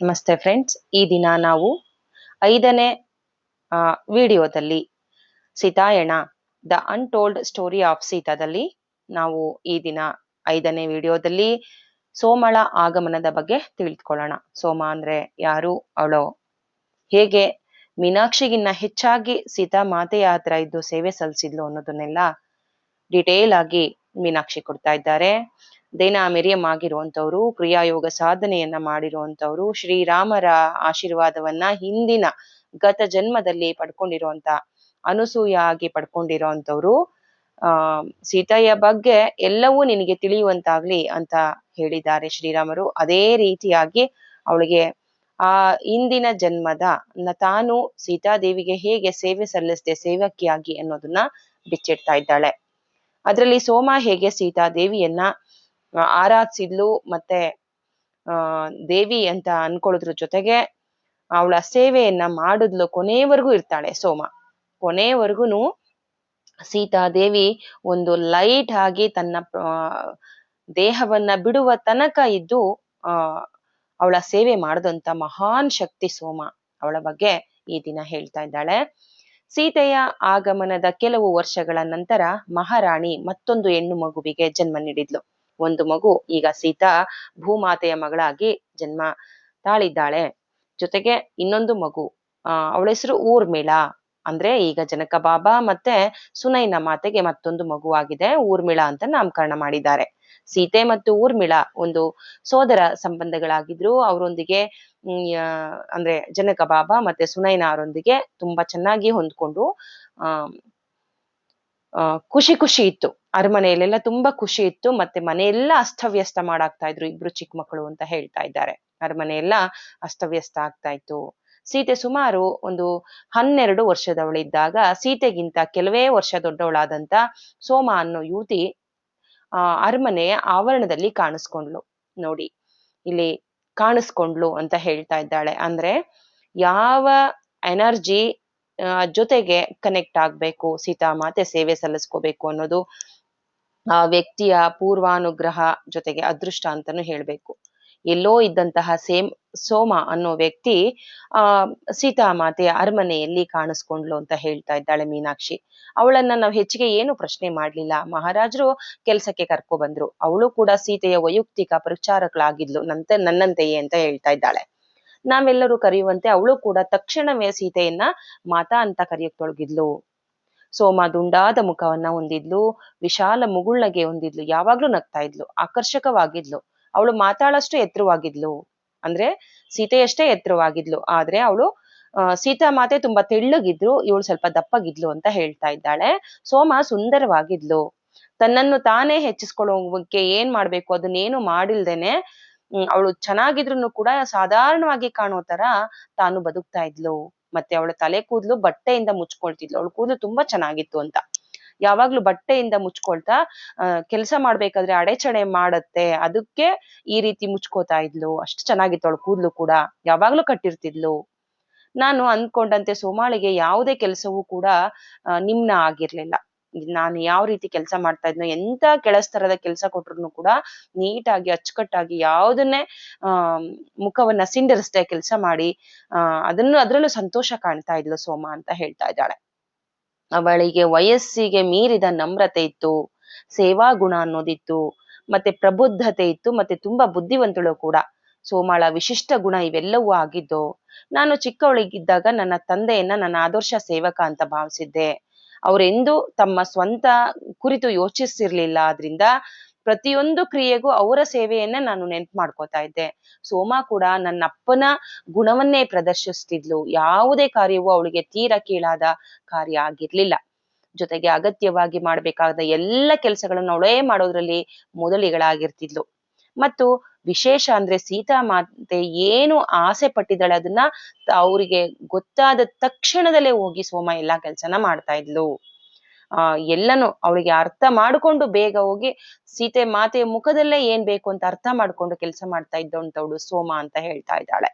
ನಮಸ್ತೆ ಫ್ರೆಂಡ್ಸ್, ಈ ದಿನ ನಾವು 5ನೇ ವಿಡಿಯೋದಲ್ಲಿ Sitayana the untold story of ಸೀತಾದಲ್ಲಿ ನಾವು ಈ ದಿನ 5ನೇ ವಿಡಿಯೋದಲ್ಲಿ ಸೋಮಳ ಆಗಮನದ ಬಗ್ಗೆ ತಿಳಿದುಕೊಳ್ಳೋಣ. ಸೋಮ ಅಂದ್ರೆ ಯಾರು, ಅವಳು ಹೇಗೆ ಮೀನಾಕ್ಷಿಗಿನ್ನ ಹೆಚ್ಚಾಗಿ ಸೀತಾ ಮಾತೆಯ ಹತ್ರ ಇದ್ದು ಸೇವೆ ಸಲ್ಲಿಸಿದ್ಲು ಅನ್ನೋದನ್ನೆಲ್ಲ ಡಿಟೇಲ್ ಆಗಿ ಮೀನಾಕ್ಷಿ ಕೊಡ್ತಾ ಇದ್ದಾರೆ. ದೇನಾ ಮೆರಿಯಂ ಆಗಿರುವಂತವ್ರು, ಕ್ರಿಯಾಯೋಗ ಸಾಧನೆಯನ್ನ ಮಾಡಿರುವಂತವ್ರು, ಶ್ರೀರಾಮರ ಆಶೀರ್ವಾದವನ್ನ ಹಿಂದಿನ ಗತ ಜನ್ಮದಲ್ಲಿ ಪಡ್ಕೊಂಡಿರುವಂತ ಅನುಸೂಯ ಆಗಿ ಪಡ್ಕೊಂಡಿರೋಂಥವ್ರು. ಸೀತೆಯ ಬಗ್ಗೆ ಎಲ್ಲವೂ ನಿನಗೆ ತಿಳಿಯುವಂತಾಗ್ಲಿ ಅಂತ ಹೇಳಿದ್ದಾರೆ ಶ್ರೀರಾಮರು. ಅದೇ ರೀತಿಯಾಗಿ ಅವಳಿಗೆ ಆ ಹಿಂದಿನ ಜನ್ಮದ ತಾನು ಸೀತಾದೇವಿಗೆ ಹೇಗೆ ಸೇವೆ ಸಲ್ಲಿಸ್ದೆ ಸೇವಕಿಯಾಗಿ ಅನ್ನೋದನ್ನ ಬಿಚ್ಚಿಡ್ತಾ ಇದ್ದಾಳೆ. ಅದರಲ್ಲಿ ಸೋಮ ಹೇಗೆ ಸೀತಾದೇವಿಯನ್ನ ಆರಾಧಿಸಿದ್ಲು ಮತ್ತೆ ದೇವಿ ಅಂತ ಅನ್ಕೊಳ್ಳೋದ್ರ ಜೊತೆಗೆ ಅವಳ ಸೇವೆಯನ್ನ ಮಾಡಿದ್ಲು. ಕೊನೆವರೆಗೂ ಇರ್ತಾಳೆ ಸೋಮ. ಕೊನೆವರೆಗೂ ಸೀತಾದೇವಿ ಒಂದು ಲೈಟ್ ಆಗಿ ತನ್ನ ದೇಹವನ್ನ ಬಿಡುವ ತನಕ ಇದ್ದು ಅವಳ ಸೇವೆ ಮಾಡದಂತ ಮಹಾನ್ ಶಕ್ತಿ ಸೋಮ. ಅವಳ ಬಗ್ಗೆ ಈ ದಿನ ಹೇಳ್ತಾ ಇದ್ದಾಳೆ. ಸೀತೆಯ ಆಗಮನದ ಕೆಲವು ವರ್ಷಗಳ ನಂತರ ಮಹಾರಾಣಿ ಮತ್ತೊಂದು ಹೆಣ್ಣು ಮಗುವಿಗೆ ಜನ್ಮ ನೀಡಿದ್ಲು. ಒಂದು ಮಗು ಈಗ ಸೀತಾ ಭೂಮಾತೆಯ ಮಗಳಾಗಿ ಜನ್ಮ ತಾಳಿದ್ದಾಳೆ. ಜೊತೆಗೆ ಇನ್ನೊಂದು ಮಗು, ಅವಳ ಹೆಸರು ಊರ್ಮಿಳಾ. ಅಂದ್ರೆ ಈಗ ಜನಕ ಬಾಬಾ ಮತ್ತೆ ಸುನೈನ ಮಾತೆಗೆ ಮತ್ತೊಂದು ಮಗುವಾಗಿದೆ, ಊರ್ಮಿಳಾ ಅಂತ ನಾಮಕರಣ ಮಾಡಿದ್ದಾರೆ. ಸೀತೆ ಮತ್ತು ಊರ್ಮಿಳಾ ಒಂದು ಸೋದರ ಸಂಬಂಧಗಳಾಗಿದ್ರು. ಅವರೊಂದಿಗೆ ಅಂದ್ರೆ ಜನಕ ಬಾಬಾ ಮತ್ತೆ ಸುನೈನ ಅವರೊಂದಿಗೆ ತುಂಬಾ ಚೆನ್ನಾಗಿ ಹೊಂದ್ಕೊಂಡು ಖುಷಿ ಇತ್ತು. ಅರಮನೆಯಲ್ಲೆಲ್ಲ ತುಂಬಾ ಖುಷಿ ಇತ್ತು. ಮತ್ತೆ ಮನೆಯೆಲ್ಲ ಅಸ್ತವ್ಯಸ್ತ ಮಾಡಾಕ್ತಾ ಇದ್ರು ಇಬ್ರು ಚಿಕ್ಕ ಮಕ್ಕಳು ಅಂತ ಹೇಳ್ತಾ ಇದ್ದಾರೆ. ಅರಮನೆಯೆಲ್ಲ ಅಸ್ತವ್ಯಸ್ತ ಆಗ್ತಾ ಇತ್ತು. ಸೀತೆ ಸುಮಾರು ಒಂದು 12 ವರ್ಷದವಳಿದ್ದಾಗ ಸೀತೆಗಿಂತ ಕೆಲವೇ ವರ್ಷ ದೊಡ್ಡವಳಾದಂತ ಸೋಮ ಅನ್ನೋ ಯುವತಿ ಅರಮನೆಯ ಆವರಣದಲ್ಲಿ ಕಾಣಿಸ್ಕೊಂಡ್ಲು. ನೋಡಿ, ಇಲ್ಲಿ ಕಾಣಿಸ್ಕೊಂಡ್ಲು ಅಂತ ಹೇಳ್ತಾ ಇದ್ದಾಳೆ. ಅಂದ್ರೆ ಯಾವ ಎನರ್ಜಿ ಜೊತೆಗೆ ಕನೆಕ್ಟ್ ಆಗ್ಬೇಕು, ಸೀತಾಮಾತೆ ಸೇವೆ ಸಲ್ಲಿಸ್ಕೋಬೇಕು ಅನ್ನೋದು ಆ ವ್ಯಕ್ತಿಯ ಪೂರ್ವಾನುಗ್ರಹ ಜೊತೆಗೆ ಅದೃಷ್ಟ ಅಂತಾನು ಹೇಳ್ಬೇಕು. ಎಲ್ಲೋ ಇದ್ದಂತಹ ಸೋಮ ಅನ್ನೋ ವ್ಯಕ್ತಿ ಸೀತಾಮಾತೆಯ ಅರಮನೆಯಲ್ಲಿ ಕಾಣಿಸ್ಕೊಂಡ್ಲು ಅಂತ ಹೇಳ್ತಾ ಇದ್ದಾಳೆ ಮೀನಾಕ್ಷಿ. ಅವಳನ್ನ ನಾವು ಹೆಚ್ಚಿಗೆ ಏನು ಪ್ರಶ್ನೆ ಮಾಡ್ಲಿಲ್ಲ. ಮಹಾರಾಜರು ಕೆಲ್ಸಕ್ಕೆ ಕರ್ಕೊ ಬಂದ್ರು. ಅವಳು ಕೂಡ ಸೀತೆಯ ವೈಯಕ್ತಿಕ ಪ್ರಚಾರಕಳಾಗಿದ್ಲು ನನ್ನಂತೆಯೇ ಅಂತ ಹೇಳ್ತಾ ಇದ್ದಾಳೆ. ನಾವೆಲ್ಲರೂ ಕರೆಯುವಂತೆ ಅವಳು ಕೂಡ ತಕ್ಷಣವೇ ಸೀತೆಯನ್ನ ಮಾತಾ ಅಂತ ಕರೆಯತೊಡಗಿದ್ಲು. ಸೋಮ ದುಂಡಾದ ಮುಖವನ್ನ ಹೊಂದಿದ್ಲು, ವಿಶಾಲ ಮುಗುಳ್ನಗೆ ಹೊಂದಿದ್ಲು, ಯಾವಾಗ್ಲೂ ನಗ್ತಾ ಇದ್ಲು, ಆಕರ್ಷಕವಾಗಿದ್ಲು. ಅವಳು ಮಾತಾಡಷ್ಟು ಎತ್ತರವಾಗಿದ್ಲು. ಅಂದ್ರೆ ಸೀತೆಯಷ್ಟೇ ಎತ್ತರವಾಗಿದ್ಲು. ಆದ್ರೆ ಅವಳು ಸೀತಾ ಮಾತೆ ತುಂಬಾ ತೆಳ್ಳಗಿದ್ರು, ಇವಳು ಸ್ವಲ್ಪ ದಪ್ಪಗಿದ್ಲು ಅಂತ ಹೇಳ್ತಾ ಇದ್ದಾಳೆ. ಸೋಮ ಸುಂದರವಾಗಿದ್ಲು. ತನ್ನನ್ನು ತಾನೇ ಹೆಚ್ಚಿಸ್ಕೊಳ್ಳೋಕೆ ಏನ್ ಮಾಡ್ಬೇಕು ಅದನ್ನೇನು ಮಾಡಿಲ್ದೇನೆ ಅವಳು ಚೆನ್ನಾಗಿದ್ರು ಕೂಡ ಸಾಧಾರಣವಾಗಿ ಕಾಣೋ ತರ ತಾನು ಬದುಕ್ತಾ ಇದ್ಲು. ಮತ್ತೆ ಅವಳ ತಲೆ ಕೂದ್ಲು ಬಟ್ಟೆಯಿಂದ ಮುಚ್ಕೊಳ್ತಿದ್ಲು. ಅವಳ ಕೂದ್ಲು ತುಂಬಾ ಚೆನ್ನಾಗಿತ್ತು ಅಂತ. ಯಾವಾಗ್ಲೂ ಬಟ್ಟೆಯಿಂದ ಮುಚ್ಕೊಳ್ತಾ ಕೆಲಸ ಮಾಡ್ಬೇಕಾದ್ರೆ ಅಡೆಚಣೆ ಮಾಡತ್ತೆ, ಅದಕ್ಕೆ ಈ ರೀತಿ ಮುಚ್ಕೋತಾ ಇದ್ಲು. ಅಷ್ಟು ಚೆನ್ನಾಗಿತ್ತು ಅವಳ ಕೂದ್ಲು ಕೂಡ. ಯಾವಾಗ್ಲೂ ಕಟ್ಟಿರ್ತಿದ್ಲು. ನಾನು ಅಂದ್ಕೊಂಡಂತೆ ಸೋಮಾಳಿಗೆ ಯಾವುದೇ ಕೆಲಸವೂ ಕೂಡ ನಿಮ್ನ ಆಗಿರ್ಲಿಲ್ಲ. ನಾನು ಯಾವ ರೀತಿ ಕೆಲಸ ಮಾಡ್ತಾ ಇದ್ನೋ, ಎಂತ ಕೆಳಸ್ತರದ ಕೆಲಸ ಕೊಟ್ರು ಕೂಡ ನೀಟಾಗಿ ಅಚ್ಚುಕಟ್ಟಾಗಿ ಯಾವುದನ್ನೇ ಮುಖವನ್ನ ಸಿಂಡರಿಸದೆ ಕೆಲಸ ಮಾಡಿ ಅದ್ರಲ್ಲೂ ಸಂತೋಷ ಕಾಣ್ತಾ ಇದ್ಲು ಸೋಮ ಅಂತ ಹೇಳ್ತಾ ಇದ್ದಾಳೆ. ಅವಳಿಗೆ ವಯಸ್ಸಿಗೆ ಮೀರಿದ ನಮ್ರತೆ ಇತ್ತು, ಸೇವಾ ಗುಣ ಅನ್ನೋದಿತ್ತು, ಮತ್ತೆ ಪ್ರಬುದ್ಧತೆ ಇತ್ತು, ಮತ್ತೆ ತುಂಬಾ ಬುದ್ಧಿವಂತಳು ಕೂಡ. ಸೋಮಾಳ ವಿಶಿಷ್ಟ ಗುಣ ಇವೆಲ್ಲವೂ ಆಗಿದ್ದು. ನಾನು ಚಿಕ್ಕವಳಿಗಿದ್ದಾಗ ನನ್ನ ತಂದೆಯನ್ನ ನನ್ನ ಆದರ್ಶ ಸೇವಕ ಅಂತ ಭಾವಿಸಿದ್ದೆ. ಅವರೆಂದೂ ತಮ್ಮ ಸ್ವಂತ ಕುರಿತು ಯೋಚಿಸಿರ್ಲಿಲ್ಲ. ಆದ್ರಿಂದ ಪ್ರತಿಯೊಂದು ಕ್ರಿಯೆಗೂ ಅವರ ಸೇವೆಯನ್ನ ನಾನು ನೆನ್ಪು ಮಾಡ್ಕೋತಾ ಇದ್ದೆ. ಸೋಮ ಕೂಡ ನನ್ನ ಅಪ್ಪನ ಗುಣವನ್ನೇ ಪ್ರದರ್ಶಿಸ್ತಿದ್ಲು. ಯಾವುದೇ ಕಾರ್ಯವೂ ಅವಳಿಗೆ ತೀರಾ ಕೀಳಾದ ಕಾರ್ಯ ಆಗಿರ್ಲಿಲ್ಲ. ಜೊತೆಗೆ ಅಗತ್ಯವಾಗಿ ಮಾಡ್ಬೇಕಾದ ಎಲ್ಲ ಕೆಲಸಗಳನ್ನು ಅವಳೇ ಮಾಡೋದ್ರಲ್ಲಿ ಮೊದಲಿಗಳಾಗಿರ್ತಿದ್ಲು. ಮತ್ತು ವಿಶೇಷ ಅಂದ್ರೆ ಸೀತಾ ಮಾತೆ ಏನು ಆಸೆ ಪಟ್ಟಿದ್ದಾಳೆ ಅದನ್ನ ಅವರಿಗೆ ಗೊತ್ತಾದ ತಕ್ಷಣದಲ್ಲೇ ಹೋಗಿ ಸೋಮ ಎಲ್ಲಾ ಕೆಲ್ಸನ ಮಾಡ್ತಾ ಇದ್ಲು. ಎಲ್ಲನೂ ಅವಳಿಗೆ ಅರ್ಥ ಮಾಡ್ಕೊಂಡು ಬೇಗ ಹೋಗಿ ಸೀತೆ ಮಾತೆಯ ಮುಖದಲ್ಲೇ ಏನ್ ಬೇಕು ಅಂತ ಅರ್ಥ ಮಾಡ್ಕೊಂಡು ಕೆಲಸ ಮಾಡ್ತಾ ಇದ್ದಂತವಳು ಸೋಮ ಅಂತ ಹೇಳ್ತಾ ಇದ್ದಾಳೆ.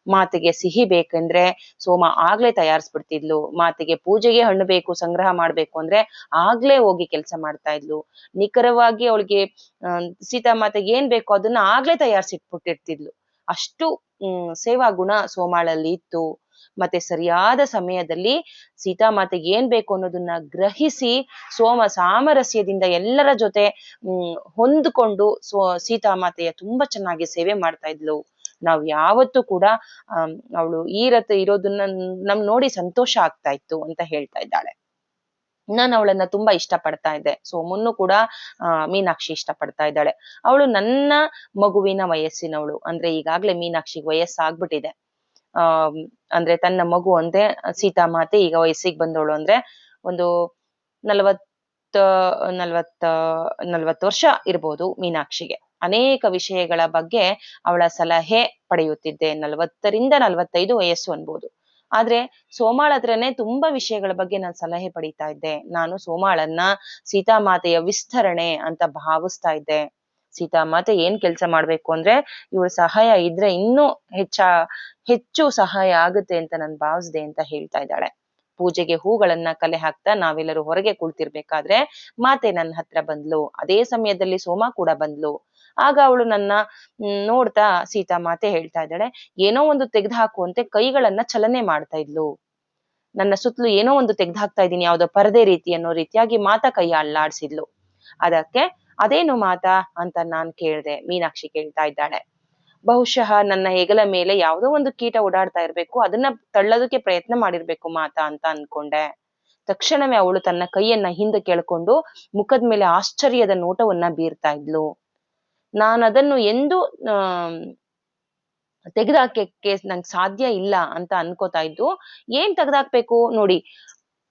ಮಾತೆಗೆ ಸಿಹಿ ಬೇಕಂದ್ರೆ ಸೋಮ ಆಗ್ಲೇ ತಯಾರಿಸ್ಬಿಡ್ತಿದ್ಲು. ಮಾತೆಗೆ ಪೂಜೆಗೆ ಹಣ್ಣು ಬೇಕು ಸಂಗ್ರಹ ಮಾಡ್ಬೇಕು ಅಂದ್ರೆ ಆಗ್ಲೇ ಹೋಗಿ ಕೆಲಸ ಮಾಡ್ತಾ ಇದ್ಲು. ನಿಖರವಾಗಿ ಅವಳಿಗೆ ಸೀತಾ ಮಾತೆಗೆ ಏನ್ ಬೇಕು ಅದನ್ನ ಆಗ್ಲೇ ತಯಾರಿಸಿಟ್ಬಿಟ್ಟಿರ್ತಿದ್ಲು. ಅಷ್ಟು ಸೇವಾ ಗುಣ ಸೋಮಾಳಲ್ಲಿ ಇತ್ತು. ಮತ್ತೆ ಸರಿಯಾದ ಸಮಯದಲ್ಲಿ ಸೀತಾಮಾತೆಗೆ ಏನ್ ಬೇಕು ಅನ್ನೋದನ್ನ ಗ್ರಹಿಸಿ ಸಾಮರಸ್ಯದಿಂದ ಎಲ್ಲರ ಜೊತೆ ಹೊಂದ್ಕೊಂಡು ಸೀತಾಮಾತೆಯ ತುಂಬಾ ಚೆನ್ನಾಗಿ ಸೇವೆ ಮಾಡ್ತಾ ಇದ್ಲು. ನಾವ್ ಯಾವತ್ತೂ ಕೂಡ ಅವಳು ಈ ರಥ ಇರೋದನ್ನ ನೋಡಿ ಸಂತೋಷ ಆಗ್ತಾ ಇತ್ತು ಅಂತ ಹೇಳ್ತಾ ಇದ್ದಾಳೆ. ನಾನು ಅವಳನ್ನ ತುಂಬಾ ಇಷ್ಟ ಪಡ್ತಾ ಇದ್ದೆ. ಸೋಮನ್ನು ಕೂಡ ಮೀನಾಕ್ಷಿ ಇಷ್ಟ ಪಡ್ತಾ ಇದ್ದಾಳೆ. ಅವಳು ನನ್ನ ಮಗುವಿನ ವಯಸ್ಸಿನವಳು. ಅಂದ್ರೆ ಈಗಾಗ್ಲೇ ಮೀನಾಕ್ಷಿಗೆ ವಯಸ್ಸಾಗ್ಬಿಟ್ಟಿದೆ. ಅಂದ್ರೆ ತನ್ನ ಮಗು ಅಂದ್ರೆ ಸೀತಾಮಾತೆ ಈಗ ವಯಸ್ಸಿಗೆ ಬಂದವಳು ಅಂದ್ರೆ ಒಂದು 40 ವರ್ಷ ಇರ್ಬೋದು ಮೀನಾಕ್ಷಿಗೆ. ಅನೇಕ ವಿಷಯಗಳ ಬಗ್ಗೆ ಅವಳ ಸಲಹೆ ಪಡೆಯುತ್ತಿದ್ದೆ. 40ರಿಂದ 45 ವಯಸ್ಸು ಅನ್ಬೋದು. ಆದ್ರೆ ಸೋಮಾಳ ಹತ್ರನೇ ತುಂಬಾ ವಿಷಯಗಳ ಬಗ್ಗೆ ನಾನು ಸಲಹೆ ಪಡೀತಾ ಇದ್ದೆ. ನಾನು ಸೋಮಾಳನ್ನ ಸೀತಾಮಾತೆಯ ವಿಸ್ತರಣೆ ಅಂತ ಭಾವಿಸ್ತಾ ಇದ್ದೆ. ಸೀತಾಮಾತೆ ಏನ್ ಕೆಲ್ಸ ಮಾಡ್ಬೇಕು ಅಂದ್ರೆ ಇವಳ ಸಹಾಯ ಇದ್ರೆ ಇನ್ನೂ ಹೆಚ್ಚು ಸಹಾಯ ಆಗುತ್ತೆ ಅಂತ ನಾನು ಭಾವಿಸ್ದೆ ಅಂತ ಹೇಳ್ತಾ ಇದ್ದಾಳೆ. ಪೂಜೆಗೆ ಹೂಗಳನ್ನ ಕಲೆ ಹಾಕ್ತಾ ನಾವೆಲ್ಲರೂ ಹೊರಗೆ ಕುಳಿತಿರ್ಬೇಕಾದ್ರೆ ಮಾತೆ ನನ್ನ ಹತ್ರ ಬಂದ್ಲು. ಅದೇ ಸಮಯದಲ್ಲಿ ಸೋಮ ಕೂಡ ಬಂದ್ಲು. ಆಗ ಅವಳು ನನ್ನ ನೋಡ್ತಾ ಸೀತಾಮಾತೆ ಹೇಳ್ತಾ ಇದ್ದಾಳೆ, ಏನೋ ಒಂದು ತೆಗೆದು ಹಾಕುವಂತೆ ಕೈಗಳನ್ನ ಚಲನೆ ಮಾಡ್ತಾ ಇದ್ಲು. ನನ್ನ ಸುತ್ತಲೂ ಏನೋ ಒಂದು ತೆಗೆದು ಹಾಕ್ತಾ ಇದ್ದೀನಿ, ಯಾವ್ದೋ ಪರದೆ ರೀತಿ ಅನ್ನೋ ರೀತಿಯಾಗಿ ಮಾತಾ ಕೈಯ ಅಲ್ಲಾಡ್ಸಿದ್ಲು. ಅದಕ್ಕೆ ಅದೇನು ಮಾತಾ ಅಂತ ನಾನ್ ಕೇಳ್ದೆ. ಮೀನಾಕ್ಷಿ ಕೇಳ್ತಾ ಇದ್ದಾಳೆ. ಬಹುಶಃ ನನ್ನ ಹೆಗಲ ಮೇಲೆ ಯಾವುದೋ ಒಂದು ಕೀಟ ಓಡಾಡ್ತಾ ಇರ್ಬೇಕು, ಅದನ್ನ ತಳ್ಳೋದಕ್ಕೆ ಪ್ರಯತ್ನ ಮಾಡಿರ್ಬೇಕು ಮಾತಾ ಅಂತ ಅನ್ಕೊಂಡೆ. ತಕ್ಷಣವೇ ಅವಳು ತನ್ನ ಕೈಯನ್ನ ಹಿಂದೆ ಕೆಳ್ಕೊಂಡು ಮುಖದ ಮೇಲೆ ಆಶ್ಚರ್ಯದ ನೋಟವನ್ನ ಬೀರ್ತಾ ಇದ್ಲು. ನಾನದನ್ನು ಎಂದೂ ತೆಗೆದಾಕಕ್ಕೆ ನಂಗೆ ಸಾಧ್ಯ ಇಲ್ಲ ಅಂತ ಅನ್ಕೋತಾ ಇದ್ದು. ಏನ್ ತೆಗೆದಾಕ್ಬೇಕು ನೋಡಿ,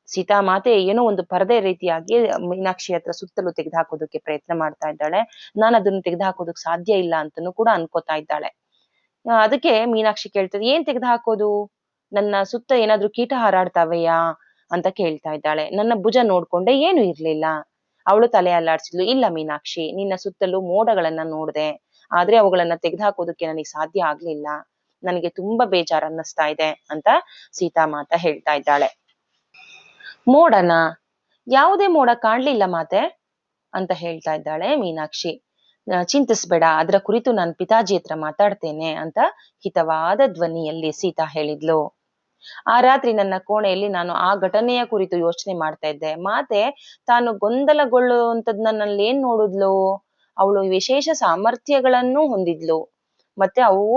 ಸೀತಾಮಾತೆ ಏನೋ ಒಂದು ಪರದೆ ರೀತಿಯಾಗಿ ಮೀನಾಕ್ಷಿ ಹತ್ರ ಸುತ್ತಲೂ ತೆಗೆದುಹಾಕೋದಕ್ಕೆ ಪ್ರಯತ್ನ ಮಾಡ್ತಾ ಇದ್ದಾಳೆ. ನಾನು ಅದನ್ನು ತೆಗೆದುಹಾಕೋದಕ್ಕೆ ಸಾಧ್ಯ ಇಲ್ಲ ಅಂತನೂ ಕೂಡ ಅನ್ಕೋತಾ ಇದ್ದಾಳೆ. ಅದಕ್ಕೆ ಮೀನಾಕ್ಷಿ ಕೇಳ್ತದೆ, ಏನ್ ತೆಗೆದುಹಾಕೋದು? ನನ್ನ ಸುತ್ತ ಏನಾದ್ರೂ ಕೀಟ ಹಾರಾಡ್ತಾವೆಯಾ ಅಂತ ಕೇಳ್ತಾ ಇದ್ದಾಳೆ. ನನ್ನ ಭುಜ ನೋಡ್ಕೊಂಡೆ, ಏನು ಇರ್ಲಿಲ್ಲ. ಅವಳು ತಲೆ ಅಲ್ಲಾಡ್ಸಿದ್ಲು. ಇಲ್ಲ ಮೀನಾಕ್ಷಿ, ನಿನ್ನ ಸುತ್ತಲೂ ಮೋಡಗಳನ್ನ ನೋಡ್ದೆ, ಆದ್ರೆ ಅವುಗಳನ್ನ ತೆಗೆದುಹಾಕೋದಕ್ಕೆ ನನಗೆ ಸಾಧ್ಯ ಆಗ್ಲಿಲ್ಲ. ನನಗೆ ತುಂಬಾ ಬೇಜಾರ್ ಅನ್ನಿಸ್ತಾ ಇದೆ ಅಂತ ಸೀತಾಮಾತ ಹೇಳ್ತಾ ಇದ್ದಾಳೆ. ಮೋಡನ? ಯಾವುದೇ ಮೋಡ ಕಾಣ್ಲಿಲ್ಲ ಮಾತೆ ಅಂತ ಹೇಳ್ತಾ ಇದ್ದಾಳೆ ಮೀನಾಕ್ಷಿ. ಚಿಂತಿಸ್ಬೇಡ, ಅದರ ಕುರಿತು ನಾನು ಪಿತಾಜಿ ಹತ್ರ ಮಾತಾಡ್ತೇನೆ ಅಂತ ಹಿತವಾದ ಧ್ವನಿಯಲ್ಲಿ ಸೀತಾ ಹೇಳಿದ್ಲು. ಆ ರಾತ್ರಿ ನನ್ನ ಕೋಣೆಯಲ್ಲಿ ನಾನು ಆ ಘಟನೆಯ ಕುರಿತು ಯೋಚನೆ ಮಾಡ್ತಾ ಇದ್ದೆ. ಮಾತೆ ತಾನು ಗೊಂದಲಗೊಳ್ಳುವಂಥದ್ನ ನನ್ನಲ್ಲಿ ಏನ್ ನೋಡಿದ್ಲು? ಅವಳು ವಿಶೇಷ ಸಾಮರ್ಥ್ಯಗಳನ್ನು ಹೊಂದಿದ್ಲು. ಮತ್ತೆ ಅವು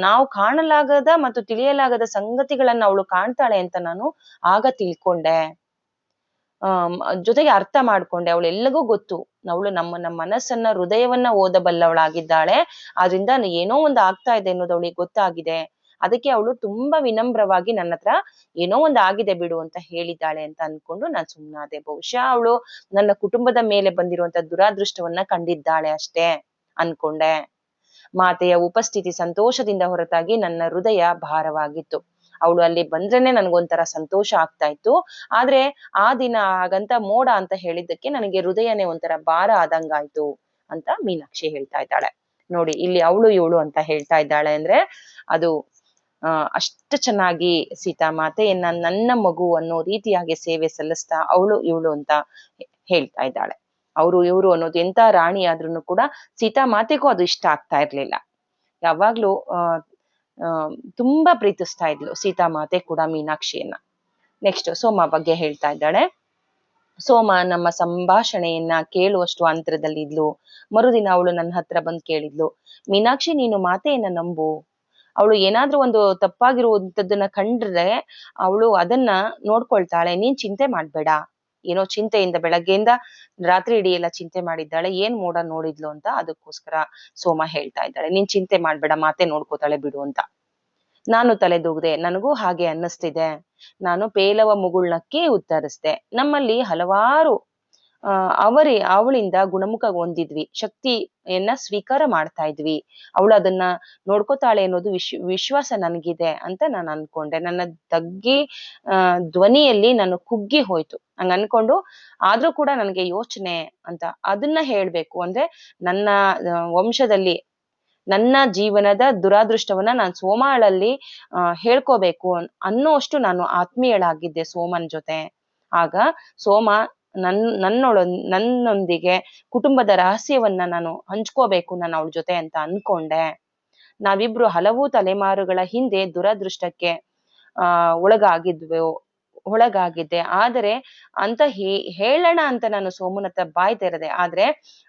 ನಾವು ಕಾಣಲಾಗದ ಮತ್ತು ತಿಳಿಯಲಾಗದ ಸಂಗತಿಗಳನ್ನ ಅವಳು ಕಾಣ್ತಾಳೆ ಅಂತ ನಾನು ಆಗ ತಿಳ್ಕೊಂಡೆ. ಜೊತೆಗೆ ಅರ್ಥ ಮಾಡ್ಕೊಂಡೆ. ಅವಳೆಲ್ಲಗೂ ಗೊತ್ತು, ಅವಳು ನಮ್ಮ ಮನಸ್ಸನ್ನ ಹೃದಯವನ್ನ ಓದಬಲ್ಲವಳಾಗಿದ್ದಾಳೆ. ಆದ್ರಿಂದ ಏನೋ ಒಂದು ಆಗ್ತಾ ಇದೆ ಅನ್ನೋದು ಅವಳಿಗೆ ಗೊತ್ತಾಗಿದೆ. ಅದಕ್ಕೆ ಅವಳು ತುಂಬಾ ವಿನಮ್ರವಾಗಿ ನನ್ನ ಹತ್ರ ಏನೋ ಒಂದು ಆಗಿದೆ ಬಿಡು ಅಂತ ಹೇಳಿದ್ದಾಳೆ ಅಂತ ಅನ್ಕೊಂಡು ನಾನ್ ಸುಮ್ನಾದೆ. ಬಹುಶಃ ಅವಳು ನನ್ನ ಕುಟುಂಬದ ಮೇಲೆ ಬಂದಿರುವಂತ ದುರಾದೃಷ್ಟವನ್ನ ಕಂಡಿದ್ದಾಳೆ ಅಷ್ಟೇ ಅನ್ಕೊಂಡೆ. ಮಾತೆಯ ಉಪಸ್ಥಿತಿ ಸಂತೋಷದಿಂದ ಹೊರತಾಗಿ ನನ್ನ ಹೃದಯ ಭಾರವಾಗಿತ್ತು. ಅವಳು ಅಲ್ಲಿ ಬಂದ್ರೇನೆ ನನ್ಗೊಂಥರ ಸಂತೋಷ ಆಗ್ತಾ ಇತ್ತು. ಆದ್ರೆ ಆ ದಿನ ಹಾಗಂತ ಮೋಡ ಅಂತ ಹೇಳಿದ್ದಕ್ಕೆ ನನಗೆ ಹೃದಯನೇ ಒಂಥರ ಭಾರ ಆದಂಗಾಯ್ತು ಅಂತ ಮೀನಾಕ್ಷಿ ಹೇಳ್ತಾ ಇದ್ದಾಳೆ. ನೋಡಿ, ಇಲ್ಲಿ ಅವಳು ಇವಳು ಅಂತ ಹೇಳ್ತಾ ಇದ್ದಾಳೆ ಅಂದ್ರೆ ಅದು ಅಷ್ಟು ಚೆನ್ನಾಗಿ ಸೀತಾಮಾತೆಯನ್ನ ನನ್ನ ಮಗು ಅನ್ನೋ ರೀತಿಯಾಗಿ ಸೇವೆ ಸಲ್ಲಿಸ್ತಾ ಅವಳು ಇವಳು ಅಂತ ಹೇಳ್ತಾ ಇದ್ದಾಳೆ. ಅವರು ಇವರು ಅನ್ನೋದು ಎಂತ ರಾಣಿ ಆದ್ರೂ ಕೂಡ ಸೀತಾಮಾತೆಗೂ ಅದು ಇಷ್ಟ ಆಗ್ತಾ ಇರ್ಲಿಲ್ಲ. ಯಾವಾಗ್ಲೂ ತುಂಬಾ ಪ್ರೀತಿಸ್ತಾ ಇದ್ಲು ಸೀತಾಮಾತೆ ಕೂಡ ಮೀನಾಕ್ಷಿಯನ್ನ. ನೆಕ್ಸ್ಟ್ ಸೋಮ ಬಗ್ಗೆ ಹೇಳ್ತಾ ಇದ್ದಾಳೆ. ಸೋಮ ನಮ್ಮ ಸಂಭಾಷಣೆಯನ್ನ ಕೇಳುವಷ್ಟು ಅಂತರದಲ್ಲಿ ಇದ್ಲು. ಮರುದಿನ ಅವಳು ನನ್ನ ಹತ್ರ ಬಂದು ಕೇಳಿದ್ಲು, ಮೀನಾಕ್ಷಿ, ನೀನು ಮಾತೆಯನ್ನ ನಂಬು. ಅವಳು ಏನಾದ್ರೂ ಒಂದು ತಪ್ಪಾಗಿರುವಂತದ್ದನ್ನ ಕಂಡ್ರೆ ಅವಳು ಅದನ್ನ ನೋಡ್ಕೊಳ್ತಾಳೆ. ನೀನ್ ಚಿಂತೆ ಮಾಡ್ಬೇಡ. ಏನೋ ಚಿಂತೆಯಿಂದ ಬೆಳಗ್ಗೆಯಿಂದ ರಾತ್ರಿ ಇಡೀ ಎಲ್ಲ ಚಿಂತೆ ಮಾಡಿದ್ದಾಳೆ, ಏನ್ ಮೋಡ ನೋಡಿದ್ಲು ಅಂತ. ಅದಕ್ಕೋಸ್ಕರ ಸೋಮ ಹೇಳ್ತಾ ಇದ್ದಾಳೆ, ನೀನ್ ಚಿಂತೆ ಮಾಡ್ಬೇಡ, ಮಾತೆ ನೋಡ್ಕೋತಾಳೆ ಬಿಡು ಅಂತ. ನಾನು ತಲೆದೂಗ್ದೆ. ನನಗೂ ಹಾಗೆ ಅನ್ನಿಸ್ತಿದೆ. ನಾನು ಪೇಲವ ಮುಗುಳ್ನಕ್ಕಿ ಉತ್ತರಿಸ್ದೆ. ನಮ್ಮಲ್ಲಿ ಹಲವಾರು ಅವಳಿಂದ ಗುಣಮುಖ ಹೊಂದಿದ್ವಿ, ಶಕ್ತಿಯನ್ನ ಸ್ವೀಕಾರ ಮಾಡ್ತಾ ಇದ್ವಿ. ಅವಳು ಅದನ್ನ ನೋಡ್ಕೋತಾಳೆ ಅನ್ನೋದು ವಿಶ್ವಾಸ ನನಗಿದೆ ಅಂತ ನಾನು ಅನ್ಕೊಂಡೆ. ನನ್ನ ತಗ್ಗಿ ಧ್ವನಿಯಲ್ಲಿ ನಾನು ಕುಗ್ಗಿ ಹೋಯ್ತು. ಹಂಗ ಅನ್ಕೊಂಡು ಆದ್ರೂ ಕೂಡ ನನಗೆ ಯೋಚನೆ ಅಂತ ಅದನ್ನ ಹೇಳ್ಬೇಕು ಅಂದ್ರೆ ನನ್ನ ವಂಶದಲ್ಲಿ ನನ್ನ ಜೀವನದ ದುರಾದೃಷ್ಟವನ್ನ ನಾನು ಸೋಮಾಳಲ್ಲಿ ಹೇಳ್ಕೋಬೇಕು ಅನ್ನೋಷ್ಟು ನಾನು ಆತ್ಮೀಯಳಾಗಿದ್ದೆ ಸೋಮನ್ ಜೊತೆ. ಆಗ ಸೋಮ ನನ್ನೊಂದಿಗೆ ಕುಟುಂಬದ ರಹಸ್ಯವನ್ನ ನಾನು ಹಂಚ್ಕೋಬೇಕು ನಾನು ಅವಳ ಜೊತೆ ಅಂತ ಅನ್ಕೊಂಡೆ. ನಾವಿಬ್ರು ಹಲವು ತಲೆಮಾರುಗಳ ಹಿಂದೆ ದುರದೃಷ್ಟಕ್ಕೆ ಒಳಗಾಗಿದ್ವು ಒಳಗಾಗಿದ್ದೆ. ಆದರೆ ಅಂತ ಹೇಳೋಣ ಅಂತ ನಾನು ಸೋಮನ ಹತ್ರ ಬಾಯ್ ತೆರೆದೆ. ಆದ್ರೆ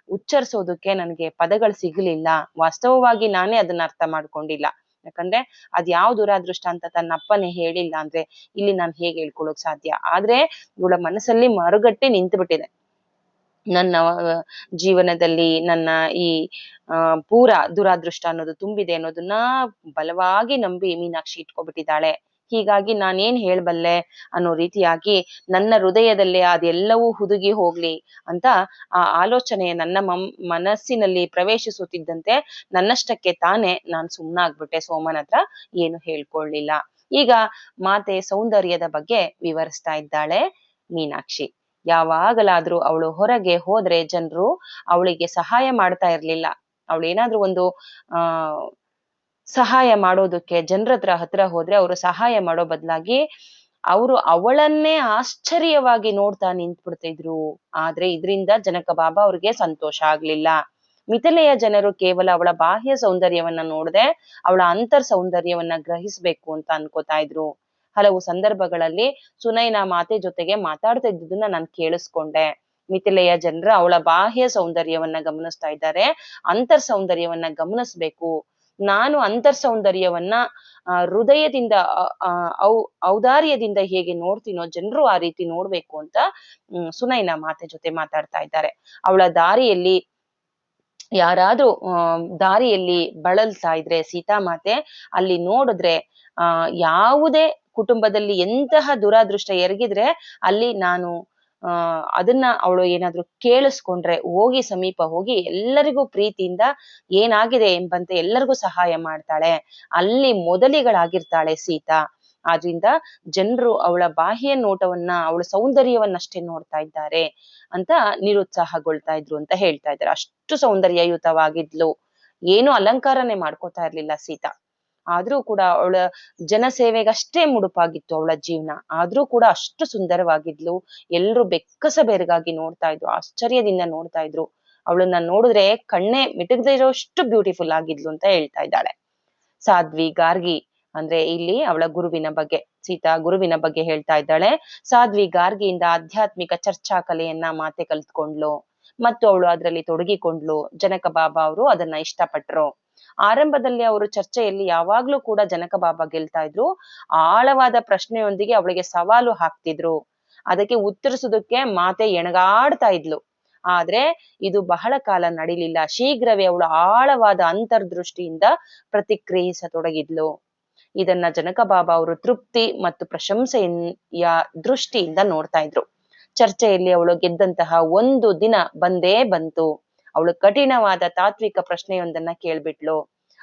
ಉಚ್ಚರಿಸೋದಕ್ಕೆ ನನಗೆ ಪದಗಳು ಸಿಗ್ಲಿಲ್ಲ. ವಾಸ್ತವವಾಗಿ ನಾನೇ ಅದನ್ನ ಅರ್ಥ ಮಾಡ್ಕೊಂಡಿಲ್ಲ. ಯಾಕಂದ್ರೆ ಅದ್ ಯಾವ ದುರಾದೃಷ್ಟ ಅಂತ ತನ್ನ ಅಪ್ಪನೇ ಹೇಳಿಲ್ಲ ಅಂದ್ರೆ ಇಲ್ಲಿ ನಾನ್ ಹೇಗೆ ಹೇಳ್ಕೊಳಕ್ ಸಾಧ್ಯ. ಆದ್ರೆ ಇವಳ ಮನಸ್ಸಲ್ಲಿ ಮರುಗಟ್ಟೆ ನಿಂತು ಬಿಟ್ಟಿದೆ. ನನ್ನ ಜೀವನದಲ್ಲಿ ನನ್ನ ಈ ಪೂರ ದುರಾದೃಷ್ಟ ಅನ್ನೋದು ತುಂಬಿದೆ ಅನ್ನೋದನ್ನ ಬಲವಾಗಿ ನಂಬಿ ಮೀನಾಕ್ಷಿ ಇಟ್ಕೊಬಿಟ್ಟಿದ್ದಾಳೆ. ಹೀಗಾಗಿ ನಾನೇನ್ ಹೇಳ್ಬಲ್ಲೆ ಅನ್ನೋ ರೀತಿಯಾಗಿ ನನ್ನ ಹೃದಯದಲ್ಲೇ ಅದೆಲ್ಲವೂ ಹುದುಗಿ ಹೋಗ್ಲಿ ಅಂತ ಆ ಆಲೋಚನೆ ನನ್ನ ಮನಸ್ಸಿನಲ್ಲಿ ಪ್ರವೇಶಿಸುತ್ತಿದ್ದಂತೆ ನನ್ನಷ್ಟಕ್ಕೆ ತಾನೇ ನಾನ್ ಸುಮ್ನಾಗ್ಬಿಟ್ಟೆ. ಸೋಮನ ಹತ್ರ ಏನು ಹೇಳ್ಕೊಳ್ಳಿಲ್ಲ. ಈಗ ಮಾತೆ ಸೌಂದರ್ಯದ ಬಗ್ಗೆ ವಿವರಿಸ್ತಾ ಇದ್ದಾಳೆ ಮೀನಾಕ್ಷಿ. ಯಾವಾಗಲಾದ್ರೂ ಅವಳು ಹೊರಗೆ ಹೋದ್ರೆ ಜನರು ಅವಳಿಗೆ ಸಹಾಯ ಮಾಡ್ತಾ ಇರ್ಲಿಲ್ಲ. ಅವಳೇನಾದ್ರೂ ಒಂದು ಸಹಾಯ ಮಾಡೋದಕ್ಕೆ ಜನರ ಹತ್ರ ಹೋದ್ರೆ ಅವರು ಸಹಾಯ ಮಾಡೋ ಬದಲಾಗಿ ಅವರು ಅವಳನ್ನೇ ಆಶ್ಚರ್ಯವಾಗಿ ನೋಡ್ತಾ ನಿಂತ್ಬಿಡ್ತಿದ್ರು. ಆದ್ರೆ ಇದರಿಂದ ಜನಕ ಬಾಬಾ ಅವ್ರಿಗೆ ಸಂತೋಷ ಆಗ್ಲಿಲ್ಲ. ಮಿಥಿಲೆಯ ಜನರು ಕೇವಲ ಅವಳ ಬಾಹ್ಯ ಸೌಂದರ್ಯವನ್ನ ನೋಡದೆ ಅವಳ ಅಂತರ್ ಸೌಂದರ್ಯವನ್ನ ಗ್ರಹಿಸ್ಬೇಕು ಅಂತ ಅನ್ಕೋತಾ ಇದ್ರು. ಹಲವು ಸಂದರ್ಭಗಳಲ್ಲಿ ಸುನೈನಾ ಮಾತೆ ಜೊತೆಗೆ ಮಾತಾಡ್ತಾ ಇದ್ದುದನ್ನ ನಾನ್ ಕೇಳಿಸ್ಕೊಂಡೆ. ಮಿಥಿಲೆಯ ಜನರು ಅವಳ ಬಾಹ್ಯ ಸೌಂದರ್ಯವನ್ನ ಗಮನಿಸ್ತಾ ಇದ್ದಾರೆ, ಅಂತರ್ ಸೌಂದರ್ಯವನ್ನ ಗಮನಿಸ್ಬೇಕು. ನಾನು ಅಂತರ್ ಸೌಂದರ್ಯವನ್ನ ಹೃದಯದಿಂದ ಔದಾರ್ಯದಿಂದ ಹೇಗೆ ನೋಡ್ತೀನೋ ಜನರು ಆ ರೀತಿ ನೋಡ್ಬೇಕು ಅಂತ ಸುನೈನಾ ಮಾತೆ ಜೊತೆ ಮಾತಾಡ್ತಾ ಇದ್ದಾರೆ. ಅವಳ ದಾರಿಯಲ್ಲಿ ಯಾರಾದ್ರೂ ದಾರಿಯಲ್ಲಿ ಬಳಲ್ತಾ ಇದ್ರೆ ಸೀತಾಮಾತೆ ಅಲ್ಲಿ ನೋಡಿದ್ರೆ ಯಾವುದೇ ಕುಟುಂಬದಲ್ಲಿ ಎಂತಹ ದುರಾದೃಷ್ಟ ಎರಗಿದ್ರೆ ಅಲ್ಲಿ ನಾನು ಅದನ್ನ ಅವಳು ಏನಾದ್ರು ಕೇಳಿಸ್ಕೊಂಡ್ರೆ ಹೋಗಿ ಸಮೀಪ ಹೋಗಿ ಎಲ್ಲರಿಗೂ ಪ್ರೀತಿಯಿಂದ ಏನಾಗಿದೆ ಎಂಬಂತೆ ಎಲ್ಲರಿಗೂ ಸಹಾಯ ಮಾಡ್ತಾಳೆ. ಅಲ್ಲಿ ಮೊದಲಿಗಳಾಗಿರ್ತಾಳೆ ಸೀತಾ. ಆದ್ರಿಂದ ಜನರು ಅವಳ ಬಾಹ್ಯ ನೋಟವನ್ನ ಅವಳ ಸೌಂದರ್ಯವನ್ನಷ್ಟೇ ನೋಡ್ತಾ ಇದ್ದಾರೆ ಅಂತ ನಿರುತ್ಸಾಹಗೊಳ್ತಾ ಇದ್ರು ಅಂತ ಹೇಳ್ತಾ ಇದ್ದಾರೆ. ಅಷ್ಟು ಸೌಂದರ್ಯಯುತವಾಗಿದ್ಲು. ಏನು ಅಲಂಕಾರನೇ ಮಾಡ್ಕೋತಾ ಇರ್ಲಿಲ್ಲ ಸೀತಾ. ಆದ್ರೂ ಕೂಡ ಅವಳ ಜನಸೇವೆಗಷ್ಟೇ ಮುಡುಪಾಗಿತ್ತು ಅವಳ ಜೀವನ. ಆದ್ರೂ ಕೂಡ ಅಷ್ಟು ಸುಂದರವಾಗಿದ್ಲು. ಎಲ್ರು ಬೆಕ್ಕಸ ಬೆರಗಾಗಿ ನೋಡ್ತಾ ಇದ್ರು, ಆಶ್ಚರ್ಯದಿಂದ ನೋಡ್ತಾ ಇದ್ರು. ಅವಳನ್ನ ನೋಡಿದ್ರೆ ಕಣ್ಣೇ ಮಿಟಕದೇ ಇರೋಷ್ಟು ಬ್ಯೂಟಿಫುಲ್ ಆಗಿದ್ಲು ಅಂತ ಹೇಳ್ತಾ ಇದ್ದಾಳೆ. ಸಾಧ್ವಿ ಗಾರ್ಗಿ ಅಂದ್ರೆ ಇಲ್ಲಿ ಅವಳ ಗುರುವಿನ ಬಗ್ಗೆ, ಸೀತಾ ಗುರುವಿನ ಬಗ್ಗೆ ಹೇಳ್ತಾ ಇದ್ದಾಳೆ. ಸಾಧ್ವಿ ಗಾರ್ಗಿಯಿಂದ ಆಧ್ಯಾತ್ಮಿಕ ಚರ್ಚಾ ಕಲೆಯನ್ನ ಮಾತೆ ಕಲ್ತ್ಕೊಂಡ್ಲು ಮತ್ತು ಅವಳು ಅದರಲ್ಲಿ ತೊಡಗಿಕೊಂಡ್ಲು. ಜನಕ ಬಾಬಾ ಅವರು ಅದನ್ನ ಇಷ್ಟಪಟ್ರು. ಆರಂಭದಲ್ಲಿ ಅವರು ಚರ್ಚೆಯಲ್ಲಿ ಯಾವಾಗ್ಲೂ ಕೂಡ ಜನಕ ಬಾಬಾ ಗೆಲ್ತಾ ಇದ್ರು. ಆಳವಾದ ಪ್ರಶ್ನೆಯೊಂದಿಗೆ ಅವಳಿಗೆ ಸವಾಲು ಹಾಕ್ತಿದ್ರು. ಅದಕ್ಕೆ ಉತ್ತರಿಸೋದಕ್ಕೆ ಮಾತೆ ಎಣಗಾಡ್ತಾ ಇದ್ಲು. ಆದ್ರೆ ಇದು ಬಹಳ ಕಾಲ ನಡಿಲಿಲ್ಲ. ಶೀಘ್ರವೇ ಅವಳು ಆಳವಾದ ಅಂತರ್ದೃಷ್ಟಿಯಿಂದ ಪ್ರತಿಕ್ರಿಯಿಸತೊಡಗಿದ್ಲು. ಇದನ್ನ ಜನಕ ಬಾಬಾ ಅವರು ತೃಪ್ತಿ ಮತ್ತು ಪ್ರಶಂಸೆಯ ದೃಷ್ಟಿಯಿಂದ ನೋಡ್ತಾ ಇದ್ರು. ಚರ್ಚೆಯಲ್ಲಿ ಅವಳು ಗೆದ್ದಂತಹ ಒಂದು ದಿನ ಬಂದೇ ಬಂತು. ಅವಳು ಕಠಿಣವಾದ ತಾತ್ವಿಕ ಪ್ರಶ್ನೆಯೊಂದನ್ನ ಕೇಳ್ಬಿಟ್ಲು.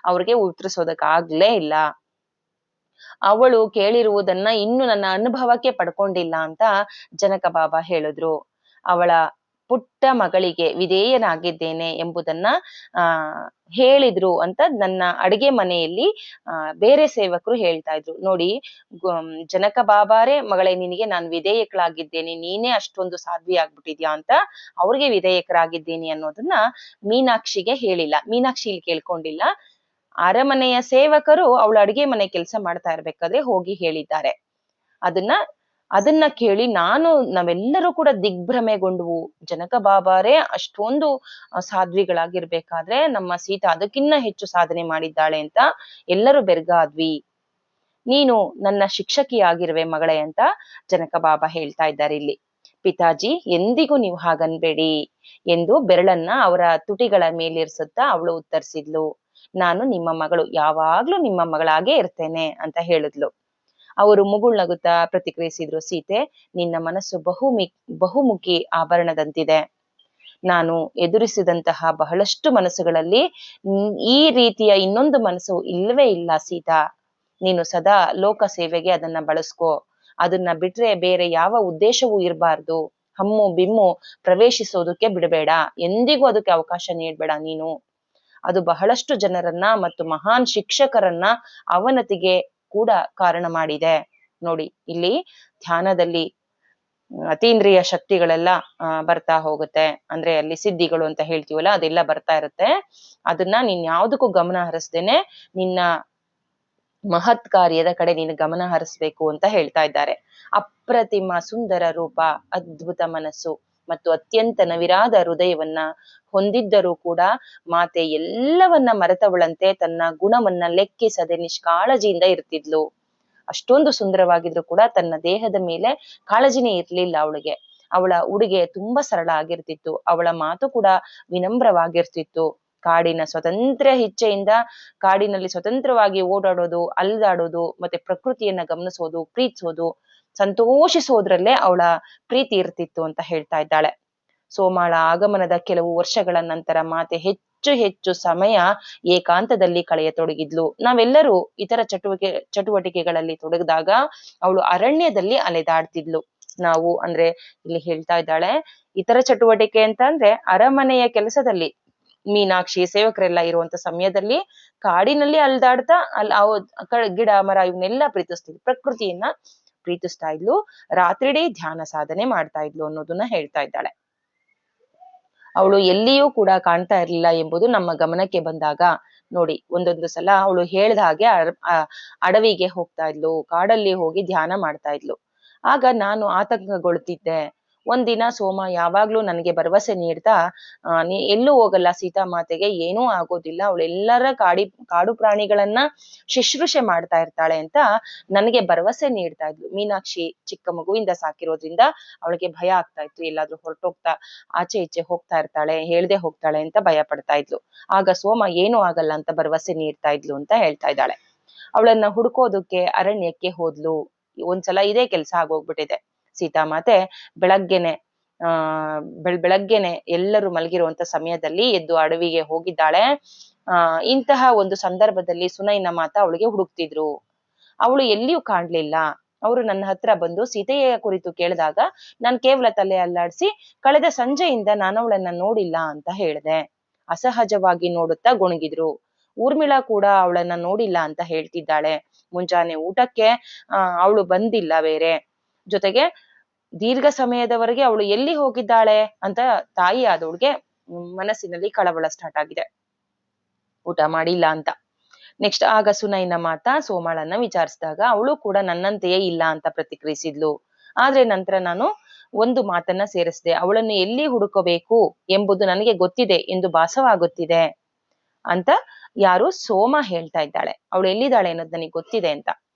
ಅವ್ರಿಗೆ ಉತ್ತರಿಸೋದಕ್ಕಾಗ್ಲೇ ಇಲ್ಲ. ಅವಳು ಕೇಳಿರುವುದನ್ನ ಇನ್ನು ನನ್ನ ಅನುಭವಕ್ಕೆ ಪಡ್ಕೊಂಡಿಲ್ಲ ಅಂತ ಜನಕ ಬಾಬಾ ಹೇಳಿದ್ರು. ಅವಳ ಪುಟ್ಟ ಮಗಳಿಗೆ ವಿಧೇಯನಾಗಿದ್ದೇನೆ ಎಂಬುದನ್ನ ಹೇಳಿದ್ರು ಅಂತ ನನ್ನ ಅಡಿಗೆ ಮನೆಯಲ್ಲಿ ಬೇರೆ ಸೇವಕರು ಹೇಳ್ತಾ ಇದ್ರು. ನೋಡಿ, ಜನಕ ಬಾಬಾರೇ ಮಗಳೇ ನಿನಗೆ ನಾನು ವಿಧೇಯಕಳಾಗಿದ್ದೇನೆ, ನೀನೇ ಅಷ್ಟೊಂದು ಸಾಧ್ವಿ ಆಗ್ಬಿಟ್ಟಿದ್ಯಾ ಅಂತ ಅವ್ರಿಗೆ ವಿಧೇಯಕರಾಗಿದ್ದೀನಿ ಅನ್ನೋದನ್ನ ಮೀನಾಕ್ಷಿಗೆ ಹೇಳಿಲ್ಲ. ಮೀನಾಕ್ಷಿ ಇಲ್ಲಿ ಕೇಳ್ಕೊಂಡಿಲ್ಲ. ಅರಮನೆಯ ಸೇವಕರು ಅವಳು ಅಡಿಗೆ ಮನೆ ಕೆಲಸ ಮಾಡ್ತಾ ಇರ್ಬೇಕಾದ್ರೆ ಹೋಗಿ ಹೇಳಿದ್ದಾರೆ. ಅದನ್ನ ಕೇಳಿ ನಾವೆಲ್ಲರೂ ಕೂಡ ದಿಗ್ಭ್ರಮೆಗೊಂಡ್ವು. ಜನಕ ಬಾಬಾರೇ ಅಷ್ಟೊಂದು ಸಾಧ್ವಿಗಳಾಗಿರ್ಬೇಕಾದ್ರೆ ನಮ್ಮ ಸೀತಾ ಅದಕ್ಕಿನ್ನ ಹೆಚ್ಚು ಸಾಧನೆ ಮಾಡಿದ್ದಾಳೆ ಅಂತ ಎಲ್ಲರೂ ಬೆರ್ಗಾದ್ವಿ. ನೀನು ನನ್ನ ಶಿಕ್ಷಕಿಯಾಗಿರುವೆ ಮಗಳೇ ಅಂತ ಜನಕ ಬಾಬಾ ಹೇಳ್ತಾ ಇದ್ದಾರೆ ಇಲ್ಲಿ. ಪಿತಾಜಿ ಎಂದಿಗೂ ನೀವು ಹಾಗನ್ಬೇಡಿ ಎಂದು ಬೆರಳನ್ನ ಅವರ ತುಟಿಗಳ ಮೇಲಿರ್ಸುತ್ತಾ ಅವಳು ಉತ್ತರಿಸಿದ್ಲು. ನಾನು ನಿಮ್ಮ ಮಗಳು, ಯಾವಾಗ್ಲೂ ನಿಮ್ಮ ಮಗಳಾಗೇ ಇರ್ತೇನೆ ಅಂತ ಹೇಳಿದ್ಲು. ಅವರು ಮುಗುಳ್ನಗುತ್ತಾ ಪ್ರತಿಕ್ರಿಯಿಸಿದ್ರು. ಸೀತೆ, ನಿನ್ನ ಮನಸ್ಸು ಬಹುಮುಖಿ ಆಭರಣದಂತಿದೆ. ನಾನು ಎದುರಿಸಿದಂತಹ ಬಹಳಷ್ಟು ಮನಸ್ಸುಗಳಲ್ಲಿ ಈ ರೀತಿಯ ಇನ್ನೊಂದು ಮನಸ್ಸು ಇಲ್ಲವೇ ಇಲ್ಲ ಸೀತಾ. ನೀನು ಸದಾ ಲೋಕ ಸೇವೆಗೆ ಅದನ್ನ ಬಳಸ್ಕೋ. ಅದನ್ನ ಬಿಟ್ರೆ ಬೇರೆ ಯಾವ ಉದ್ದೇಶವೂ ಇರಬಾರ್ದು. ಹಮ್ಮು ಬಿಮ್ಮು ಪ್ರವೇಶಿಸೋದಕ್ಕೆ ಬಿಡಬೇಡ. ಎಂದಿಗೂ ಅದಕ್ಕೆ ಅವಕಾಶ ನೀಡ್ಬೇಡ ನೀನು. ಅದು ಬಹಳಷ್ಟು ಜನರನ್ನ ಮತ್ತು ಮಹಾನ್ ಶಿಕ್ಷಕರನ್ನ ಅವನತಿಗೆ ಕೂಡ ಕಾರಣ ಮಾಡಿದೆ. ನೋಡಿ, ಇಲ್ಲಿ ಧ್ಯಾನದಲ್ಲಿ ಅತೀಂದ್ರಿಯ ಶಕ್ತಿಗಳೆಲ್ಲ ಬರ್ತಾ ಹೋಗುತ್ತೆ. ಅಂದ್ರೆ ಅಲ್ಲಿ ಸಿದ್ಧಿಗಳು ಅಂತ ಹೇಳ್ತೀವಲ್ಲ ಅದೆಲ್ಲ ಬರ್ತಾ ಇರುತ್ತೆ. ಅದನ್ನ ನೀನ್ ಯಾವ್ದಕ್ಕೂ ಗಮನ ಹರಿಸ್ದೇನೆ ನಿನ್ನ ಮಹತ್ ಕಾರ್ಯದ ಕಡೆ ನೀನು ಗಮನ ಹರಿಸ್ಬೇಕು ಅಂತ ಹೇಳ್ತಾ ಇದ್ದಾರೆ. ಅಪ್ರತಿಮ ಸುಂದರ ರೂಪ, ಅದ್ಭುತ ಮನಸ್ಸು ಮತ್ತು ಅತ್ಯಂತ ನವಿರಾದ ಹೃದಯವನ್ನ ಹೊಂದಿದ್ದರೂ ಕೂಡ ಮಾತೆ ಎಲ್ಲವನ್ನ ಮರೆತವಳಂತೆ ತನ್ನ ಗುಣವನ್ನ ಲೆಕ್ಕಿಸದೆ ನಿಷ್ಕಾಳಜಿಯಿಂದ ಇರ್ತಿದ್ಲು. ಅಷ್ಟೊಂದು ಸುಂದರವಾಗಿದ್ರು ಕೂಡ ತನ್ನ ದೇಹದ ಮೇಲೆ ಕಾಳಜಿನೇ ಇರ್ಲಿಲ್ಲ ಅವಳಿಗೆ. ಅವಳ ಉಡುಗೆ ತುಂಬಾ ಸರಳ ಆಗಿರ್ತಿತ್ತು. ಅವಳ ಮಾತು ಕೂಡ ವಿನಮ್ರವಾಗಿರ್ತಿತ್ತು. ಕಾಡಿನ ಸ್ವತಂತ್ರ ಇಚ್ಛೆಯಿಂದ ಕಾಡಿನಲ್ಲಿ ಸ್ವತಂತ್ರವಾಗಿ ಓಡಾಡೋದು, ಅಲ್ದಾಡೋದು, ಮತ್ತೆ ಪ್ರಕೃತಿಯನ್ನ ಗಮನಿಸೋದು, ಪ್ರೀತಿಸೋದು, ಸಂತೋಷಿಸೋದ್ರಲ್ಲೇ ಅವಳ ಪ್ರೀತಿ ಇರ್ತಿತ್ತು ಅಂತ ಹೇಳ್ತಾ ಇದ್ದಾಳೆ. ಸೋಮಾಳ ಆಗಮನದ ಕೆಲವು ವರ್ಷಗಳ ನಂತರ ಮಾತೆ ಹೆಚ್ಚು ಹೆಚ್ಚು ಸಮಯ ಏಕಾಂತದಲ್ಲಿ ಕಳೆಯತೊಡಗಿದ್ಲು. ನಾವೆಲ್ಲರೂ ಇತರ ಚಟುವಟಿಕೆಗಳಲ್ಲಿ ತೊಡಗಿದಾಗ ಅವಳು ಅರಣ್ಯದಲ್ಲಿ ಅಲೆದಾಡ್ತಿದ್ಲು. ನಾವು ಅಂದ್ರೆ ಇಲ್ಲಿ ಹೇಳ್ತಾ ಇದ್ದಾಳೆ ಇತರ ಚಟುವಟಿಕೆ ಅಂತ ಅಂದ್ರೆ ಅರಮನೆಯ ಕೆಲಸದಲ್ಲಿ ಮೀನಾಕ್ಷಿ ಸೇವಕರೆಲ್ಲ ಇರುವಂತ ಸಮಯದಲ್ಲಿ ಕಾಡಿನಲ್ಲಿ ಅಲ್ದಾಡ್ತಾ ಗಿಡ ಮರ ಇವನ್ನೆಲ್ಲ ಪ್ರೀತಿಸ್ತಿದ್ಲು, ಪ್ರಕೃತಿಯನ್ನ ಪ್ರೀತಿಸ್ತಾ ಇದ್ಲು. ರಾತ್ರಿಡೀ ಧ್ಯಾನ ಸಾಧನೆ ಮಾಡ್ತಾ ಇದ್ಲು ಅನ್ನೋದನ್ನ ಹೇಳ್ತಾ ಇದ್ದಾಳೆ. ಅವಳು ಎಲ್ಲಿಯೂ ಕೂಡ ಕಾಣ್ತಾ ಇರ್ಲಿಲ್ಲ ಎಂಬುದು ನಮ್ಮ ಗಮನಕ್ಕೆ ಬಂದಾಗ ನೋಡಿ, ಒಂದೊಂದು ಸಲ ಅವಳು ಹೇಳ್ದ ಹಾಗೆ ಅಡವಿಗೆ ಹೋಗ್ತಾ ಇದ್ಲು, ಕಾಡಲ್ಲಿ ಹೋಗಿ ಧ್ಯಾನ ಮಾಡ್ತಾ ಇದ್ಲು. ಆಗ ನಾನು ಆತಂಕಗೊಳ್ತಿದ್ದೆ. ಒಂದಿನ ಸೋಮ ಯಾವಾಗ್ಲೂ ನನಗೆ ಭರವಸೆ ನೀಡ್ತಾ ನೀ ಎಲ್ಲೂ ಹೋಗಲ್ಲ, ಸೀತಾ ಮಾತೆಗೆ ಏನೂ ಆಗೋದಿಲ್ಲ, ಅವಳೆಲ್ಲರ ಕಾಡು ಪ್ರಾಣಿಗಳನ್ನ ಶುಶ್ರೂಷೆ ಮಾಡ್ತಾ ಇರ್ತಾಳೆ ಅಂತ ನನಗೆ ಭರವಸೆ ನೀಡ್ತಾ ಇದ್ಲು. ಮೀನಾಕ್ಷಿ ಚಿಕ್ಕ ಮಗುವಿಂದ ಸಾಕಿರೋದ್ರಿಂದ ಅವಳಿಗೆ ಭಯ ಆಗ್ತಾ ಇತ್ತು, ಎಲ್ಲಾದ್ರೂ ಹೊರಟೋಗ್ತಾ ಆಚೆ ಈಚೆ ಹೋಗ್ತಾ ಇರ್ತಾಳೆ, ಹೇಳ್ದೆ ಹೋಗ್ತಾಳೆ ಅಂತ ಭಯ ಪಡ್ತಾ ಇದ್ಲು. ಆಗ ಸೋಮ ಏನೂ ಆಗಲ್ಲ ಅಂತ ಭರವಸೆ ನೀಡ್ತಾ ಇದ್ಲು ಅಂತ ಹೇಳ್ತಾ ಇದ್ದಾಳೆ. ಅವಳನ್ನ ಹುಡ್ಕೋದಕ್ಕೆ ಅರಣ್ಯಕ್ಕೆ ಹೋದ್ಲು. ಒಂದ್ಸಲ ಇದೇ ಕೆಲ್ಸ ಆಗೋಗ್ಬಿಟ್ಟಿದೆ. ಸೀತಾಮಾತೆ ಬೆಳಗ್ಗೆನೆ ಬೆಳಗ್ಗೆನೆ ಎಲ್ಲರೂ ಮಲಗಿರುವಂತ ಸಮಯದಲ್ಲಿ ಎದ್ದು ಅಡವಿಗೆ ಹೋಗಿದ್ದಾಳೆ. ಇಂತಹ ಒಂದು ಸಂದರ್ಭದಲ್ಲಿ ಸುನೈನ ಮಾತ ಅವಳಿಗೆ ಹುಡುಕ್ತಿದ್ರು. ಅವಳು ಎಲ್ಲಿಯೂ ಕಾಣ್ಲಿಲ್ಲ. ಅವರು ನನ್ನ ಹತ್ರ ಬಂದು ಸೀತೆಯ ಕುರಿತು ಕೇಳಿದಾಗ ನಾನ್ ಕೇವಲ ತಲೆ ಅಲ್ಲಾಡ್ಸಿ ಕಳೆದ ಸಂಜೆಯಿಂದ ನಾನು ಅವಳನ್ನ ನೋಡಿಲ್ಲ ಅಂತ ಹೇಳ್ದೆ. ಅಸಹಜವಾಗಿ ನೋಡುತ್ತಾ ಗೊಣಗಿದ್ರು. ಊರ್ಮಿಳಾ ಕೂಡ ಅವಳನ್ನ ನೋಡಿಲ್ಲ ಅಂತ ಹೇಳ್ತಿದ್ದಾಳೆ. ಮುಂಜಾನೆ ಊಟಕ್ಕೆ ಅವಳು ಬಂದಿಲ್ಲ ಬೇರೆ. ಜೊತೆಗೆ ದೀರ್ಘ ಸಮಯದವರೆಗೆ ಅವಳು ಎಲ್ಲಿ ಹೋಗಿದ್ದಾಳೆ ಅಂತ ತಾಯಿ ಆದವಳಿಗೆ ಮನಸ್ಸಿನಲ್ಲಿ ಕಳವಳ ಸ್ಟಾರ್ಟ್ ಆಗಿದೆ, ಊಟ ಮಾಡಿಲ್ಲ ಅಂತ. ನೆಕ್ಸ್ಟ್ ಆಗ ಸುನೈನ ಮಾತ ಸೋಮಾಳನ್ನ ವಿಚಾರಿಸಿದಾಗ ಅವಳು ಕೂಡ ನನ್ನಂತೆಯೇ ಇಲ್ಲ ಅಂತ ಪ್ರತಿಕ್ರಿಯಿಸಿದ್ಲು. ಆದ್ರೆ ನಂತರ ನಾನು ಒಂದು ಮಾತನ್ನ ಸೇರಿಸಿದೆ, ಅವಳನ್ನು ಎಲ್ಲಿ ಹುಡುಕಬೇಕು ಎಂಬುದು ನನಗೆ ಗೊತ್ತಿದೆ ಎಂದು ಭಾಸವಾಗುತ್ತಿದೆ ಅಂತ ಯಾರು ಸೋಮ ಹೇಳ್ತಾ ಇದ್ದಾಳೆ. ಅವಳು ಎಲ್ಲಿದ್ದಾಳೆ ಅನ್ನೋದು ನನಗೆ ಗೊತ್ತಿದೆ ಅಂತ.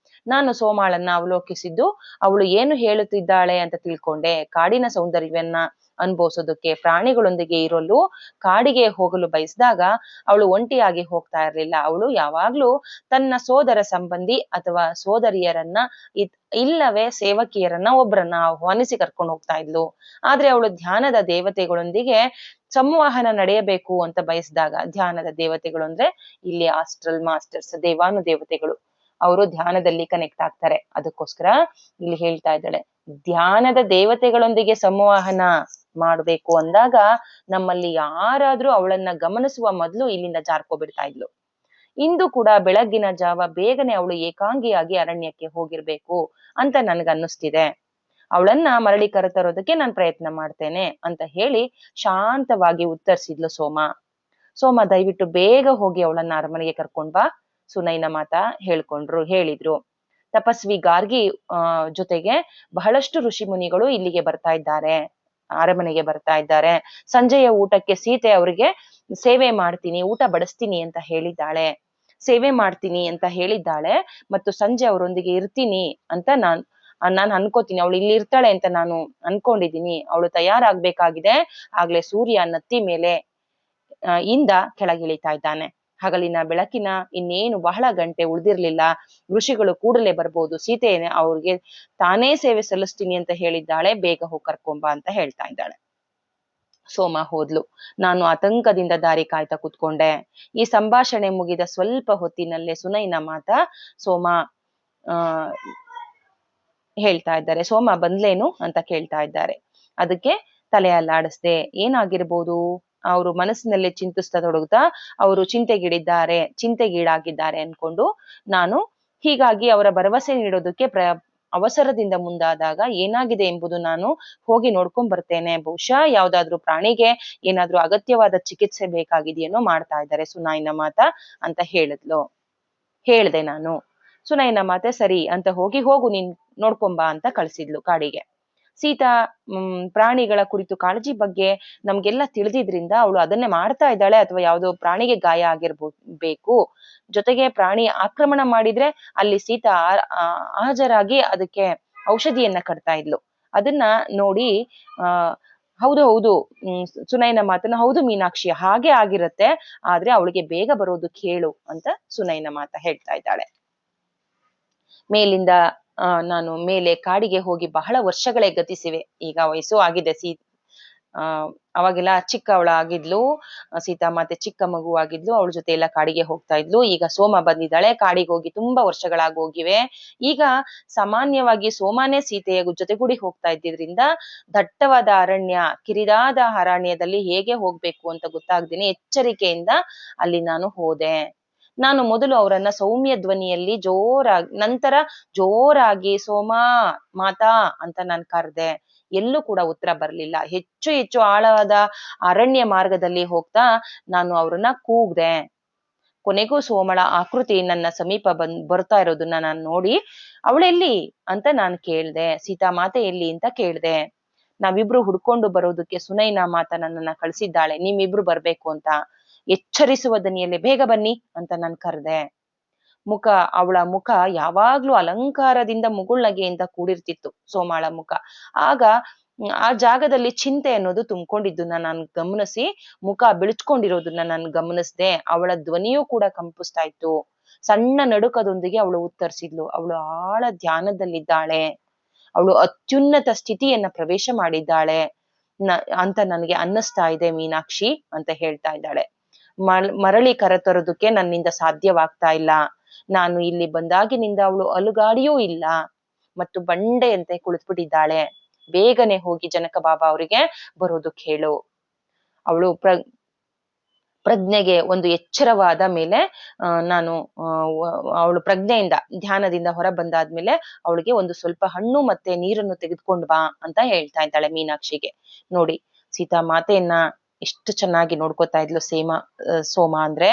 ನಾನು ಸೋಮಾಳನ್ನ ಅವಲೋಕಿಸಿದ್ದು ಅವಳು ಏನು ಹೇಳುತ್ತಿದ್ದಾಳೆ ಅಂತ ತಿಳ್ಕೊಂಡೆ. ಕಾಡಿನ ಸೌಂದರ್ಯವನ್ನ ಅನುಭವಿಸೋದಕ್ಕೆ, ಪ್ರಾಣಿಗಳೊಂದಿಗೆ ಇರಲು ಕಾಡಿಗೆ ಹೋಗಲು ಬಯಸಿದಾಗ ಅವಳು ಒಂಟಿಯಾಗಿ ಹೋಗ್ತಾ ಇರ್ಲಿಲ್ಲ. ಅವಳು ಯಾವಾಗ್ಲೂ ತನ್ನ ಸೋದರ ಸಂಬಂಧಿ ಅಥವಾ ಸೋದರಿಯರನ್ನ ಇಲ್ಲವೇ ಸೇವಕಿಯರನ್ನ ಒಬ್ರನ್ನ ಆಹ್ವಾನಿಸಿ ಕರ್ಕೊಂಡು ಹೋಗ್ತಾ ಇದ್ಲು. ಆದ್ರೆ ಅವಳು ಧ್ಯಾನದ ದೇವತೆಗಳೊಂದಿಗೆ ಸಂವಹನ ನಡೆಯಬೇಕು ಅಂತ ಬಯಸಿದಾಗ, ಧ್ಯಾನದ ದೇವತೆಗಳು ಅಂದ್ರೆ ಇಲ್ಲಿ ಆಸ್ಟ್ರಲ್ ಮಾಸ್ಟರ್ಸ್, ದೇವಾನು ದೇವತೆಗಳು, ಅವರು ಧ್ಯಾನದಲ್ಲಿ ಕನೆಕ್ಟ್ ಆಗ್ತಾರೆ. ಅದಕ್ಕೋಸ್ಕರ ಇಲ್ಲಿ ಹೇಳ್ತಾ ಇದ್ದಾಳೆ, ಧ್ಯಾನದ ದೇವತೆಗಳೊಂದಿಗೆ ಸಂವಹನ ಮಾಡ್ಬೇಕು ಅಂದಾಗ ನಮ್ಮಲ್ಲಿ ಯಾರಾದ್ರೂ ಅವಳನ್ನ ಗಮನಿಸುವ ಮೊದ್ಲು ಇಲ್ಲಿಂದ ಜಾರ್ಕೊಬಿಡ್ತಾ ಇದ್ಲು. ಇಂದು ಕೂಡ ಬೆಳಗ್ಗಿನ ಜಾವ ಬೇಗನೆ ಅವಳು ಏಕಾಂಗಿಯಾಗಿ ಅರಣ್ಯಕ್ಕೆ ಹೋಗಿರ್ಬೇಕು ಅಂತ ನನ್ಗನ್ನಿಸ್ತಿದೆ. ಅವಳನ್ನ ಮರಳಿ ಕರೆತರೋದಕ್ಕೆ ನಾನು ಪ್ರಯತ್ನ ಮಾಡ್ತೇನೆ ಅಂತ ಹೇಳಿ ಶಾಂತವಾಗಿ ಉತ್ತರಿಸಿದ್ಲು ಸೋಮ. ಸೋಮ ದಯವಿಟ್ಟು ಬೇಗ ಹೋಗಿ ಅವಳನ್ನ ಅರಮನೆಗೆ ಕರ್ಕೊಂಡ್ ಬಾ, ಸುನೈನ ಮಾತ ಹೇಳಿದ್ರು. ತಪಸ್ವಿ ಗಾರ್ಗಿ ಜೊತೆಗೆ ಬಹಳಷ್ಟು ಋಷಿ ಮುನಿಗಳು ಇಲ್ಲಿಗೆ ಬರ್ತಾ ಇದ್ದಾರೆ, ಅರಮನೆಗೆ ಬರ್ತಾ ಇದ್ದಾರೆ. ಸಂಜೆಯ ಊಟಕ್ಕೆ ಸೀತೆ ಅವರಿಗೆ ಸೇವೆ ಮಾಡ್ತೀನಿ, ಊಟ ಬಡಿಸ್ತೀನಿ ಅಂತ ಹೇಳಿದ್ದಾಳೆ. ಸೇವೆ ಮಾಡ್ತೀನಿ ಅಂತ ಹೇಳಿದ್ದಾಳೆ ಮತ್ತು ಸಂಜೆ ಅವರೊಂದಿಗೆ ಇರ್ತೀನಿ ಅಂತ ನಾನು ಅನ್ಕೋತೀನಿ. ಅವಳು ಇಲ್ಲಿ ಇರ್ತಾಳೆ ಅಂತ ನಾನು ಅನ್ಕೊಂಡಿದೀನಿ. ಅವಳು ತಯಾರಾಗ್ಬೇಕಾಗಿದೆ. ಆಗ್ಲೇ ಸೂರ್ಯ ನತ್ತಿ ಮೇಲೆ ಇಂದ ಕೆಳಗಿಳಿತಾ ಇದ್ದಾನೆ. ಹಗಲಿನ ಬೆಳಕಿನ ಇನ್ನೇನು ಬಹಳ ಗಂಟೆ ಉಳಿದಿರ್ಲಿಲ್ಲ. ಋಷಿಗಳು ಕೂಡಲೇ ಬರ್ಬೋದು, ಸೀತೆ ಅವ್ರಿಗೆ ತಾನೇ ಸೇವೆ ಸಲ್ಲಿಸ್ತೀನಿ ಅಂತ ಹೇಳಿದ್ದಾಳೆ, ಬೇಗ ಹೋಗಿ ಕರ್ಕೊಂಬ ಅಂತ ಹೇಳ್ತಾ ಇದ್ದಾಳೆ. ಸೋಮ ಹೋದ್ಲು. ನಾನು ಆತಂಕದಿಂದ ದಾರಿ ಕಾಯ್ತಾ ಕುತ್ಕೊಂಡೆ. ಈ ಸಂಭಾಷಣೆ ಮುಗಿದ ಸ್ವಲ್ಪ ಹೊತ್ತಿನಲ್ಲೇ ಸುನೈನ ಮಾತ ಸೋಮ ಹೇಳ್ತಾ ಇದ್ದಾರೆ, ಸೋಮ ಬಂದ್ಲೇನು ಅಂತ ಕೇಳ್ತಾ ಇದ್ದಾರೆ. ಅದಕ್ಕೆ ತಲೆ ಅಲ್ಲಾಡಿಸ್ದೆ. ಏನಾಗಿರ್ಬೋದು? ಅವರು ಮನಸ್ಸಿನಲ್ಲೇ ಚಿಂತಿಸ್ತಾ ತೊಡಗುತ್ತಾ ಅವರು ಚಿಂತೆಗೀಡಾಗಿದ್ದಾರೆ ಅನ್ಕೊಂಡು ನಾನು ಹೀಗಾಗಿ ಅವರ ಭರವಸೆ ನೀಡೋದಕ್ಕೆ ಅವಸರದಿಂದ ಮುಂದಾದಾಗ ಏನಾಗಿದೆ ಎಂಬುದು ನಾನು ಹೋಗಿ ನೋಡ್ಕೊಂಡ್ ಬರ್ತೇನೆ. ಬಹುಶಃ ಯಾವ್ದಾದ್ರು ಪ್ರಾಣಿಗೆ ಏನಾದ್ರೂ ಅಗತ್ಯವಾದ ಚಿಕಿತ್ಸೆ ಬೇಕಾಗಿದೆಯೇನೋ, ಮಾಡ್ತಾ ಇದ್ದಾರೆ ಸುನಾಯಿನ ಮಾತ ಅಂತ ಹೇಳಿದ್ಲು. ಹೇಳ್ದೆ ನಾನು. ಸುನಯನ ಮಾತೆ ಸರಿ ಅಂತ ಹೋಗು ನೀನ್ ನೋಡ್ಕೊಂಬಾ ಅಂತ ಕಳ್ಸಿದ್ಲು ಕಾಡಿಗೆ. ಸೀತಾ ಪ್ರಾಣಿಗಳ ಕುರಿತು ಕಾಳಜಿ ಬಗ್ಗೆ ನಮ್ಗೆಲ್ಲ ತಿಳಿದಿದ್ರಿಂದ ಅವಳು ಅದನ್ನೇ ಮಾಡ್ತಾ ಇದ್ದಾಳೆ, ಅಥವಾ ಯಾವ್ದೋ ಪ್ರಾಣಿಗೆ ಗಾಯ ಬೇಕು, ಜೊತೆಗೆ ಪ್ರಾಣಿ ಆಕ್ರಮಣ ಮಾಡಿದ್ರೆ ಅಲ್ಲಿ ಸೀತಾ ಹಾಜರಾಗಿ ಅದಕ್ಕೆ ಔಷಧಿಯನ್ನ ಕಟ್ತಾ ಇದ್ಲು. ಅದನ್ನ ನೋಡಿ ಹೌದು ಸುನಯನ ಮಾತನ್ನ, ಹೌದು ಮೀನಾಕ್ಷಿ ಹಾಗೆ ಆಗಿರತ್ತೆ, ಆದ್ರೆ ಅವಳಿಗೆ ಬೇಗ ಬರೋದು ಕೇಳು ಅಂತ ಸುನಯನ ಮಾತ ಹೇಳ್ತಾ ಇದ್ದಾಳೆ. ಮೇಲಿಂದ ನಾನು ಮೇಲೆ ಕಾಡಿಗೆ ಹೋಗಿ ಬಹಳ ವರ್ಷಗಳೇ ಗತಿಸಿವೆ. ಈಗ ವಯಸ್ಸು ಆಗಿದೆ. ಅವಾಗೆಲ್ಲ ಚಿಕ್ಕವಳಾಗಿದ್ಲು ಸೀತಾಮಾತೆ, ಚಿಕ್ಕ ಮಗು ಆಗಿದ್ಲು. ಅವಳ ಜೊತೆ ಎಲ್ಲ ಕಾಡಿಗೆ ಹೋಗ್ತಾ ಇದ್ಲು. ಈಗ ಸೋಮ ಬಂದಿದ್ದಾಳೆ, ಕಾಡಿಗೆ ಹೋಗಿ ತುಂಬಾ ವರ್ಷಗಳಾಗೋಗಿವೆ. ಈಗ ಸಾಮಾನ್ಯವಾಗಿ ಸೋಮನೇ ಸೀತೆಯ ಜೊತೆಗೂಡಿ ಹೋಗ್ತಾ ಇದ್ದಿದ್ರಿಂದ ದಟ್ಟವಾದ ಅರಣ್ಯ, ಕಿರಿದಾದ ಅರಣ್ಯದಲ್ಲಿ ಹೇಗೆ ಹೋಗ್ಬೇಕು ಅಂತ ಗೊತ್ತಾಗ್ದೇನೆ ಎಚ್ಚರಿಕೆಯಿಂದ ಅಲ್ಲಿ ನಾನು ಹೋದೆ. ನಾನು ಮೊದಲು ಅವರನ್ನ ಸೌಮ್ಯ ಧ್ವನಿಯಲ್ಲಿ ನಂತರ ಜೋರಾಗಿ ಸೋಮಾ ಮಾತಾ ಅಂತ ನಾನು ಕರೆದೆ. ಎಲ್ಲೂ ಕೂಡ ಉತ್ತರ ಬರ್ಲಿಲ್ಲ. ಹೆಚ್ಚು ಆಳವಾದ ಅರಣ್ಯ ಮಾರ್ಗದಲ್ಲಿ ಹೋಗ್ತಾ ನಾನು ಅವ್ರನ್ನ ಕೂಗ್ದೆ. ಕೊನೆಗೂ ಸೋಮಳ ಆಕೃತಿ ನನ್ನ ಸಮೀಪ ಬರ್ತಾ ಇರೋದನ್ನ ನಾನು ನೋಡಿ, ಅವಳೆಲ್ಲಿ ಅಂತ ನಾನು ಕೇಳ್ದೆ. ಸೀತಾಮಾತೆ ಎಲ್ಲಿ ಅಂತ ಕೇಳ್ದೆ. ನಾವಿಬ್ರು ಹುಡ್ಕೊಂಡು ಬರೋದಕ್ಕೆ ಸುನೈನಾ ಮಾತ ನನ್ನನ್ನ ಕಳ್ಸಿದ್ದಾಳೆ, ನಿಮ್ಮಿಬ್ರು ಬರ್ಬೇಕು ಅಂತ. ಎಚ್ಚರಿಸುವ ದನಿಯಲ್ಲಿ ಬೇಗ ಬನ್ನಿ ಅಂತ ನಾನು ಕರೆದೆ. ಅವಳ ಮುಖ ಯಾವಾಗ್ಲೂ ಅಲಂಕಾರದಿಂದ ಮುಗುಳ್ನಗೆಯಿಂದ ಕೂಡಿರ್ತಿತ್ತು, ಸೋಮಾಳ ಮುಖ. ಆಗ ಆ ಜಾಗದಲ್ಲಿ ಚಿಂತೆ ಅನ್ನೋದು ತುಂಬಿಕೊಂಡಿದ್ದನ್ನ ನಾನು ಗಮನಿಸಿ, ಮುಖ ಬಿಳಿಸ್ಕೊಂಡಿರೋದನ್ನ ನಾನು ಗಮನಿಸ್ದೆ. ಅವಳ ಧ್ವನಿಯೂ ಕೂಡ ಕಂಪಿಸ್ತಾ ಇತ್ತು. ಸಣ್ಣ ನಡುಕದೊಂದಿಗೆ ಅವಳು ಉತ್ತರಿಸಿದ್ಲು, ಅವಳು ಆಳ ಧ್ಯಾನದಲ್ಲಿದ್ದಾಳೆ, ಅವಳು ಅತ್ಯುನ್ನತ ಸ್ಥಿತಿಯನ್ನ ಪ್ರವೇಶ ಮಾಡಿದ್ದಾಳೆ ಅಂತ ನನಗೆ ಅನ್ನಿಸ್ತಾ ಇದೆ ಮೀನಾಕ್ಷಿ ಅಂತ ಹೇಳ್ತಾ ಇದ್ದಾಳೆ. ಮರಳಿ ಕರೆತರೋದಕ್ಕೆ ನನ್ನಿಂದ ಸಾಧ್ಯವಾಗ್ತಾ ಇಲ್ಲ. ನಾನು ಇಲ್ಲಿ ಬಂದಾಗಿನಿಂದ ಅವಳು ಅಲುಗಾಡಿಯೂ ಇಲ್ಲ ಮತ್ತು ಬಂಡೆಯಂತೆ ಕುಳಿತುಬಿಟ್ಟಿದ್ದಾಳೆ. ಬೇಗನೆ ಹೋಗಿ ಜನಕ ಬಾಬಾ ಅವರಿಗೆ ಬರೋದಕ್ಕೆ ಹೇಳು. ಅವಳು ಪ್ರಜ್ಞೆಗೆ ಒಂದು ಎಚ್ಚರವಾದ ಮೇಲೆ ನಾನು ಅವಳು ಪ್ರಜ್ಞೆಯಿಂದ ಧ್ಯಾನದಿಂದ ಹೊರ ಬಂದಾದ್ಮೇಲೆ ಅವಳಿಗೆ ಒಂದು ಸ್ವಲ್ಪ ಹಣ್ಣು ಮತ್ತೆ ನೀರನ್ನು ತೆಗೆದುಕೊಂಡು ಬಾ ಅಂತ ಹೇಳ್ತಾ ಇದ್ದಾಳೆ ಮೀನಾಕ್ಷಿಗೆ. ನೋಡಿ, ಸೀತಾ ಮಾತೆಯನ್ನ ಎಷ್ಟು ಚೆನ್ನಾಗಿ ನೋಡ್ಕೋತಾ ಇದ್ಲು ಸೋಮ ಅಂದ್ರೆ.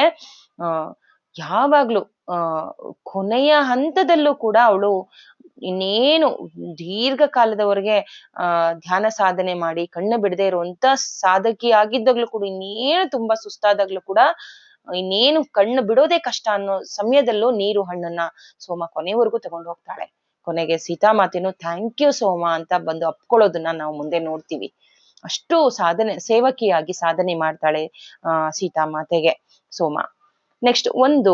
ಯಾವಾಗ್ಲೂ ಕೊನೆಯ ಹಂತದಲ್ಲೂ ಕೂಡ ಅವಳು ಇನ್ನೇನು ದೀರ್ಘಕಾಲದವರೆಗೆ ಧ್ಯಾನ ಸಾಧನೆ ಮಾಡಿ ಕಣ್ಣು ಬಿಡದೆ ಇರುವಂತ ಸಾಧಕಿ ಆಗಿದ್ದಾಗ್ಲೂ ಕೂಡ, ಇನ್ನೇನು ತುಂಬಾ ಸುಸ್ತಾದಾಗ್ಲೂ ಕೂಡ, ಇನ್ನೇನು ಕಣ್ಣು ಬಿಡೋದೇ ಕಷ್ಟ ಅನ್ನೋ ಸಮಯದಲ್ಲೂ ನೀರು ಹಣ್ಣನ್ನ ಸೋಮ ಕೊನೆವರೆಗೂ ತಗೊಂಡು ಹೋಗ್ತಾಳೆ. ಕೊನೆಗೆ ಸೀತಾಮಾತೆನು ಥ್ಯಾಂಕ್ ಯು ಸೋಮ ಅಂತ ಬಂದು ಅಪ್ಕೊಳ್ಳೋದನ್ನ ನಾವು ಮುಂದೆ ನೋಡ್ತೀವಿ. ಅಷ್ಟು ಸೇವಕಿಯಾಗಿ ಸಾಧನೆ ಮಾಡ್ತಾಳೆ ಸೀತಾಮಾತೆಗೆ ಸೋಮ. ನೆಕ್ಸ್ಟ್ ಒಂದು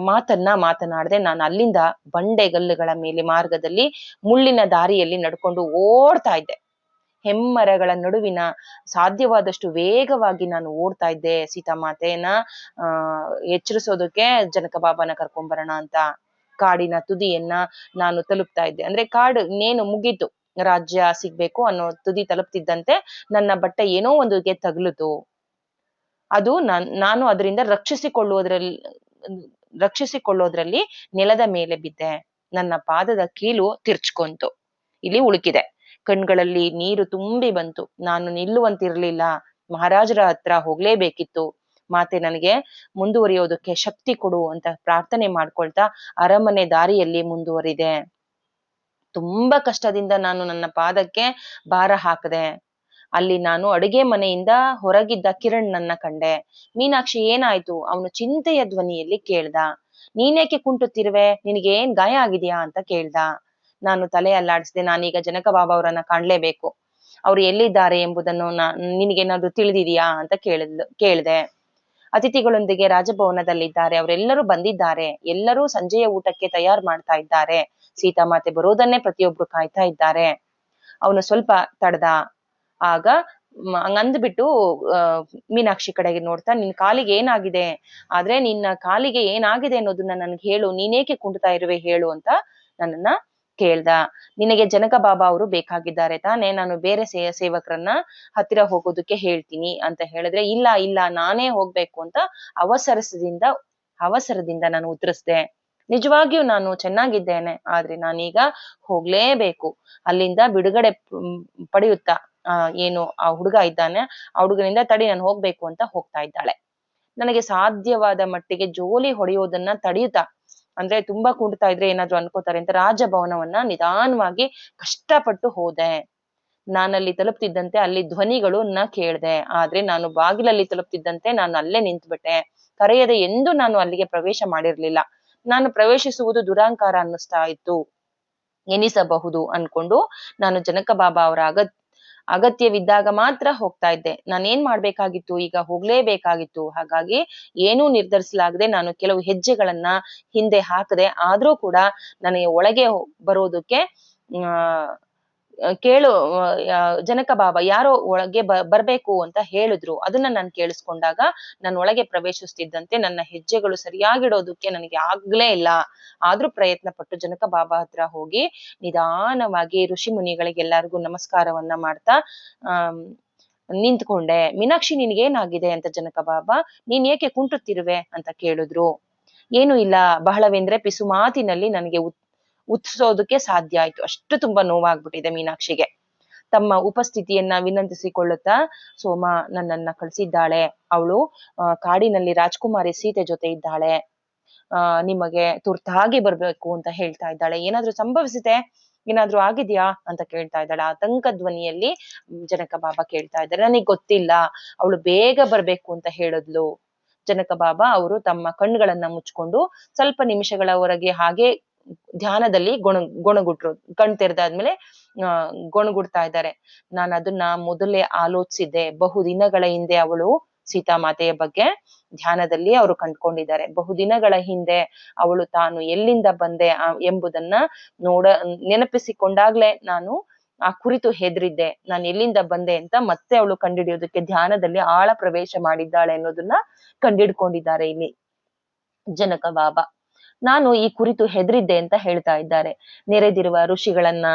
ಮಾತನಾಡದೆ ನಾನು ಅಲ್ಲಿಂದ ಬಂಡೆಗಲ್ಲುಗಳ ಮೇಲೆ ಮಾರ್ಗದಲ್ಲಿ ಮುಳ್ಳಿನ ದಾರಿಯಲ್ಲಿ ನಡ್ಕೊಂಡು ಓಡ್ತಾ ಇದ್ದೆ. ಹೆಮ್ಮರಗಳ ನಡುವಿನ ಸಾಧ್ಯವಾದಷ್ಟು ವೇಗವಾಗಿ ನಾನು ಓಡ್ತಾ ಇದ್ದೆ. ಸೀತಾಮಾತೆಯನ್ನ ಎಚ್ಚರಿಸೋದಕ್ಕೆ ಜನಕ ಬಾಬಾನ ಕರ್ಕೊಂಬರೋಣ ಅಂತ. ಕಾಡಿನ ತುದಿಯನ್ನ ನಾನು ತಲುಪ್ತಾ ಇದ್ದೆ. ಅಂದ್ರೆ ಕಾಡು ಇನ್ನೇನು ಮುಗೀತು, ರಾಜ್ಯ ಸಿಗ್ಬೇಕು ಅನ್ನೋ ತುದಿ ತಲುಪ್ತಿದ್ದಂತೆ ನನ್ನ ಬಟ್ಟೆ ಏನೋ ಒಂದುಗೆ ತಗುಲಿತು. ಅದು ನಾನು ಅದರಿಂದ ರಕ್ಷಿಸಿಕೊಳ್ಳೋದ್ರಲ್ಲಿ ನೆಲದ ಮೇಲೆ ಬಿದ್ದೆ. ನನ್ನ ಪಾದದ ಕೀಲು ತಿರ್ಚ್ಕೊಂತು, ಇಲ್ಲಿ ಉಳುಕಿದೆ. ಕಣ್ಗಳಲ್ಲಿ ನೀರು ತುಂಬಿ ಬಂತು. ನಾನು ನಿಲ್ಲುವಂತಿರ್ಲಿಲ್ಲ. ಮಹಾರಾಜರ ಹತ್ರ ಹೋಗ್ಲೇಬೇಕಿತ್ತು. ಮಾತೆ ನನಗೆ ಮುಂದುವರಿಯೋದಕ್ಕೆ ಶಕ್ತಿ ಕೊಡು ಅಂತ ಪ್ರಾರ್ಥನೆ ಮಾಡ್ಕೊಳ್ತಾ ಅರಮನೆ ದಾರಿಯಲ್ಲಿ ಮುಂದುವರಿದೆ. ತುಂಬಾ ಕಷ್ಟದಿಂದ ನಾನು ನನ್ನ ಪಾದಕ್ಕೆ ಭಾರ ಹಾಕದೆ. ಅಲ್ಲಿ ನಾನು ಅಡುಗೆ ಮನೆಯಿಂದ ಹೊರಗಿದ್ದ ಕಿರಣ್ ನನ್ನ ಕಂಡೆ. ಮೀನಾಕ್ಷಿ ಏನಾಯ್ತು? ಅವನು ಚಿಂತೆಯ ಧ್ವನಿಯಲ್ಲಿ ಕೇಳ್ದ. ನೀನೇಕೆ ಕುಂಟುತ್ತಿರುವೆ? ನಿನಗೇನ್ ಗಾಯ ಆಗಿದ್ಯಾ ಅಂತ ಕೇಳ್ದ. ನಾನು ತಲೆ ಅಲ್ಲಾಡಿಸ್ದೆ. ನಾನೀಗ ಜನಕ ಬಾಬಾ ಅವರನ್ನ ಕಾಣ್ಲೇಬೇಕು. ಅವ್ರು ಎಲ್ಲಿದ್ದಾರೆ ಎಂಬುದನ್ನು ನಿನಗೇನಾದ್ರು ತಿಳಿದಿದೆಯಾ ಅಂತ ಕೇಳ್ದೆ. ಅತಿಥಿಗಳೊಂದಿಗೆ ರಾಜಭವನದಲ್ಲಿದ್ದಾರೆ, ಅವರೆಲ್ಲರೂ ಬಂದಿದ್ದಾರೆ. ಎಲ್ಲರೂ ಸಂಜೆಯ ಊಟಕ್ಕೆ ತಯಾರು ಮಾಡ್ತಾ ಇದ್ದಾರೆ. ಸೀತಾಮಾತೆ ಬರೋದನ್ನೇ ಪ್ರತಿಯೊಬ್ರು ಕಾಯ್ತಾ ಇದ್ದಾರೆ. ಅವನು ಸ್ವಲ್ಪ ತಡ್ದ. ಆಗ ಹಂಗಂದ್ಬಿಟ್ಟು ಮೀನಾಕ್ಷಿ ಕಡೆಗೆ ನೋಡ್ತಾ, ನಿನ್ ಕಾಲಿಗೆ ಏನಾಗಿದೆ? ಆದ್ರೆ ನಿನ್ನ ಕಾಲಿಗೆ ಏನಾಗಿದೆ ಅನ್ನೋದನ್ನ ನನ್ಗೆ ಹೇಳು, ನೀನೇಕೆ ಕುಂಟ್ತಾ ಇರುವೆ ಹೇಳು ಅಂತ ನನ್ನನ್ನ ಕೇಳ್ದ. ನಿನಗೆ ಜನಕ ಬಾಬಾ ಅವರು ಬೇಕಾಗಿದ್ದಾರೆ ತಾನೇ, ನಾನು ಬೇರೆ ಸೇವಕರನ್ನ ಹತ್ತಿರ ಹೋಗೋದಕ್ಕೆ ಹೇಳ್ತೀನಿ ಅಂತ ಹೇಳಿದ್ರೆ, ಇಲ್ಲ ನಾನೇ ಹೋಗ್ಬೇಕು ಅಂತ ಅವಸರದಿಂದ ನಾನು ಉತ್ತರಿಸ್ದೆ. ನಿಜವಾಗಿಯೂ ನಾನು ಚೆನ್ನಾಗಿದ್ದೇನೆ, ಆದ್ರೆ ನಾನೀಗ ಹೋಗ್ಲೇಬೇಕು. ಅಲ್ಲಿಂದ ಬಿಡುಗಡೆ ಪಡೆಯುತ್ತಾ ಏನು ಆ ಹುಡುಗ ಇದ್ದಾನೆ, ಆ ಹುಡುಗನಿಂದ ತಡಿ ನಾನು ಹೋಗ್ಬೇಕು ಅಂತ ಹೋಗ್ತಾ ಇದ್ದಾಳೆ. ನನಗೆ ಸಾಧ್ಯವಾದ ಮಟ್ಟಿಗೆ ಜೋಲಿ ಹೊಡೆಯೋದನ್ನ ತಡೆಯುತ್ತಾ, ಅಂದ್ರೆ ತುಂಬಾ ಕುಂಟ್ತಾ ಇದ್ರೆ ಏನಾದ್ರು ಅನ್ಕೋತಾರೆ ಅಂತ ರಾಜಭವನವನ್ನ ನಿಧಾನವಾಗಿ ಕಷ್ಟಪಟ್ಟು ಹೋದೆ. ನಾನಲ್ಲಿ ತಲುಪ್ತಿದ್ದಂತೆ ಅಲ್ಲಿ ಧ್ವನಿಗಳನ್ನ ಕೇಳ್ದೆ. ಆದ್ರೆ ನಾನು ಬಾಗಿಲಲ್ಲಿ ತಲುಪ್ತಿದ್ದಂತೆ ನಾನು ಅಲ್ಲೇ ನಿಂತ್ಬಿಟ್ಟೆ. ಕರೆಯದೆ ಎಂದು ನಾನು ಅಲ್ಲಿಗೆ ಪ್ರವೇಶ ಮಾಡಿರ್ಲಿಲ್ಲ. ನಾನು ಪ್ರವೇಶಿಸುವುದು ದುರಾಂಕಾರ ಅನ್ನಿಸ್ತಾ ಇತ್ತು ಎನಿಸಬಹುದು ಅನ್ಕೊಂಡು ನಾನು ಜನಕ ಬಾಬಾ ಅವರ ಅಗತ್ಯವಿದ್ದಾಗ ಮಾತ್ರ ಹೋಗ್ತಾ ಇದ್ದೆ. ನಾನೇನ್ ಮಾಡ್ಬೇಕಾಗಿತ್ತು, ಈಗ ಹೋಗ್ಲೇಬೇಕಾಗಿತ್ತು. ಹಾಗಾಗಿ ಏನೂ ನಿರ್ಧರಿಸಲಾಗದೆ ನಾನು ಕೆಲವು ಹೆಜ್ಜೆಗಳನ್ನ ಹಿಂದೆ ಹಾಕದೆ, ಆದ್ರೂ ಕೂಡ ನನಗೆ ಒಳಗೆ ಬರೋದಕ್ಕೆ ಆ ಕೇಳು ಜನಕ ಬಾಬಾ ಯಾರೋ ಒಳಗೆ ಬರ್ಬೇಕು ಅಂತ ಹೇಳಿದ್ರು. ಅದನ್ನ ನಾನ್ ಕೇಳಿಸ್ಕೊಂಡಾಗ ನಾನು ಒಳಗೆ ಪ್ರವೇಶಿಸ್ತಿದ್ದಂತೆ ನನ್ನ ಹೆಜ್ಜೆಗಳು ಸರಿಯಾಗಿಡೋದಕ್ಕೆ ನನಗೆ ಆಗ್ಲೇ ಇಲ್ಲ. ಆದ್ರೂ ಪ್ರಯತ್ನ ಪಟ್ಟು ಜನಕ ಬಾಬಾ ಹತ್ರ ಹೋಗಿ ನಿಧಾನವಾಗಿ ಋಷಿ ಮುನಿಗಳಿಗೆಲ್ಲರಿಗೂ ನಮಸ್ಕಾರವನ್ನ ಮಾಡ್ತಾ ನಿಂತ್ಕೊಂಡೆ. ಮೀನಾಕ್ಷಿ ನಿನ್ಗೇನಾಗಿದೆ ಅಂತ ಜನಕ ಬಾಬಾ, ನೀನ್ ಏಕೆ ಕುಂಟುತ್ತಿರುವೆ ಅಂತ ಕೇಳಿದ್ರು. ಏನು ಇಲ್ಲ, ಬಹಳವೆಂದ್ರೆ ಪಿಸು ಮಾತಿನಲ್ಲಿ ನನಗೆ ಉತ್ಸೋದಕ್ಕೆ ಸಾಧ್ಯ ಆಯ್ತು. ಅಷ್ಟು ತುಂಬಾ ನೋವಾಗ್ಬಿಟ್ಟಿದೆ ಮೀನಾಕ್ಷಿಗೆ. ತಮ್ಮ ಉಪಸ್ಥಿತಿಯನ್ನ ವಿನಂತಿಸಿಕೊಳ್ಳುತ್ತಾ, ಸೋಮ ನನ್ನನ್ನ ಕಳ್ಸಿದ್ದಾಳೆ, ಅವಳು ಕಾಡಿನಲ್ಲಿ ರಾಜ್ಕುಮಾರಿ ಸೀತೆ ಜೊತೆ ಇದ್ದಾಳೆ, ನಿಮಗೆ ತುರ್ತಾಗಿ ಬರ್ಬೇಕು ಅಂತ ಹೇಳ್ತಾ ಇದ್ದಾಳೆ. ಏನಾದ್ರೂ ಸಂಭವಿಸಿದೆ, ಏನಾದ್ರೂ ಆಗಿದ್ಯಾ ಅಂತ ಕೇಳ್ತಾ ಇದ್ದಾಳೆ. ಆತಂಕ ಧ್ವನಿಯಲ್ಲಿ ಜನಕ ಬಾಬಾ ಕೇಳ್ತಾ ಇದ್ದಾರೆ. ನನಗ್ ಗೊತ್ತಿಲ್ಲ, ಅವಳು ಬೇಗ ಬರ್ಬೇಕು ಅಂತ ಹೇಳಿದ್ಲು. ಜನಕ ಬಾಬಾ ಅವರು ತಮ್ಮ ಕಣ್ಗಳನ್ನ ಮುಚ್ಕೊಂಡು ಸ್ವಲ್ಪ ನಿಮಿಷಗಳವರೆಗೆ ಹಾಗೆ ಧ್ಯಾನದಲ್ಲಿ ಗೊಣಗುಟ್ರು. ಕಣ್ ತೆರೆದಾದ್ಮೇಲೆ ಗೊಣಗುಡ್ತಾ ಇದ್ದಾರೆ. ನಾನು ಅದನ್ನ ಮೊದಲೇ ಆಲೋಚಿಸಿದ್ದೆ. ಬಹುದಿನಗಳ ಹಿಂದೆ ಅವಳು ಸೀತಾಮಾತೆಯ ಬಗ್ಗೆ ಧ್ಯಾನದಲ್ಲಿ ಅವರು ಕಂಡ್ಕೊಂಡಿದ್ದಾರೆ. ಬಹುದಿನಗಳ ಹಿಂದೆ ಅವಳು ತಾನು ಎಲ್ಲಿಂದ ಬಂದೆ ಎಂಬುದನ್ನ ನೆನಪಿಸಿಕೊಂಡಾಗ್ಲೇ ನಾನು ಆ ಕುರಿತು ಹೆದರಿದ್ದೆ. ನಾನು ಎಲ್ಲಿಂದ ಬಂದೆ ಅಂತ ಮತ್ತೆ ಅವಳು ಕಂಡಿಡಿಯೋದಕ್ಕೆ ಧ್ಯಾನದಲ್ಲಿ ಆಳ ಪ್ರವೇಶ ಮಾಡಿದ್ದಾಳೆ ಅನ್ನೋದನ್ನ ಕಂಡಿಡ್ಕೊಂಡಿದ್ದಾರೆ ಇಲ್ಲಿ ಜನಕ ಬಾಬಾ. ನಾನು ಈ ಕುರಿತು ಹೆದರಿದ್ದೆ ಅಂತ ಹೇಳ್ತಾ ಇದ್ದಾರೆ. ನೆರೆದಿರುವ ಋಷಿಗಳನ್ನ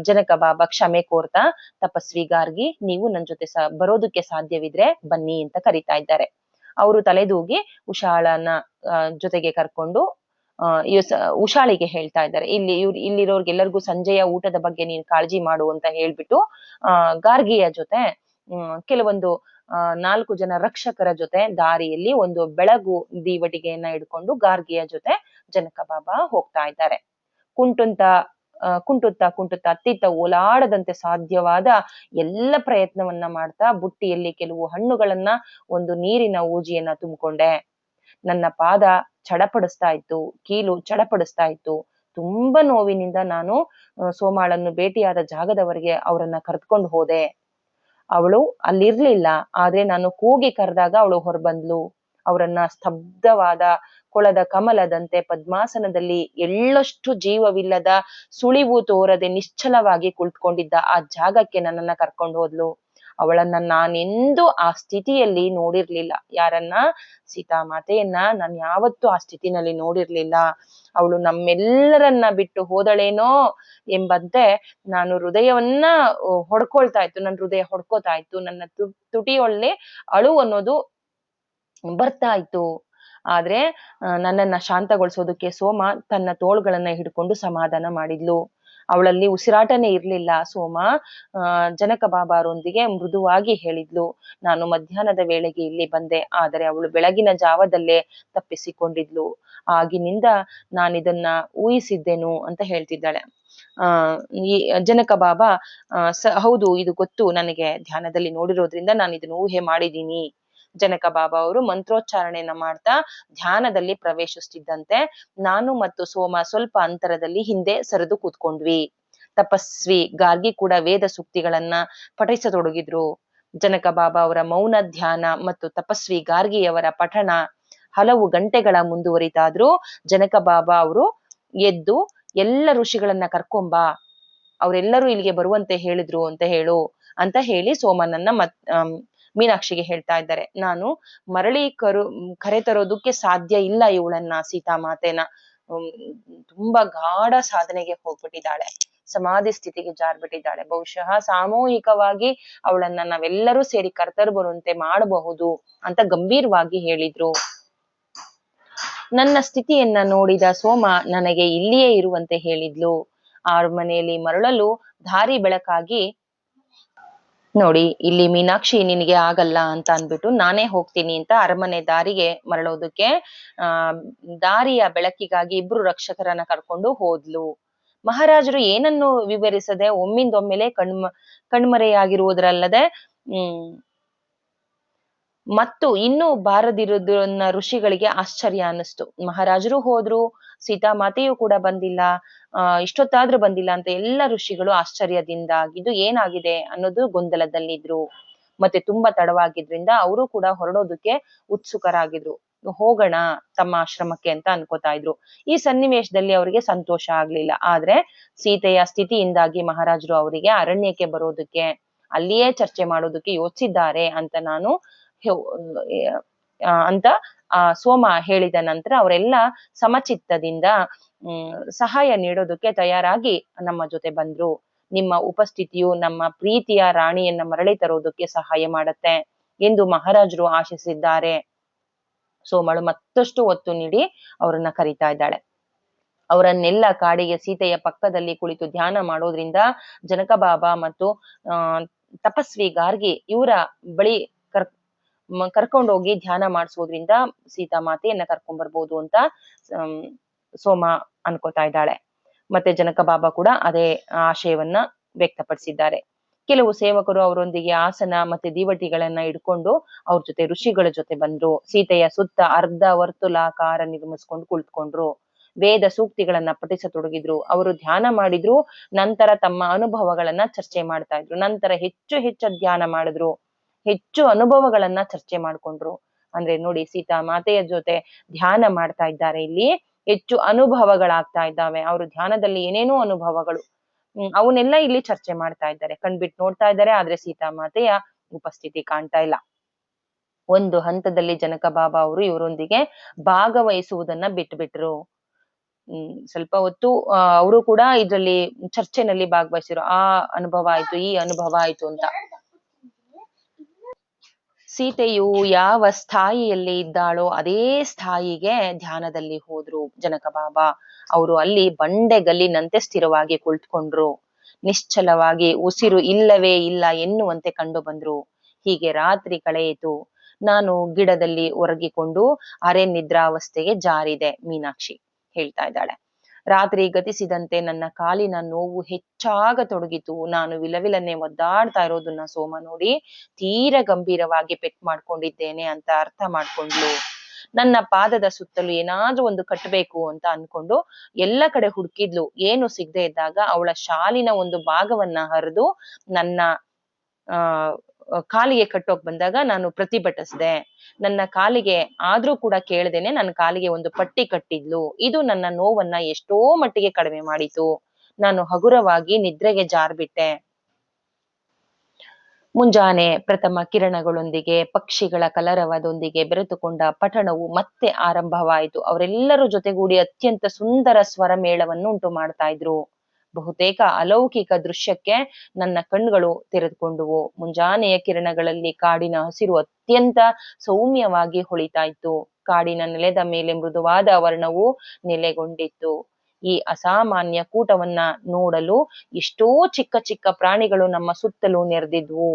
ಜನಕ ಬಾಬಾ ಕ್ಷಮೆ ಕೋರ್ತಾ, ತಪಸ್ವಿ ಗಾರ್ಗಿ ನೀವು ನನ್ ಜೊತೆ ಬರೋದಕ್ಕೆ ಸಾಧ್ಯವಿದ್ರೆ ಬನ್ನಿ ಅಂತ ಕರಿತಾ ಇದ್ದಾರೆ. ಅವರು ತಲೆದೂಗಿ ಉಷಾಳನ ಜೊತೆಗೆ ಕರ್ಕೊಂಡು ಉಷಾಳಿಗೆ ಹೇಳ್ತಾ ಇದ್ದಾರೆ, ಇಲ್ಲಿರೋರ್ಗೆಲ್ಲರಿಗೂ ಸಂಜೆಯ ಊಟದ ಬಗ್ಗೆ ನೀನ್ ಕಾಳಜಿ ಮಾಡು ಅಂತ ಹೇಳ್ಬಿಟ್ಟು ಗಾರ್ಗಿಯ ಜೊತೆ ಕೆಲವೊಂದು 4 ಜನ ರಕ್ಷಕರ ಜೊತೆ ದಾರಿಯಲ್ಲಿ ಒಂದು ಬೆಳಗು ದೀವಟಿಗೆಯನ್ನ ಹಿಡ್ಕೊಂಡು ಗಾರ್ಗಿಯ ಜೊತೆ ಜನಕ ಬಾಬಾ ಹೋಗ್ತಾ ಇದ್ದಾರೆ. ಕುಂಟುತ್ತಾ ಅತ್ತಿತ್ತ ಓಲಾಡದಂತೆ ಸಾಧ್ಯವಾದ ಎಲ್ಲ ಪ್ರಯತ್ನವನ್ನ ಮಾಡ್ತಾ ಬುಟ್ಟಿಯಲ್ಲಿ ಕೆಲವು ಹಣ್ಣುಗಳನ್ನ, ಒಂದು ನೀರಿನ ಊಜಿಯನ್ನ ತುಂಬಿಕೊಂಡೆ. ನನ್ನ ಪಾದ ಚಡಪಡಿಸ್ತಾ ಇತ್ತು, ಕೀಲು ಚಡಪಡಿಸ್ತಾ ಇತ್ತು. ತುಂಬಾ ನೋವಿನಿಂದ ನಾನು ಸೋಮಾಳನ್ನು ಭೇಟಿಯಾದ ಜಾಗದವರೆಗೆ ಅವರನ್ನ ಕರೆದುಕೊಂಡು ಹೋದೆ. ಅವಳು ಅಲ್ಲಿರ್ಲಿಲ್ಲ, ಆದ್ರೆ ನಾನು ಕೂಗಿ ಕರೆದಾಗ ಅವಳು ಹೊರಬಂದ್ಲು. ಅವರನ್ನ ಸ್ತಬ್ಧವಾದ ಕೊಳದ ಕಮಲದಂತೆ ಪದ್ಮಾಸನದಲ್ಲಿ ಎಳ್ಳಷ್ಟು ಜೀವವಿಲ್ಲದ, ಸುಳಿವು ತೋರದೆ ನಿಶ್ಚಲವಾಗಿ ಕುಳಿತುಕೊಂಡಿದ್ದ ಆ ಜಾಗಕ್ಕೆ ನನ್ನನ್ನ ಕರ್ಕೊಂಡು ಹೋದ್ಲು. ಅವಳನ್ನ ನಾನೆಂದೂ ಆ ಸ್ಥಿತಿಯಲ್ಲಿ ನೋಡಿರ್ಲಿಲ್ಲ. ಯಾರನ್ನ? ಸೀತಾಮಾತೆಯನ್ನ ನಾನು ಯಾವತ್ತೂ ಆ ಸ್ಥಿತಿನಲ್ಲಿ ನೋಡಿರ್ಲಿಲ್ಲ. ಅವಳು ನಮ್ಮೆಲ್ಲರನ್ನ ಬಿಟ್ಟು ಹೋದಳೇನೋ ಎಂಬಂತೆ ನಾನು ಹೃದಯವನ್ನ ಹೊಡ್ಕೊಳ್ತಾ ಇತ್ತು. ನನ್ನ ಹೃದಯ ಹೊಡ್ಕೋತಾ ಇತ್ತು. ನನ್ನ ತುಟಿಯೊಳ್ಳೆ ಅಳು ಅನ್ನೋದು ಬರ್ತಾ ಇತ್ತು. ಆದ್ರೆ ನನ್ನನ್ನ ಶಾಂತಗೊಳಿಸೋದಕ್ಕೆ ಸೋಮ ತನ್ನ ತೋಳ್ಗಳನ್ನ ಹಿಡ್ಕೊಂಡು ಸಮಾಧಾನ ಮಾಡಿದ್ಲು. ಅವಳಲ್ಲಿ ಉಸಿರಾಟನೇ ಇರ್ಲಿಲ್ಲ. ಸೋಮ ಜನಕ ಬಾಬಾರೊಂದಿಗೆ ಮೃದುವಾಗಿ ಹೇಳಿದ್ಲು, ನಾನು ಮಧ್ಯಾಹ್ನದ ವೇಳೆಗೆ ಇಲ್ಲಿ ಬಂದೆ, ಆದರೆ ಅವಳು ಬೆಳಗಿನ ಜಾವದಲ್ಲೇ ತಪ್ಪಿಸಿಕೊಂಡಿದ್ಲು. ಆಗಿನಿಂದ ನಾನಿದನ್ನ ಊಹಿಸಿದ್ದೆನು ಅಂತ ಹೇಳ್ತಿದ್ದಾಳೆ. ಈ ಜನಕ ಬಾಬಾ ಹೌದು, ಇದು ಗೊತ್ತು ನನಗೆ, ಧ್ಯಾನದಲ್ಲಿ ನೋಡಿರೋದ್ರಿಂದ ನಾನು ಇದನ್ನ ಊಹೆ ಮಾಡಿದೀನಿ. ಜನಕ ಬಾಬಾ ಅವರು ಮಂತ್ರೋಚ್ಚಾರಣೆಯನ್ನ ಮಾಡ್ತಾ ಧ್ಯಾನದಲ್ಲಿ ಪ್ರವೇಶಿಸ್ತಿದ್ದಂತೆ ನಾನು ಮತ್ತು ಸೋಮ ಸ್ವಲ್ಪ ಅಂತರದಲ್ಲಿ ಹಿಂದೆ ಸರಿದು ಕೂತ್ಕೊಂಡ್ವಿ. ತಪಸ್ವಿ ಗಾರ್ಗಿ ಕೂಡ ವೇದ ಸೂಕ್ತಿಗಳನ್ನ ಪಠಿಸತೊಡಗಿದ್ರು. ಜನಕ ಬಾಬಾ ಅವರ ಮೌನ ಧ್ಯಾನ ಮತ್ತು ತಪಸ್ವಿ ಗಾರ್ಗಿಯವರ ಪಠಣ ಹಲವು ಗಂಟೆಗಳ ಮುಂದುವರಿತಾದ್ರು ಜನಕ ಬಾಬಾ ಅವರು ಎದ್ದು ಎಲ್ಲ ಋಷಿಗಳನ್ನ ಕರ್ಕೊಂಬಾ, ಅವರೆಲ್ಲರೂ ಇಲ್ಲಿಗೆ ಬರುವಂತೆ ಹೇಳಿದ್ರು ಅಂತ ಹೇಳಿ ಸೋಮನನ್ನ ಮೀನಾಕ್ಷಿಗೆ ಹೇಳ್ತಾ ಇದ್ದಾರೆ. ನಾನು ಮರಳಿ ಕರೆ ತರೋದಕ್ಕೆ ಸಾಧ್ಯ ಇಲ್ಲ ಇವಳನ್ನ, ಸೀತಾಮಾತೆನ. ತುಂಬಾ ಗಾಢ ಸಾಧನೆಗೆ ಹೋಗ್ಬಿಟ್ಟಿದ್ದಾಳೆ, ಸಮಾಧಿ ಸ್ಥಿತಿಗೆ ಜಾರ್ಬಿಟ್ಟಿದ್ದಾಳೆ. ಬಹುಶಃ ಸಾಮೂಹಿಕವಾಗಿ ಅವಳನ್ನ ನಾವೆಲ್ಲರೂ ಸೇರಿ ಕರ್ತರ್ ಬರುವಂತೆ ಮಾಡಬಹುದು ಅಂತ ಗಂಭೀರವಾಗಿ ಹೇಳಿದ್ರು. ನನ್ನ ಸ್ಥಿತಿಯನ್ನ ನೋಡಿದ ಸೋಮ ನನಗೆ ಇಲ್ಲಿಯೇ ಇರುವಂತೆ ಹೇಳಿದ್ಲು. ಅರಮನೆಯಲ್ಲಿ ಮರಳಲು ದಾರಿ ಬೆಳಕಾಗಿ, ನೋಡಿ ಇಲ್ಲಿ ಮೀನಾಕ್ಷಿ ನಿನಗೆ ಆಗಲ್ಲ ಅಂತ ಅಂದ್ಬಿಟ್ಟು ನಾನೇ ಹೋಗ್ತೀನಿ ಅಂತ ಅರಮನೆ ದಾರಿಗೆ ಮರಳೋದಕ್ಕೆ ಆ ದಾರಿಯ ಬೆಳಕಿಗಾಗಿ ಇಬ್ರು ರಕ್ಷಕರನ್ನ ಕರ್ಕೊಂಡು ಹೋದ್ಲು. ಮಹಾರಾಜರು ಏನನ್ನು ವಿವರಿಸದೆ ಒಮ್ಮಿಂದೊಮ್ಮೆಲೆ ಕಣ್ಮರೆಯಾಗಿರುವುದರಲ್ಲದೆ ಮತ್ತು ಇನ್ನೂ ಬಾರದಿರುವುದನ್ನ ಋಷಿಗಳಿಗೆ ಆಶ್ಚರ್ಯ ಅನ್ನಿಸ್ತು. ಮಹಾರಾಜರು ಹೋದ್ರು, ಸೀತಾಮಾತೆಯು ಕೂಡ ಬಂದಿಲ್ಲ, ಇಷ್ಟೊತ್ತಾದ್ರೂ ಬಂದಿಲ್ಲ ಅಂತ ಎಲ್ಲ ಋಷಿಗಳು ಆಶ್ಚರ್ಯದಿಂದಾಗಿದ್ದು ಏನಾಗಿದೆ ಅನ್ನೋದು ಗೊಂದಲದಲ್ಲಿದ್ರು. ಮತ್ತೆ ತುಂಬಾ ತಡವಾಗಿದ್ರಿಂದ ಅವರು ಕೂಡ ಹೊರಡೋದಕ್ಕೆ ಉತ್ಸುಕರಾಗಿದ್ರು. ಹೋಗೋಣ ತಮ್ಮ ಆಶ್ರಮಕ್ಕೆ ಅಂತ ಅನ್ಕೋತಾ ಇದ್ರು. ಈ ಸನ್ನಿವೇಶದಲ್ಲಿ ಅವರಿಗೆ ಸಂತೋಷ ಆಗ್ಲಿಲ್ಲ. ಆದ್ರೆ ಸೀತೆಯ ಸ್ಥಿತಿಯಿಂದಾಗಿ ಮಹಾರಾಜರು ಅವರಿಗೆ ಅರಣ್ಯಕ್ಕೆ ಬರೋದಕ್ಕೆ, ಅಲ್ಲಿಯೇ ಚರ್ಚೆ ಮಾಡೋದಕ್ಕೆ ಯೋಚಿಸಿದ್ದಾರೆ ಅಂತ ಅಂತ ಸೋಮ ಹೇಳಿದ ನಂತರ ಅವರೆಲ್ಲ ಸಮಚಿತ್ತದಿಂದ ಸಹಾಯ ನೀಡೋದಕ್ಕೆ ತಯಾರಾಗಿ ನಮ್ಮ ಜೊತೆ ಬಂದ್ರು. ನಿಮ್ಮ ಉಪಸ್ಥಿತಿಯು ನಮ್ಮ ಪ್ರೀತಿಯ ರಾಣಿಯನ್ನ ಮರಳಿ ತರೋದಕ್ಕೆ ಸಹಾಯ ಮಾಡತ್ತೆ ಎಂದು ಮಹಾರಾಜರು ಆಶಿಸಿದ್ದಾರೆ. ಸೋಮಳು ಮತ್ತಷ್ಟು ಒತ್ತು ನೀಡಿ ಅವರನ್ನ ಕರೀತಾ ಇದ್ದಾಳೆ. ಅವರನ್ನೆಲ್ಲ ಕಾಡಿಗೆ ಸೀತೆಯ ಪಕ್ಕದಲ್ಲಿ ಕುಳಿತು ಧ್ಯಾನ ಮಾಡೋದ್ರಿಂದ ಜನಕ ಬಾಬಾ ಮತ್ತು ತಪಸ್ವಿ ಗಾರ್ಗಿ ಇವರ ಬಳಿ ಕರ್ಕೊಂಡೋಗಿ ಧ್ಯಾನ ಮಾಡಿಸೋದ್ರಿಂದ ಸೀತಾಮಾತೆಯನ್ನ ಕರ್ಕೊಂಡ್ ಬರ್ಬೋದು ಅಂತ ಸೋಮ ಅನ್ಕೋತಾ ಇದ್ದಾಳೆ. ಮತ್ತೆ ಜನಕ ಬಾಬಾ ಕೂಡ ಅದೇ ಆಶಯವನ್ನ ವ್ಯಕ್ತಪಡಿಸಿದ್ದಾರೆ. ಕೆಲವು ಸೇವಕರು ಅವರೊಂದಿಗೆ ಆಸನ ಮತ್ತೆ ದೀವಟಿಗಳನ್ನ ಇಡ್ಕೊಂಡು ಅವ್ರ ಜೊತೆ ಋಷಿಗಳ ಜೊತೆ ಬಂದ್ರು. ಸೀತೆಯ ಸುತ್ತ ಅರ್ಧ ವರ್ತುಲಾಕಾರ ನಿರ್ಮಿಸ್ಕೊಂಡು ಕುಳಿತುಕೊಂಡ್ರು. ವೇದ ಸೂಕ್ತಿಗಳನ್ನ ಪಠಿಸತೊಡಗಿದ್ರು. ಅವರು ಧ್ಯಾನ ಮಾಡಿದ್ರು. ನಂತರ ತಮ್ಮ ಅನುಭವಗಳನ್ನ ಚರ್ಚೆ ಮಾಡ್ತಾ ಇದ್ರು. ನಂತರ ಹೆಚ್ಚು ಧ್ಯಾನ ಮಾಡಿದ್ರು. ಹೆಚ್ಚು ಅನುಭವಗಳನ್ನ ಚರ್ಚೆ ಮಾಡ್ಕೊಂಡ್ರು. ಅಂದ್ರೆ ನೋಡಿ, ಸೀತಾ ಮಾತೆಯ ಜೊತೆ ಧ್ಯಾನ ಮಾಡ್ತಾ ಇದ್ದಾರೆ, ಇಲ್ಲಿ ಹೆಚ್ಚು ಅನುಭವಗಳಾಗ್ತಾ ಇದ್ದಾವೆ. ಅವರು ಧ್ಯಾನದಲ್ಲಿ ಏನೇನೋ ಅನುಭವಗಳು ಅವನ್ನೆಲ್ಲ ಇಲ್ಲಿ ಚರ್ಚೆ ಮಾಡ್ತಾ ಇದ್ದಾರೆ. ಕಣ್ಬಿಟ್ಟು ನೋಡ್ತಾ ಇದ್ದಾರೆ, ಆದ್ರೆ ಸೀತಾಮಾತೆಯ ಉಪಸ್ಥಿತಿ ಕಾಣ್ತಾ ಇಲ್ಲ. ಒಂದು ಹಂತದಲ್ಲಿ ಜನಕ ಬಾಬಾ ಅವರು ಇವರೊಂದಿಗೆ ಭಾಗವಹಿಸುವುದನ್ನ ಬಿಟ್ಬಿಟ್ರು. ಸ್ವಲ್ಪ ಹೊತ್ತು ಅವರು ಕೂಡ ಇದ್ರಲ್ಲಿ ಚರ್ಚೆನಲ್ಲಿ ಭಾಗವಹಿಸಿದ್ರು. ಆ ಅನುಭವ ಆಯ್ತು, ಈ ಅನುಭವ ಆಯ್ತು ಅಂತ. ಸೀತೆಯು ಯಾವ ಸ್ಥಾಯಿಯಲ್ಲಿ ಇದ್ದಾಳೋ ಅದೇ ಸ್ಥಾಯಿಗೆ ಧ್ಯಾನದಲ್ಲಿ ಹೋದ್ರು ಜನಕ ಬಾಬಾ. ಅವರು ಅಲ್ಲಿ ಬಂಡೆಗಲ್ಲಿನಂತೆ ಸ್ಥಿರವಾಗಿ ಕುಳಿತುಕೊಂಡ್ರು. ನಿಶ್ಚಲವಾಗಿ ಉಸಿರು ಇಲ್ಲವೇ ಇಲ್ಲ ಎನ್ನುವಂತೆ ಕಂಡು ಬಂದ್ರು. ಹೀಗೆ ರಾತ್ರಿ ಕಳೆಯಿತು. ನಾನು ಗಿಡದಲ್ಲಿ ಒರಗಿಕೊಂಡು ಅರೆ ನಿದ್ರಾವಸ್ಥೆಗೆ ಜಾರಿದೆ. ಮೀನಾಕ್ಷಿ ಹೇಳ್ತಾ ಇದ್ದಾಳೆ. ರಾತ್ರಿ ಗತಿಸಿದಂತೆ ನನ್ನ ಕಾಲಿನ ನೋವು ಹೆಚ್ಚಾಗತೊಡಗಿತು. ನಾನು ವಿಲವಿಲನೆ ಒದ್ದಾಡ್ತಾ ಇರೋದನ್ನ ಸೋಮ ನೋಡಿ ತೀರ ಗಂಭೀರವಾಗಿ ಪೆಟ್ ಮಾಡ್ಕೊಂಡಿದ್ದೇನೆ ಅಂತ ಅರ್ಥ ಮಾಡ್ಕೊಂಡ್ಲು. ನನ್ನ ಪಾದದ ಸುತ್ತಲೂ ಏನಾದ್ರೂ ಒಂದು ಕಟ್ಟಬೇಕು ಅಂತ ಅನ್ಕೊಂಡು ಎಲ್ಲ ಕಡೆ ಹುಡುಕಿದ್ಲು. ಏನು ಸಿಗದೆ ಇದ್ದಾಗ ಅವಳ ಶಾಲಿನ ಒಂದು ಭಾಗವನ್ನ ಹರಿದು ನನ್ನ ಕಾಲಿಗೆ ಕಟ್ಟೋಕ್ ಬಂದಾಗ ನಾನು ಪ್ರತಿಭಟಿಸಿದೆ. ನನ್ನ ಕಾಲಿಗೆ ಆದ್ರೂ ಕೂಡ ಕೇಳ್ದೇನೆ ನನ್ನ ಕಾಲಿಗೆ ಒಂದು ಪಟ್ಟಿ ಕಟ್ಟಿದ್ಲು. ಇದು ನನ್ನ ನೋವನ್ನ ಎಷ್ಟೋ ಮಟ್ಟಿಗೆ ಕಡಿಮೆ ಮಾಡಿತು. ನಾನು ಹಗುರವಾಗಿ ನಿದ್ರೆಗೆ ಜಾರ್ಬಿಟ್ಟೆ. ಮುಂಜಾನೆ ಪ್ರಥಮ ಕಿರಣಗಳೊಂದಿಗೆ ಪಕ್ಷಿಗಳ ಕಲರವದೊಂದಿಗೆ ಬೆರೆತುಕೊಂಡ ಪಠಣವು ಮತ್ತೆ ಆರಂಭವಾಯಿತು. ಅವರೆಲ್ಲರೂ ಜೊತೆಗೂಡಿ ಅತ್ಯಂತ ಸುಂದರ ಸ್ವರ ಮೇಳವನ್ನು ಉಂಟು ಮಾಡ್ತಾ ಇದ್ರು. ಬಹುತೇಕ ಅಲೌಕಿಕ ದೃಶ್ಯಕ್ಕೆ ನನ್ನ ಕಣ್ಗಳು ತೆರೆದುಕೊಂಡುವು. ಮುಂಜಾನೆಯ ಕಿರಣಗಳಲ್ಲಿ ಕಾಡಿನ ಹಸಿರು ಅತ್ಯಂತ ಸೌಮ್ಯವಾಗಿ ಹೊಳಿತಾ ಇತ್ತು. ಕಾಡಿನ ನೆಲದ ಮೇಲೆ ಮೃದುವಾದ ವರ್ಣವು ನೆಲೆಗೊಂಡಿತ್ತು. ಈ ಅಸಾಮಾನ್ಯ ಕೂಟವನ್ನ ನೋಡಲು ಎಷ್ಟೋ ಚಿಕ್ಕ ಚಿಕ್ಕ ಪ್ರಾಣಿಗಳು ನಮ್ಮ ಸುತ್ತಲೂ ನೆರೆದಿದ್ವು.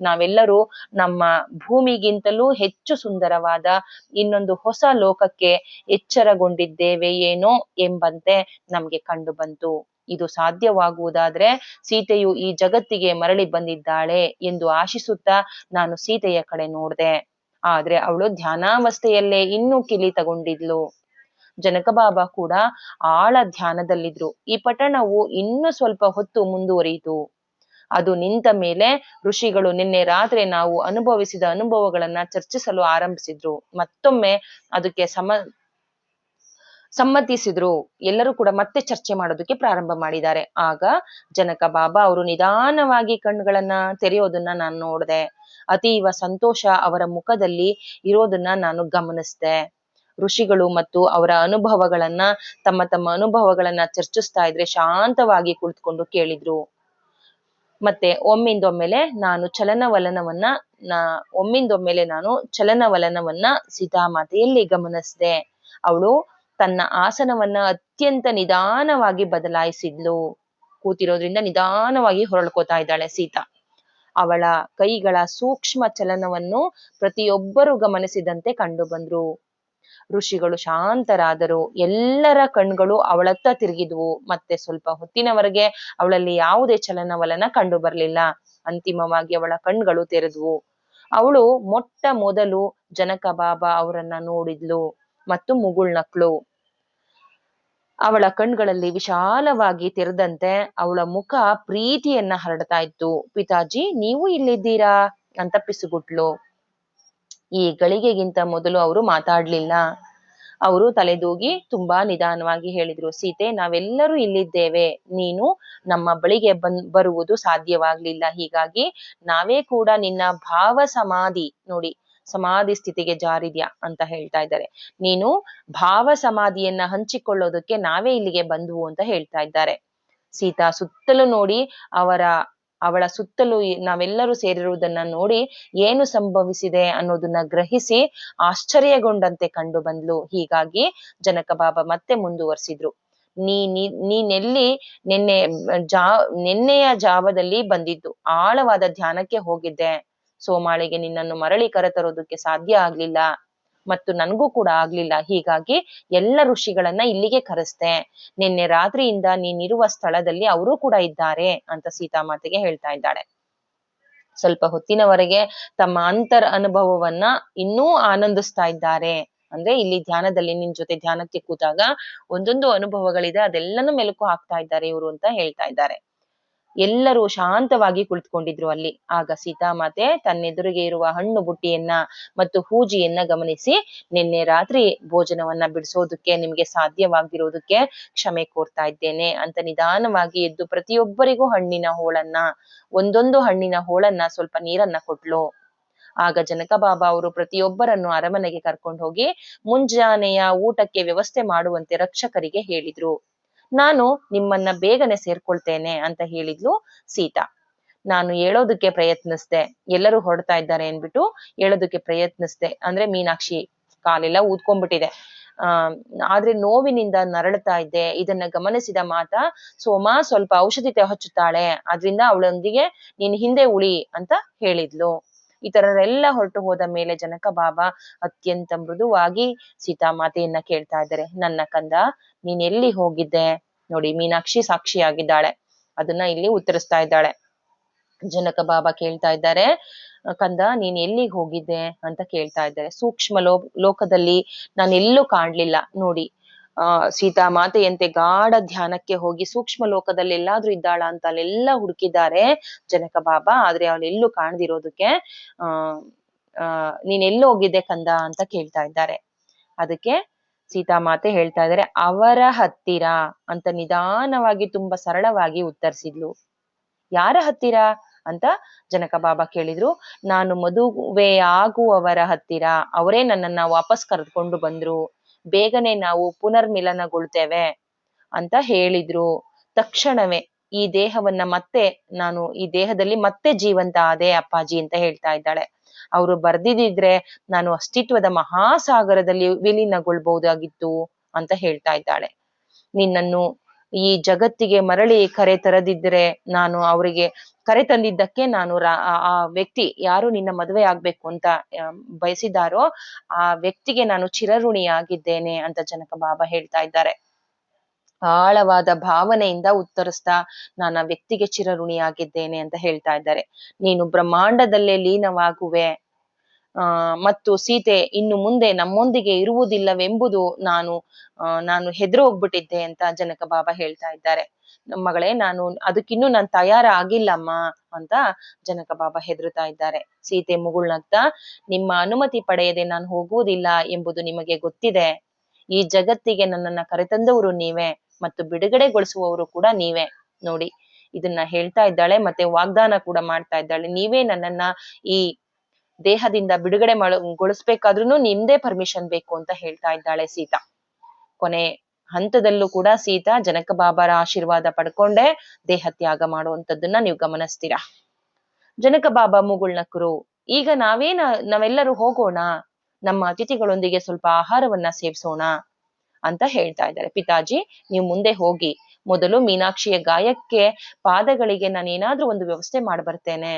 ನಾವೆಲ್ಲರೂ ನಮ್ಮ ಭೂಮಿಗಿಂತಲೂ ಹೆಚ್ಚು ಸುಂದರವಾದ ಇನ್ನೊಂದು ಹೊಸ ಲೋಕಕ್ಕೆ ಎಚ್ಚರಗೊಂಡಿದ್ದೇವೆ ಏನೋ ಎಂಬಂತೆ ನಮ್ಗೆ ಕಂಡು ಬಂತು. ಇದು ಸಾಧ್ಯವಾಗುವುದಾದ್ರೆ ಸೀತೆಯು ಈ ಜಗತ್ತಿಗೆ ಮರಳಿ ಬಂದಿದ್ದಾಳೆ ಎಂದು ಆಶಿಸುತ್ತಾ ನಾನು ಸೀತೆಯ ಕಡೆ ನೋಡ್ದೆ. ಆದ್ರೆ ಅವಳು ಧ್ಯಾನಾವಸ್ಥೆಯಲ್ಲೇ ಇನ್ನೂ ಕಿಲಿ ತಗೊಂಡಿದ್ಲು. ಜನಕ ಬಾಬಾ ಕೂಡ ಆಳ ಧ್ಯಾನದಲ್ಲಿದ್ರು. ಈ ಪಠಣವು ಇನ್ನು ಸ್ವಲ್ಪ ಹೊತ್ತು ಮುಂದುವರಿಯಿತು. ಅದು ನಿಂತ ಮೇಲೆ ಋಷಿಗಳು ನಿನ್ನೆ ರಾತ್ರಿ ನಾವು ಅನುಭವಿಸಿದ ಅನುಭವಗಳನ್ನ ಚರ್ಚಿಸಲು ಆರಂಭಿಸಿದ್ರು. ಮತ್ತೊಮ್ಮೆ ಅದಕ್ಕೆ ಸಮ್ಮತಿಸಿದ್ರು. ಎಲ್ಲರೂ ಕೂಡ ಮತ್ತೆ ಚರ್ಚೆ ಮಾಡೋದಕ್ಕೆ ಪ್ರಾರಂಭ ಮಾಡಿದ್ದಾರೆ. ಆಗ ಜನಕ ಬಾಬಾ ಅವರು ನಿಧಾನವಾಗಿ ಕಣ್ಣುಗಳನ್ನ ತೆರೆಯೋದನ್ನ ನಾನು ನೋಡ್ದೆ. ಅತೀವ ಸಂತೋಷ ಅವರ ಮುಖದಲ್ಲಿ ಇರೋದನ್ನ ನಾನು ಗಮನಿಸ್ದೆ. ಋಷಿಗಳು ಮತ್ತು ಅವರ ಅನುಭವಗಳನ್ನ ತಮ್ಮ ಅನುಭವಗಳನ್ನ ಚರ್ಚಿಸ್ತಾ ಇದ್ರೆ ಶಾಂತವಾಗಿ ಕುಳಿತುಕೊಂಡು ಕೇಳಿದ್ರು. ಮತ್ತೆ ಒಮ್ಮಿಂದೊಮ್ಮೆಲೆ ನಾನು ಚಲನವಲನವನ್ನ ಸೀತಾಮಾತೆಯಲ್ಲಿ ಗಮನಿಸ್ದೆ. ಅವಳು ತನ್ನ ಆಸನವನ್ನ ಅತ್ಯಂತ ನಿಧಾನವಾಗಿ ಬದಲಾಯಿಸಿದ್ಲು. ಕೂತಿರೋದ್ರಿಂದ ನಿಧಾನವಾಗಿ ಹೊರಳ್ಕೋತಾ ಇದ್ದಾಳೆ ಸೀತಾ. ಅವಳ ಕೈಗಳ ಸೂಕ್ಷ್ಮ ಚಲನವನ್ನು ಪ್ರತಿಯೊಬ್ಬರು ಗಮನಿಸಿದಂತೆ ಕಂಡು ಬಂದ್ರು. ಋಷಿಗಳು ಶಾಂತರಾದರು. ಎಲ್ಲರ ಕಣ್ಗಳು ಅವಳತ್ತ ತಿರುಗಿದ್ವು. ಮತ್ತೆ ಸ್ವಲ್ಪ ಹೊತ್ತಿನವರೆಗೆ ಅವಳಲ್ಲಿ ಯಾವುದೇ ಚಲನವಲನ ಕಂಡು ಬರ್ಲಿಲ್ಲ. ಅಂತಿಮವಾಗಿ ಅವಳ ಕಣ್ಗಳು ತೆರೆದ್ವು. ಅವಳು ಮೊಟ್ಟ ಮೊದಲು ಜನಕ ಬಾಬಾ ಅವರನ್ನ ನೋಡಿದ್ಲು ಮತ್ತು ಮುಗುಳ್ನಕ್ಳು. ಅವಳ ಕಣ್ಗಳಲ್ಲಿ ವಿಶಾಲವಾಗಿ ತೆರೆದಂತೆ ಅವಳ ಮುಖ ಪ್ರೀತಿಯನ್ನ ಹರಡ್ತಾ ಇತ್ತು. ಪಿತಾಜಿ, ನೀವು ಇಲ್ಲಿದ್ದೀರಾ ಅಂತ ಪಿಸುಗುಟ್ಲು. ಈ ಗಳಿಗೆಗಿಂತ ಮೊದಲು ಅವರು ಮಾತಾಡ್ಲಿಲ್ಲ. ಅವರು ತಲೆದೂಗಿ ತುಂಬಾ ನಿಧಾನವಾಗಿ ಹೇಳಿದ್ರು, ಸೀತೆ, ನಾವೆಲ್ಲರೂ ಇಲ್ಲಿದ್ದೇವೆ. ನೀನು ನಮ್ಮ ಬಳಿಗೆ ಬರುವುದು ಸಾಧ್ಯವಾಗ್ಲಿಲ್ಲ. ಹೀಗಾಗಿ ನಾವೇ ಕೂಡ ನಿನ್ನ ಭಾವ ಸಮಾಧಿ, ನೋಡಿ, ಸಮಾಧಿ ಸ್ಥಿತಿಗೆ ಜಾರಿದ್ಯಾ ಅಂತ ಹೇಳ್ತಾ ಇದ್ದಾರೆ. ನೀನು ಭಾವ ಸಮಾಧಿಯನ್ನ ಹಂಚಿಕೊಳ್ಳೋದಕ್ಕೆ ನಾವೇ ಇಲ್ಲಿಗೆ ಬಂದ್ವು ಅಂತ ಹೇಳ್ತಾ ಇದ್ದಾರೆ. ಸೀತಾ ಸುತ್ತಲೂ ನೋಡಿ, ಅವಳ ಸುತ್ತಲೂ ನಾವೆಲ್ಲರೂ ಸೇರಿರುವುದನ್ನ ನೋಡಿ ಏನು ಸಂಭವಿಸಿದೆ ಅನ್ನೋದನ್ನ ಗ್ರಹಿಸಿ ಆಶ್ಚರ್ಯಗೊಂಡಂತೆ ಕಂಡು ಬಂದ್ಲು. ಹೀಗಾಗಿ ಜನಕ ಬಾಬಾ ಮತ್ತೆ ಮುಂದುವರ್ಸಿದ್ರು, ನೀನೆಲ್ಲಿ ನಿನ್ನೆಯ ಜಾವದಲ್ಲಿ ಬಂದಿದ್ದು, ಆಳವಾದ ಧ್ಯಾನಕ್ಕೆ ಹೋಗಿದ್ದೆ. ಸೋಮಾಳಿಗೆ ನಿನ್ನನ್ನು ಮರಳಿ ಕರೆತರೋದಕ್ಕೆ ಸಾಧ್ಯ ಆಗ್ಲಿಲ್ಲ ಮತ್ತು ನನ್ಗೂ ಕೂಡ ಆಗ್ಲಿಲ್ಲ. ಹೀಗಾಗಿ ಎಲ್ಲ ಋಷಿಗಳನ್ನ ಇಲ್ಲಿಗೆ ಕರೆಸ್ತೆ. ನಿನ್ನೆ ರಾತ್ರಿಯಿಂದ ನೀನಿರುವ ಸ್ಥಳದಲ್ಲಿ ಅವರೂ ಕೂಡ ಇದ್ದಾರೆ ಅಂತ ಸೀತಾಮಾತೆಗೆ ಹೇಳ್ತಾ ಇದ್ದಾಳೆ. ಸ್ವಲ್ಪ ಹೊತ್ತಿನವರೆಗೆ ತಮ್ಮ ಅಂತರ್ ಅನುಭವವನ್ನ ಇನ್ನೂ ಆನಂದಿಸ್ತಾ ಇದ್ದಾರೆ. ಅಂದ್ರೆ ಇಲ್ಲಿ ಧ್ಯಾನದಲ್ಲಿ ನಿನ್ ಜೊತೆ ಧ್ಯಾನಕ್ಕೆ ಕೂತಾಗ ಒಂದೊಂದು ಅನುಭವಗಳಿದೆ, ಅದೆಲ್ಲನೂ ಮೆಲುಕು ಹಾಕ್ತಾ ಇದ್ದಾರೆ ಇವರು ಅಂತ ಹೇಳ್ತಾ ಇದ್ದಾರೆ. ಎಲ್ಲರೂ ಶಾಂತವಾಗಿ ಕುಳಿತುಕೊಂಡಿದ್ರು ಅಲ್ಲಿ. ಆಗ ಸೀತಾಮಾತೆ ತನ್ನೆದುರಿಗೆ ಇರುವ ಹಣ್ಣು ಬುಟ್ಟಿಯನ್ನ ಮತ್ತು ಹೂಜಿಯನ್ನ ಗಮನಿಸಿ, ನಿನ್ನೆ ರಾತ್ರಿ ಭೋಜನವನ್ನ ಬಿಡಿಸೋದಕ್ಕೆ ನಿಮ್ಗೆ ಸಾಧ್ಯವಾಗದಿರೋದಕ್ಕೆ ಕ್ಷಮೆ ಕೋರ್ತಾ ಇದ್ದೇನೆ ಅಂತ ನಿಧಾನವಾಗಿ ಎದ್ದು ಪ್ರತಿಯೊಬ್ಬರಿಗೂ ಒಂದೊಂದು ಹಣ್ಣಿನ ಹೋಳನ್ನ ಸ್ವಲ್ಪ ನೀರನ್ನ ಕೊಟ್ಲು. ಆಗ ಜನಕ ಬಾಬಾ ಅವರು ಪ್ರತಿಯೊಬ್ಬರನ್ನು ಅರಮನೆಗೆ ಕರ್ಕೊಂಡು ಹೋಗಿ ಮುಂಜಾನೆಯ ಊಟಕ್ಕೆ ವ್ಯವಸ್ಥೆ ಮಾಡುವಂತೆ ರಕ್ಷಕರಿಗೆ ಹೇಳಿದ್ರು. ನಾನು ನಿಮ್ಮನ್ನ ಬೇಗನೆ ಸೇರ್ಕೊಳ್ತೇನೆ ಅಂತ ಹೇಳಿದ್ಲು ಸೀತಾ. ನಾನು ಹೇಳೋದಕ್ಕೆ ಪ್ರಯತ್ನಿಸ್ದೆ, ಎಲ್ಲರೂ ಹೊರಡ್ತಾ ಇದ್ದಾರೆ ಅನ್ಬಿಟ್ಟು ಹೇಳೋದಕ್ಕೆ ಪ್ರಯತ್ನಿಸ್ದೆ. ಅಂದ್ರೆ ಮೀನಾಕ್ಷಿ ಕಾಲೆಲ್ಲ ಊದ್ಕೊಂಡ್ಬಿಟ್ಟಿದೆ, ಆದ್ರೆ ನೋವಿನಿಂದ ನರಳ್ತಾ ಇದ್ದೆ. ಇದನ್ನ ಗಮನಿಸಿದ ಮಾತಾ, ಸೋಮ ಸ್ವಲ್ಪ ಔಷಧಿ ಹಚ್ಚುತ್ತಾಳೆ, ಅದ್ರಿಂದ ಅವಳೊಂದಿಗೆ ನೀನ್ ಹಿಂದೆ ಉಳಿ ಅಂತ ಹೇಳಿದ್ಲು. ಈ ತರರೆಲ್ಲ ಹೊರಟು ಹೋದ ಮೇಲೆ ಜನಕ ಬಾಬಾ ಅತ್ಯಂತ ಮೃದುವಾಗಿ ಸೀತಾಮಾತೆಯನ್ನ ಕೇಳ್ತಾ ಇದ್ದಾರೆ, ನನ್ನ ಕಂದ, ನೀನ್ ಎಲ್ಲಿ ಹೋಗಿದ್ದೆ? ನೋಡಿ, ಮೀನಾಕ್ಷಿ ಸಾಕ್ಷಿಯಾಗಿದ್ದಾಳೆ, ಅದನ್ನ ಇಲ್ಲಿ ಉತ್ತರಿಸ್ತಾ ಇದ್ದಾಳೆ. ಜನಕ ಬಾಬಾ ಕೇಳ್ತಾ ಇದ್ದಾರೆ, ಕಂದ, ನೀನ್ ಎಲ್ಲಿಗೆ ಹೋಗಿದ್ದೆ ಅಂತ ಕೇಳ್ತಾ ಇದ್ದಾರೆ. ಸೂಕ್ಷ್ಮ ಲೋಕದಲ್ಲಿ ನಾನು ಎಲ್ಲೂ ಕಾಣ್ಲಿಲ್ಲ. ನೋಡಿ, ಸೀತಾಮಾತೆಯಂತೆ ಗಾಢ ಧ್ಯಾನಕ್ಕೆ ಹೋಗಿ ಸೂಕ್ಷ್ಮ ಲೋಕದಲ್ಲಿ ಎಲ್ಲಾದ್ರೂ ಇದ್ದಾಳ ಅಂತ ಅಲ್ಲೆಲ್ಲ ಹುಡುಕಿದ್ದಾರೆ ಜನಕ ಬಾಬಾ, ಆದ್ರೆ ಅವಳೆಲ್ಲೂ ಕಾಣದಿರೋದಕ್ಕೆ ನೀನ್ ಎಲ್ಲಿ ಹೋಗಿದ್ದೆ ಕಂದ ಅಂತ ಕೇಳ್ತಾ ಇದ್ದಾರೆ. ಅದಕ್ಕೆ ಸೀತಾಮಾತೆ ಹೇಳ್ತಾ ಇದ್ದಾರೆ, ಅವರ ಹತ್ತಿರ ಅಂತ ನಿಧಾನವಾಗಿ ತುಂಬಾ ಸರಳವಾಗಿ ಉತ್ತರಿಸಿದ್ಲು. ಯಾರ ಹತ್ತಿರ ಅಂತ ಜನಕ ಬಾಬಾ ಕೇಳಿದ್ರು. ನಾನು ಮದುವೆ ಆಗುವವರ ಹತ್ತಿರ, ಅವರೇ ನನ್ನನ್ನ ವಾಪಸ್ ಕರೆದುಕೊಂಡು ಬಂದ್ರು. ಬೇಗನೆ ನಾವು ಪುನರ್ಮಿಲನಗೊಳ್ತೇವೆ ಅಂತ ಹೇಳಿದ್ರು. ತಕ್ಷಣವೇ ಈ ದೇಹವನ್ನ ನಾನು ಈ ದೇಹದಲ್ಲಿ ಮತ್ತೆ ಜೀವಂತ ಆದೆ ಅಪ್ಪಾಜಿ ಅಂತ ಹೇಳ್ತಾ ಇದ್ದಾಳೆ. ಅವರು ಬರ್ದಿದ್ರೆ ನಾನು ಅಸ್ತಿತ್ವದ ಮಹಾಸಾಗರದಲ್ಲಿ ವಿಲೀನಗೊಳ್ಬಹುದಾಗಿತ್ತು ಅಂತ ಹೇಳ್ತಾ ಇದ್ದಾಳೆ. ನಿನ್ನನ್ನು ಈ ಜಗತ್ತಿಗೆ ಮರಳಿ ಕರೆ ತರದಿದ್ರೆ, ನಾನು ಅವರಿಗೆ ಕರೆ ತಂದಿದ್ದಕ್ಕೆ ನಾನು ಆ ವ್ಯಕ್ತಿ ಯಾರು ನಿನ್ನ ಮದುವೆ ಆಗ್ಬೇಕು ಅಂತ ಬಯಸಿದಾರೋ ಆ ವ್ಯಕ್ತಿಗೆ ನಾನು ಚಿರಋಣಿಯಾಗಿದ್ದೇನೆ ಅಂತ ಜನಕ ಬಾಬಾ ಹೇಳ್ತಾ ಇದ್ದಾರೆ. ಆಳವಾದ ಭಾವನೆಯಿಂದ ಉತ್ತರಿಸ್ತಾ, ನಾನು ಆ ವ್ಯಕ್ತಿಗೆ ಚಿರಋಣಿಯಾಗಿದ್ದೇನೆ ಅಂತ ಹೇಳ್ತಾ ಇದ್ದಾರೆ. ನೀನು ಬ್ರಹ್ಮಾಂಡದಲ್ಲೇ ಲೀನವಾಗುವೆ, ಮತ್ತು ಸೀತೆ ಇನ್ನು ಮುಂದೆ ನಮ್ಮೊಂದಿಗೆ ಇರುವುದಿಲ್ಲವೆಂಬುದು ನಾನು ಹೆದ್ರು ಹೋಗ್ಬಿಟ್ಟಿದ್ದೆ ಅಂತ ಜನಕ ಬಾಬಾ ಹೇಳ್ತಾ ಇದ್ದಾರೆ. ಮಗಳೇ, ಅದಕ್ಕಿನ್ನೂ ನಾನು ತಯಾರಾಗಿಲ್ಲಮ್ಮ ಅಂತ ಜನಕ ಬಾಬಾ ಹೆದರುತ್ತಾ ಇದ್ದಾರೆ. ಸೀತೆ ಮುಗುಳ್ನಗ್ತಾ, ನಿಮ್ಮ ಅನುಮತಿ ಪಡೆಯದೆ ನಾನು ಹೋಗುವುದಿಲ್ಲ ಎಂಬುದು ನಿಮಗೆ ಗೊತ್ತಿದೆ. ಈ ಜಗತ್ತಿಗೆ ನನ್ನನ್ನ ಕರೆತಂದವರು ನೀವೇ ಮತ್ತು ಬಿಡುಗಡೆಗೊಳಿಸುವವರು ಕೂಡ ನೀವೇ. ನೋಡಿ, ಇದನ್ನ ಹೇಳ್ತಾ ಇದ್ದಾಳೆ, ಮತ್ತೆ ವಾಗ್ದಾನ ಕೂಡ ಮಾಡ್ತಾ ಇದ್ದಾಳೆ. ನೀವೇ ನನ್ನನ್ನ ಈ ದೇಹದಿಂದ ಬಿಡುಗಡೆ ಗೊಳಿಸ್ಬೇಕಾದ್ರೂ ನಿಮ್ದೇ ಪರ್ಮಿಷನ್ ಬೇಕು ಅಂತ ಹೇಳ್ತಾ ಇದ್ದಾಳೆ ಸೀತಾ. ಕೊನೆ ಹಂತದಲ್ಲೂ ಕೂಡ ಸೀತಾ ಜನಕ ಬಾಬಾರ ಆಶೀರ್ವಾದ ಪಡ್ಕೊಂಡೆ ದೇಹ ತ್ಯಾಗ ಮಾಡುವಂತದ್ದನ್ನ ನೀವು ಗಮನಿಸ್ತೀರಾ. ಜನಕ ಬಾಬಾ ಮುಗುಳ್ನಕ್ಕರು, ಈಗ ನಾವೆಲ್ಲರೂ ಹೋಗೋಣ, ನಮ್ಮ ಅತಿಥಿಗಳೊಂದಿಗೆ ಸ್ವಲ್ಪ ಆಹಾರವನ್ನ ಸೇವಿಸೋಣ ಅಂತ ಹೇಳ್ತಾ ಇದ್ದಾರೆ. ಪಿತಾಜಿ, ನೀವು ಮುಂದೆ ಹೋಗಿ, ಮೊದಲು ಮೀನಾಕ್ಷಿಯ ಗಾಯಕ್ಕೆ ಪಾದಗಳಿಗೆ ನಾನೇನಾದ್ರೂ ಒಂದು ವ್ಯವಸ್ಥೆ ಮಾಡಿ ಬರ್ತೇನೆ.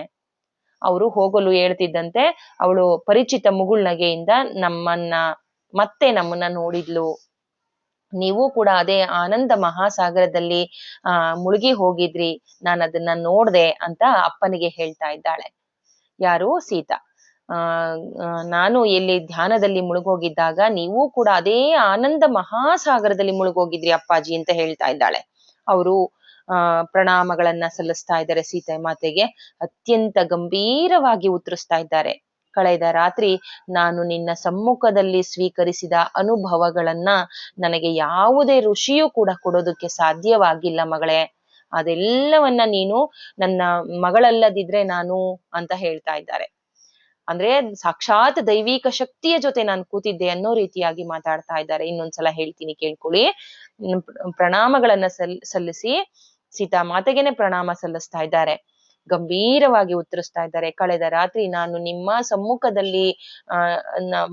ಅವರು ಹೋಗಲು ಹೇಳ್ತಿದ್ದಂತೆ ಅವಳು ಪರಿಚಿತ ಮುಗುಳ್ನಗೆಯಿಂದ ನಮ್ಮನ್ನ ನೋಡಿದ್ಲು. ನೀವು ಕೂಡ ಅದೇ ಆನಂದ ಮಹಾಸಾಗರದಲ್ಲಿ ಮುಳುಗಿ ಹೋಗಿದ್ರಿ, ನಾನು ಅದನ್ನ ನೋಡ್ದೆ ಅಂತ ಅಪ್ಪನಿಗೆ ಹೇಳ್ತಾ ಇದ್ದಾಳೆ. ಯಾರು? ಸೀತಾ. ನಾನು ಎಲ್ಲಿ ಧ್ಯಾನದಲ್ಲಿ ಮುಳುಗೋಗಿದ್ದಾಗ ನೀವು ಕೂಡ ಅದೇ ಆನಂದ ಮಹಾಸಾಗರದಲ್ಲಿ ಮುಳುಗೋಗಿದ್ರಿ ಅಪ್ಪಾಜಿ ಅಂತ ಹೇಳ್ತಾ ಇದ್ದಾಳೆ. ಅವರು ಪ್ರಣಾಮಗಳನ್ನ ಸಲ್ಲಿಸ್ತಾ ಇದ್ದಾರೆ ಸೀತೆ ಮಾತೆಗೆ. ಅತ್ಯಂತ ಗಂಭೀರವಾಗಿ ಉತ್ತರಿಸ್ತಾ ಇದ್ದಾರೆ. ಕಳೆದ ರಾತ್ರಿ ನಾನು ನಿನ್ನ ಸಮ್ಮುಖದಲ್ಲಿ ಸ್ವೀಕರಿಸಿದ ಅನುಭವಗಳನ್ನ ನನಗೆ ಯಾವುದೇ ಋಷಿಯೂ ಕೂಡ ಕೊಡೋದಕ್ಕೆ ಸಾಧ್ಯವಾಗಿಲ್ಲ ಮಗಳೇ. ಅದೆಲ್ಲವನ್ನ ನೀನು ನನ್ನ ಮಗಳಲ್ಲದಿದ್ರೆ ನಾನು ಅಂತ ಹೇಳ್ತಾ ಇದ್ದಾರೆ. ಅಂದ್ರೆ ಸಾಕ್ಷಾತ್ ದೈವಿಕ ಶಕ್ತಿಯ ಜೊತೆ ನಾನು ಕೂತಿದ್ದೆ ಅನ್ನೋ ರೀತಿಯಾಗಿ ಮಾತಾಡ್ತಾ ಇದ್ದಾರೆ. ಇನ್ನೊಂದ್ಸಲ ಹೇಳ್ತೀನಿ, ಕೇಳ್ಕೊಳ್ಳಿ. ಪ್ರಣಾಮಗಳನ್ನ ಸಲ್ಲಿಸಿ ಸೀತಾ ಮಾತೆಗೆನೆ ಪ್ರಣಾಮ ಸಲ್ಲಿಸ್ತಾ ಇದ್ದಾರೆ. ಗಂಭೀರವಾಗಿ ಉತ್ತರಿಸ್ತಾ ಇದ್ದಾರೆ. ಕಳೆದ ರಾತ್ರಿ ನಾನು ನಿಮ್ಮ ಸಮ್ಮುಖದಲ್ಲಿ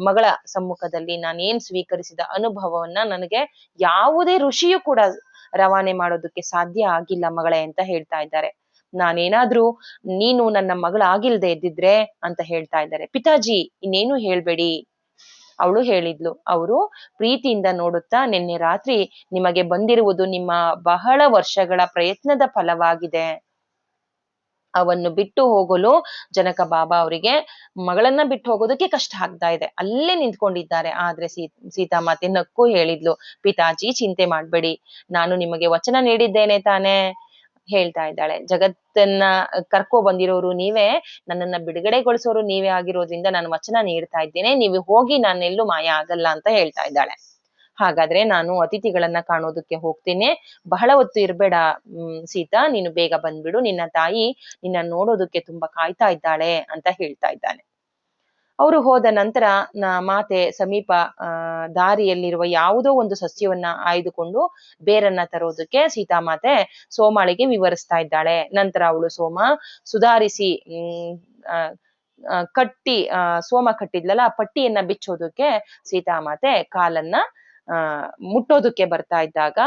ಮಗಳ ಸಮ್ಮುಖದಲ್ಲಿ ನಾನೇನ್ ಸ್ವೀಕರಿಸಿದ ಅನುಭವವನ್ನ ನನಗೆ ಯಾವುದೇ ಋಷಿಯೂ ಕೂಡ ರವಾನೆ ಮಾಡೋದಕ್ಕೆ ಸಾಧ್ಯ ಆಗಿಲ್ಲ ಮಗಳೇ ಅಂತ ಹೇಳ್ತಾ ಇದ್ದಾರೆ. ನಾನೇನಾದ್ರೂ ನೀನು ನನ್ನ ಮಗಳಾಗಿಲ್ದೆ ಇದ್ದಿದ್ರೆ ಅಂತ ಹೇಳ್ತಾ ಇದ್ದಾರೆ. ಪಿತಾಜಿ, ಇನ್ನೇನು ಹೇಳ್ಬೇಡಿ. ಅವಳು ಹೇಳಿದ್ಲು. ಅವರು ಪ್ರೀತಿಯಿಂದ ನೋಡುತ್ತಾ, ನಿನ್ನೆ ರಾತ್ರಿ ನಿಮಗೆ ಬಂದಿರುವುದು ನಿಮ್ಮ ಬಹಳ ವರ್ಷಗಳ ಪ್ರಯತ್ನದ ಫಲವಾಗಿದೆ. ಅವನ್ನು ಬಿಟ್ಟು ಹೋಗಲು ಜನಕ ಬಾಬಾ ಅವರಿಗೆ ಮಗಳನ್ನ ಬಿಟ್ಟು ಹೋಗೋದಕ್ಕೆ ಕಷ್ಟ ಆಗ್ತಾ ಇದೆ. ಅಲ್ಲೇ ನಿಂತ್ಕೊಂಡಿದ್ದಾರೆ. ಆದ್ರೆ ಸೀತಾಮಾತೆ ನಕ್ಕು ಹೇಳಿದ್ಲು, ಪಿತಾಜಿ ಚಿಂತೆ ಮಾಡ್ಬೇಡಿ, ನಾನು ನಿಮಗೆ ವಚನ ನೀಡಿದ್ದೇನೆ ತಾನೇ. ಹೇಳ್ತಾ ಇದ್ದಾಳೆ, ಜಗತ್ತನ್ನ ಕರ್ಕೊ ಬಂದಿರೋರು ನೀವೇ, ನನ್ನನ್ನ ಬಿಡುಗಡೆಗೊಳಿಸೋರು ನೀವೇ ಆಗಿರೋದ್ರಿಂದ ನಾನು ವಚನ ನೀಡ್ತಾ ಇದ್ದೇನೆ, ನೀವು ಹೋಗಿ ನಾನೆಲ್ಲೂ ಮಾಯ ಆಗಲ್ಲ ಅಂತ ಹೇಳ್ತಾ ಇದ್ದಾಳೆ. ಹಾಗಾದ್ರೆ ನಾನು ಅತಿಥಿಗಳನ್ನ ಕಾಣೋದಕ್ಕೆ ಹೋಗ್ತೀನಿ, ಬಹಳ ಹೊತ್ತು ಇರ್ಬೇಡ ಸೀತಾ, ನೀನು ಬೇಗ ಬಂದ್ಬಿಡು, ನಿನ್ನ ತಾಯಿ ನಿನ್ನ ನೋಡೋದಕ್ಕೆ ತುಂಬಾ ಕಾಯ್ತಾ ಇದ್ದಾಳೆ ಅಂತ ಹೇಳ್ತಾ ಇದ್ದಾನೆ. ಅವರು ಹೋದ ನಂತರ ಮಾತೆ ಸಮೀಪ ದಾರಿಯಲ್ಲಿರುವ ಯಾವುದೋ ಒಂದು ಸಸ್ಯವನ್ನ ಆಯ್ದುಕೊಂಡು ಬೇರನ್ನ ತರೋದಕ್ಕೆ ಸೀತಾಮಾತೆ ಸೋಮಾಳಿಗೆ ವಿವರಿಸ್ತಾ ಇದ್ದಾಳೆ. ನಂತರ ಅವಳು ಸುಧಾರಿಸಿ ಸೋಮ ಕಟ್ಟಿದ್ಲಲ್ಲ, ಆ ಪಟ್ಟಿಯನ್ನ ಬಿಚ್ಚೋದಕ್ಕೆ ಸೀತಾಮಾತೆ ಕಾಲನ್ನ ಮುಟ್ಟೋದಕ್ಕೆ ಬರ್ತಾ ಇದ್ದಾಗ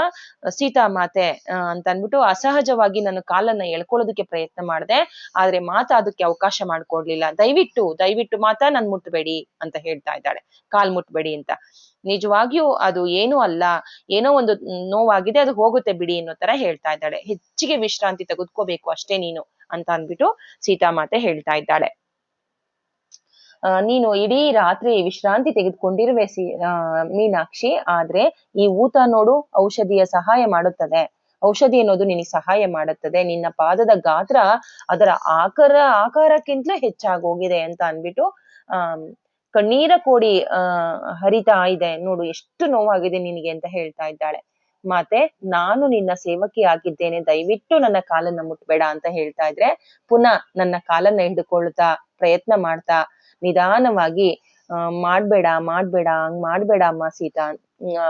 ಸೀತಾಮಾತೆ ಅಂತ ಅಂದ್ಬಿಟ್ಟು ಅಸಹಜವಾಗಿ ನಾನು ಕಾಲನ್ನ ಎಳ್ಕೊಳ್ಳೋದಕ್ಕೆ ಪ್ರಯತ್ನ ಮಾಡಿದೆ. ಆದ್ರೆ ಮಾತಾ ಅದಕ್ಕೆ ಅವಕಾಶ ಮಾಡ್ಕೊಡ್ಲಿಲ್ಲ. ದಯವಿಟ್ಟು ಮಾತಾ ನನ್ ಮುಟ್ಬೇಡಿ ಅಂತ ಹೇಳ್ತಾ ಇದ್ದಾಳೆ, ಕಾಲ್ ಮುಟ್ಬೇಡಿ ಅಂತ. ನಿಜವಾಗಿಯೂ ಅದು ಏನೂ ಅಲ್ಲ, ಏನೋ ಒಂದು ನೋವಾಗಿದೆ, ಅದು ಹೋಗುತ್ತೆ ಬಿಡಿ ಅನ್ನೋ ತರ ಹೇಳ್ತಾ ಇದ್ದಾಳೆ. ಹೆಚ್ಚಿಗೆ ವಿಶ್ರಾಂತಿ ತೆಗೆದುಕೋಬೇಕು ಅಷ್ಟೇ ನೀನು ಅಂತ ಅಂದ್ಬಿಟ್ಟು ಸೀತಾಮಾತೆ ಹೇಳ್ತಾ ಇದ್ದಾಳೆ. ನೀನು ಇಡೀ ರಾತ್ರಿ ವಿಶ್ರಾಂತಿ ತೆಗೆದುಕೊಂಡಿರುವೆ ಮೀನಾಕ್ಷಿ, ಆದ್ರೆ ಈ ಊತ ನೋಡು ಔಷಧಿಯ ಸಹಾಯ ಮಾಡುತ್ತದೆ. ಔಷಧಿ ಅನ್ನೋದು ನಿನಗೆ ಸಹಾಯ ಮಾಡುತ್ತದೆ. ನಿನ್ನ ಪಾದದ ಗಾತ್ರ ಅದರ ಆಕಾರಕ್ಕಿಂತಲೂ ಹೆಚ್ಚಾಗೋಗಿದೆ ಅಂತ ಅಂದ್ಬಿಟ್ಟು ಕಣ್ಣೀರ ಕೋಡಿ ಹರಿತಾ ಇದೆ ನೋಡು, ಎಷ್ಟು ನೋವಾಗಿದೆ ನಿನಗೆ ಅಂತ ಹೇಳ್ತಾ ಇದ್ದಾಳೆ. ಮಾತೆ, ನಾನು ನಿನ್ನ ಸೇವಕಿ ಆಗಿದ್ದೇನೆ, ದಯವಿಟ್ಟು ನನ್ನ ಕಾಲನ್ನ ಮುಟ್ಬೇಡ ಅಂತ ಹೇಳ್ತಾ ಇದ್ರೆ ಪುನಃ ನನ್ನ ಕಾಲನ್ನ ಹಿಡ್ಕೊಳ್ತಾ ಪ್ರಯತ್ನ ಮಾಡ್ತಾ ನಿಧಾನವಾಗಿ ಮಾಡ್ಬೇಡ ಹಂಗ್ ಮಾಡ್ಬೇಡ ಅಮ್ಮ ಸೀತಾ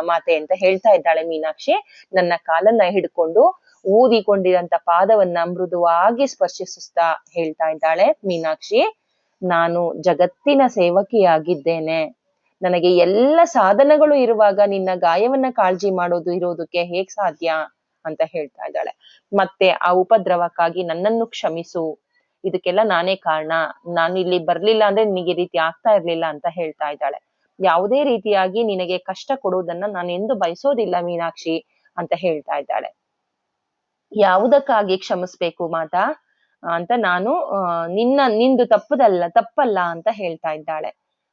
ಮಾತೆ ಅಂತ ಹೇಳ್ತಾ ಇದ್ದಾಳೆ ಮೀನಾಕ್ಷಿ. ನನ್ನ ಕಾಲನ್ನ ಹಿಡ್ಕೊಂಡು ಊದಿಕೊಂಡಿರಂತ ಪಾದವನ್ನ ಮೃದುವಾಗಿ ಸ್ಪರ್ಶಿಸ್ತಾ ಹೇಳ್ತಾ ಇದ್ದಾಳೆ ಮೀನಾಕ್ಷಿ, ನಾನು ಜಗತ್ತಿನ ಸೇವಕಿಯಾಗಿದ್ದೇನೆ, ನನಗೆ ಎಲ್ಲ ಸಾಧನಗಳು ಇರುವಾಗ ನಿನ್ನ ಗಾಯವನ್ನ ಕಾಳಜಿ ಇರೋದಕ್ಕೆ ಹೇಗ್ ಸಾಧ್ಯ ಅಂತ ಹೇಳ್ತಾ ಇದ್ದಾಳೆ. ಮತ್ತೆ ಆ ಉಪದ್ರವಕ್ಕಾಗಿ ನನ್ನನ್ನು ಕ್ಷಮಿಸು, ಇದಕ್ಕೆಲ್ಲ ನಾನೇ ಕಾರಣ, ನಾನು ಇಲ್ಲಿ ಬರ್ಲಿಲ್ಲ ಅಂದ್ರೆ ನಿನಗೆ ರೀತಿ ಆಗ್ತಾ ಇರ್ಲಿಲ್ಲ ಅಂತ ಹೇಳ್ತಾ ಇದ್ದಾಳೆ. ಯಾವುದೇ ರೀತಿಯಾಗಿ ನಿನಗೆ ಕಷ್ಟ ಕೊಡುವುದನ್ನ ನಾನು ಎಂದು ಬಯಸೋದಿಲ್ಲ ಮೀನಾಕ್ಷಿ ಅಂತ ಹೇಳ್ತಾ ಇದ್ದಾಳೆ. ಯಾವುದಕ್ಕಾಗಿ ಕ್ಷಮಿಸ್ಬೇಕು ಮಾತಾ ಅಂತ ನಾನು ನಿಂದು ತಪ್ಪಲ್ಲ ಅಂತ ಹೇಳ್ತಾ ಇದ್ದಾಳೆ.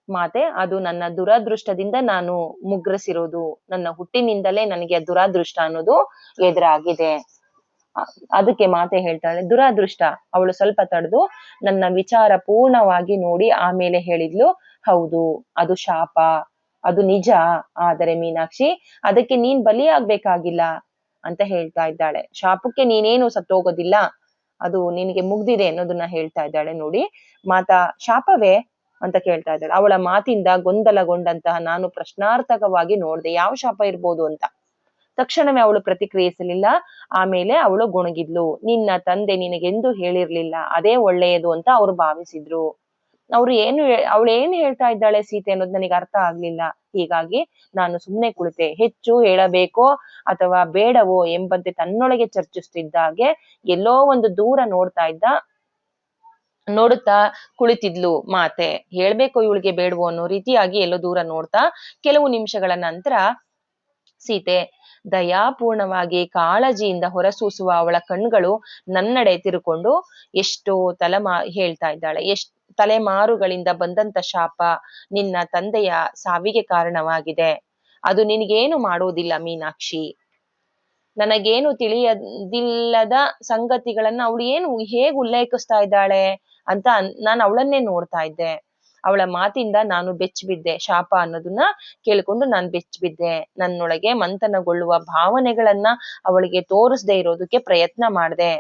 ಮಾತೆ, ಅದು ನನ್ನ ದುರಾದೃಷ್ಟದಿಂದ ನಾನು ಮುಗ್ರಸಿರೋದು, ನನ್ನ ಹುಟ್ಟಿನಿಂದಲೇ ನನಗೆ ದುರಾದೃಷ್ಟ ಅನ್ನೋದು ಎದುರಾಗಿದೆ. ಅದಕ್ಕೆ ಮಾತೆ ಹೇಳ್ತಾಳೆ, ದುರಾದೃಷ್ಟ. ಅವಳು ಸ್ವಲ್ಪ ತಡೆದು ನನ್ನ ವಿಚಾರ ಪೂರ್ಣವಾಗಿ ನೋಡಿ ಆಮೇಲೆ ಹೇಳಿದ್ಲು, ಹೌದು ಅದು ಶಾಪ, ಅದು ನಿಜ. ಆದರೆ ಮೀನಾಕ್ಷಿ, ಅದಕ್ಕೆ ನೀನ್ ಬಲಿಯಾಗ್ಬೇಕಾಗಿಲ್ಲ ಅಂತ ಹೇಳ್ತಾ ಇದ್ದಾಳೆ. ಶಾಪಕ್ಕೆ ನೀನೇನು ಸತ್ತೋಗೋದಿಲ್ಲ, ಅದು ನಿನಗೆ ಮುಗ್ದಿದೆ ಅನ್ನೋದನ್ನ ಹೇಳ್ತಾ ಇದ್ದಾಳೆ. ನೋಡಿ ಮಾತಾ, ಶಾಪವೇ ಅಂತ ಕೇಳ್ತಾ ಇದ್ದಾಳೆ. ಅವಳ ಮಾತಿಂದ ಗೊಂದಲಗೊಂಡಂತಹ ನಾನು ಪ್ರಶ್ನಾರ್ಥಕವಾಗಿ ನೋಡ್ದೆ, ಯಾವ ಶಾಪ ಇರ್ಬೋದು ಅಂತ. ತಕ್ಷಣವೇ ಅವಳು ಪ್ರತಿಕ್ರಿಯಿಸಲಿಲ್ಲ. ಆಮೇಲೆ ಅವಳು ಗೊಣಗಿದ್ಲು, ನಿನ್ನ ತಂದೆ ನಿನಗೆಂದು ಹೇಳಿರ್ಲಿಲ್ಲ, ಅದೇ ಒಳ್ಳೆಯದು ಅಂತ ಅವ್ರು ಭಾವಿಸಿದ್ರು. ಅವಳು ಏನು ಹೇಳ್ತಾ ಇದ್ದಾಳೆ ಸೀತೆ ಅನ್ನೋದು ನನಗೆ ಅರ್ಥ ಆಗ್ಲಿಲ್ಲ. ಹೀಗಾಗಿ ನಾನು ಸುಮ್ನೆ ಕುಳಿತೆ. ಹೆಚ್ಚು ಹೇಳಬೇಕೋ ಅಥವಾ ಬೇಡವೋ ಎಂಬಂತೆ ತನ್ನೊಳಗೆ ಚರ್ಚಿಸ್ತಿದ್ದಾಗೆ ಎಲ್ಲೋ ಒಂದು ದೂರ ನೋಡುತ್ತಾ ಕುಳಿತಿದ್ಲು ಮಾತೆ. ಹೇಳ್ಬೇಕು ಇವಳಿಗೆ ಬೇಡವೋ ಅನ್ನೋ ರೀತಿಯಾಗಿ ಎಲ್ಲೋ ದೂರ ನೋಡ್ತಾ ಕೆಲವು ನಿಮಿಷಗಳ ನಂತರ ಸೀತೆ ದಯಾಪೂರ್ಣವಾಗಿ ಕಾಳಜಿಯಿಂದ ಹೊರಸೂಸುವ ಅವಳ ಕಣ್ಣುಗಳು ನನ್ನಡೆ ತಿರುಕೊಂಡು ಎಷ್ಟೋ ಹೇಳ್ತಾ ಇದ್ದಾಳೆ. ತಲೆಮಾರುಗಳಿಂದ ಬಂದಂತ ಶಾಪ ನಿನ್ನ ತಂದೆಯ ಸಾವಿಗೆ ಕಾರಣವಾಗಿದೆ. ಅದು ನಿನಗೇನು ಮಾಡೋದಿಲ್ಲ ಮೀನಾಕ್ಷಿ. ನನಗೇನು ತಿಳಿಯದಿಲ್ಲದ ಸಂಗತಿಗಳನ್ನ ಅವಳು ಹೇಗ್ ಉಲ್ಲೇಖಿಸ್ತಾ ಇದ್ದಾಳೆ ಅಂತ ನಾನು ಅವಳನ್ನೇ ನೋಡ್ತಾ ಇದ್ದೆ. ಅವಳ ಮಾತಿಂದ ನಾನು ಬೆಚ್ಚಿಬಿದ್ದೆ. ಶಾಪ ಅನ್ನೋದನ್ನ ಕೇಳಿಕೊಂಡು ನಾನು ಬೆಚ್ಚಿಬಿದ್ದೆ. ನನ್ನೊಳಗೆ ಮಂಥನಗೊಳ್ಳುವ ಭಾವನೆಗಳನ್ನ ಅವಳಿಗೆ ತೋರಿಸದೆ ಇರೋದಕ್ಕೆ ಪ್ರಯತ್ನ ಮಾಡಿದೆ.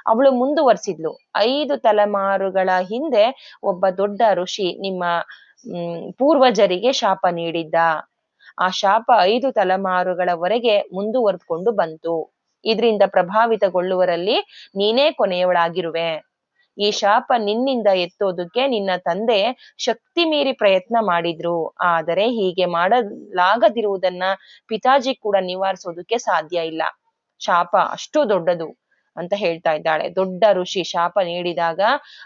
ಅವಳು ಮುಂದುವರ್ಸಿದ್ಲು. 5 ತಲೆಮಾರುಗಳ ಹಿಂದೆ ಒಬ್ಬ ದೊಡ್ಡ ಋಷಿ ನಿಮ್ಮ ಪೂರ್ವಜರಿಗೆ ಶಾಪ ನೀಡಿದ್ದ. ಆ ಶಾಪ 5 ತಲೆಮಾರುಗಳವರೆಗೆ ಮುಂದುವರೆದುಕೊಂಡು ಬಂತು. ಇದರಿಂದ ಪ್ರಭಾವಿತಗೊಳ್ಳುವರಲ್ಲಿ ನೀನೇ ಕೊನೆಯವಳಾಗಿರುವೆ. ಈ ಶಾಪ ನಿನ್ನಿಂದ ಎತ್ತೋದಕ್ಕೆ ನಿನ್ನ ತಂದೆ ಶಕ್ತಿ ಮೀರಿ ಪ್ರಯತ್ನ ಮಾಡಿದ್ರು. ಆದರೆ ಹೀಗೆ ಮಾಡಲಾಗದಿರುವುದನ್ನ ಪಿತಾಜಿ ಕೂಡ ನಿವಾರಿಸೋದಕ್ಕೆ ಸಾಧ್ಯ ಇಲ್ಲ. ಶಾಪ ಅಷ್ಟು ದೊಡ್ಡದು ಅಂತ ಹೇಳ್ತಾ ಇದ್ದಾಳೆ. ದೊಡ್ಡ ಋಷಿ ಶಾಪ ನೀಡಿದಾಗ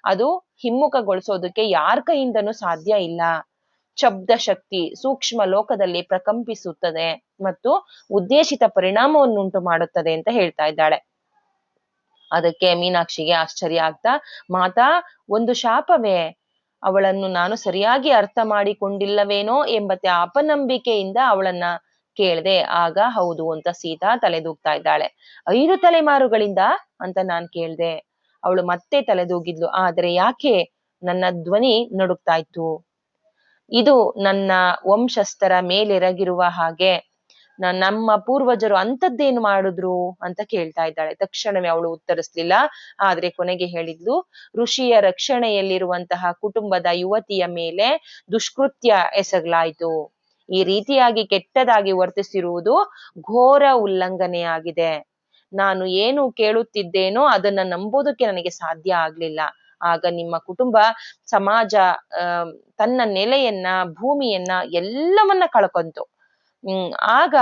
ಅದು ಹಿಮ್ಮುಖಗೊಳಿಸೋದಕ್ಕೆ ಯಾರ ಕೈಯಿಂದನೂ ಸಾಧ್ಯ ಇಲ್ಲ. ಶಬ್ದ ಶಕ್ತಿ ಸೂಕ್ಷ್ಮ ಲೋಕದಲ್ಲಿ ಪ್ರಕಂಪಿಸುತ್ತದೆ ಮತ್ತು ಉದ್ದೇಶಿತ ಪರಿಣಾಮವನ್ನುಂಟು ಮಾಡುತ್ತದೆ ಅಂತ ಹೇಳ್ತಾ ಇದ್ದಾಳೆ. ಅದಕ್ಕೆ ಮೀನಾಕ್ಷಿಗೆ ಆಶ್ಚರ್ಯ ಆಗ್ತಾ, ಮಾತಾ, ಒಂದು ಶಾಪವೇ? ಅವಳನ್ನು ನಾನು ಸರಿಯಾಗಿ ಅರ್ಥ ಮಾಡಿಕೊಂಡಿಲ್ಲವೇನೋ ಎಂಬತ್ತೆ ಅಪನಂಬಿಕೆಯಿಂದ ಅವಳನ್ನ ಕೇಳ್ದೆ. ಆಗ ಹೌದು ಅಂತ ಸೀತಾ ತಲೆದೂಗ್ತಾ ಇದ್ದಾಳೆ. 5 ತಲೆಮಾರುಗಳಿಂದ ಅಂತ ನಾನ್ ಕೇಳ್ದೆ. ಅವಳು ಮತ್ತೆ ತಲೆದೂಗಿದ್ಲು. ಆದ್ರೆ ಯಾಕೆ? ನನ್ನ ಧ್ವನಿ ನಡುಗ್ತಾ ಇತ್ತು. ಇದು ನನ್ನ ವಂಶಸ್ಥರ ಮೇಲೆರಗಿರುವ ಹಾಗೆ. ನಮ್ಮ ಪೂರ್ವಜರು ಅಂಥದ್ದೇನು ಮಾಡಿದ್ರು ಅಂತ ಕೇಳ್ತಾ ಇದ್ದಾಳೆ. ತಕ್ಷಣವೇ ಅವಳು ಉತ್ತರಿಸ್ಲಿಲ್ಲ. ಆದ್ರೆ ಕೊನೆಗೆ ಹೇಳಿದ್ಲು, ಋಷಿಯ ರಕ್ಷಣೆಯಲ್ಲಿರುವಂತಹ ಕುಟುಂಬದ ಯುವತಿಯ ಮೇಲೆ ದುಷ್ಕೃತ್ಯ ಎಸಗಲಾಯ್ತು. ಈ ರೀತಿಯಾಗಿ ಕೆಟ್ಟದಾಗಿ ವರ್ತಿಸಿರುವುದು ಘೋರ ಉಲ್ಲಂಘನೆಯಾಗಿದೆ. ನಾನು ಏನು ಕೇಳುತ್ತಿದ್ದೇನೋ ಅದನ್ನ ನಂಬೋದಕ್ಕೆ ನನಗೆ ಸಾಧ್ಯ ಆಗ್ಲಿಲ್ಲ. ಆಗ ನಿಮ್ಮ ಕುಟುಂಬ ಸಮಾಜ ತನ್ನ ನೆಲೆಯನ್ನ, ಭೂಮಿಯನ್ನ ಎಲ್ಲವನ್ನ ಕಳ್ಕೊಂತು. ಆಗ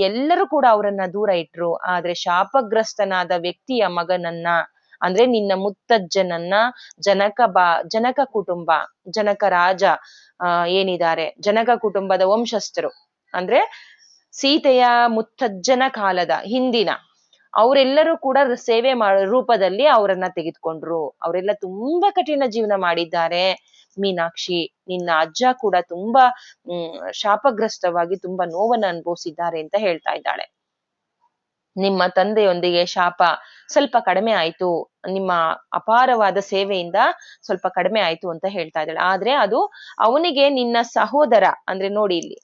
ಎಲ್ಲರೂ ಕೂಡ ಅವರನ್ನ ದೂರ ಇಟ್ರು. ಆದ್ರೆ ಶಾಪಗ್ರಸ್ತನಾದ ವ್ಯಕ್ತಿಯ ಮಗನನ್ನ, ಅಂದ್ರೆ ನಿನ್ನ ಮುತ್ತಜ್ಜನನ್ನ ಜನಕ ಕುಟುಂಬ, ಜನಕ ರಾಜ ಏನಿದ್ದಾರೆ, ಜನಕ ಕುಟುಂಬದ ವಂಶಸ್ಥರು, ಅಂದ್ರೆ ಸೀತೆಯ ಮುತ್ತಜ್ಜನ ಕಾಲದ ಹಿಂದಿನ ಅವರೆಲ್ಲರೂ ಕೂಡ ಸೇವೆ ಮಾಡೋ ರೂಪದಲ್ಲಿ ಅವರನ್ನ ತೆಗೆದುಕೊಂಡ್ರು. ಅವರೆಲ್ಲ ತುಂಬಾ ಕಠಿಣ ಜೀವನ ಮಾಡಿದ್ದಾರೆ. ಮೀನಾಕ್ಷಿ, ನಿನ್ನ ಅಜ್ಜ ಕೂಡ ತುಂಬಾ ಶಾಪಗ್ರಸ್ತವಾಗಿ ತುಂಬಾ ನೋವನ್ನ ಅನುಭವಿಸಿದ್ದಾರೆ ಅಂತ ಹೇಳ್ತಾ ಇದ್ದಾಳೆ. ನಿಮ್ಮ ತಂದೆಯೊಂದಿಗೆ ಶಾಪ ಸ್ವಲ್ಪ ಕಡಿಮೆ ಆಯ್ತು, ನಿಮ್ಮ ಅಪಾರವಾದ ಸೇವೆಯಿಂದ ಸ್ವಲ್ಪ ಕಡಿಮೆ ಆಯ್ತು ಅಂತ ಹೇಳ್ತಾ ಇದ್ದಾಳೆ. ಆದ್ರೆ ಅದು ಅವನಿಗೆ ನಿನ್ನ ಸಹೋದರ, ಅಂದ್ರೆ ನೋಡಿ ಇಲ್ಲಿ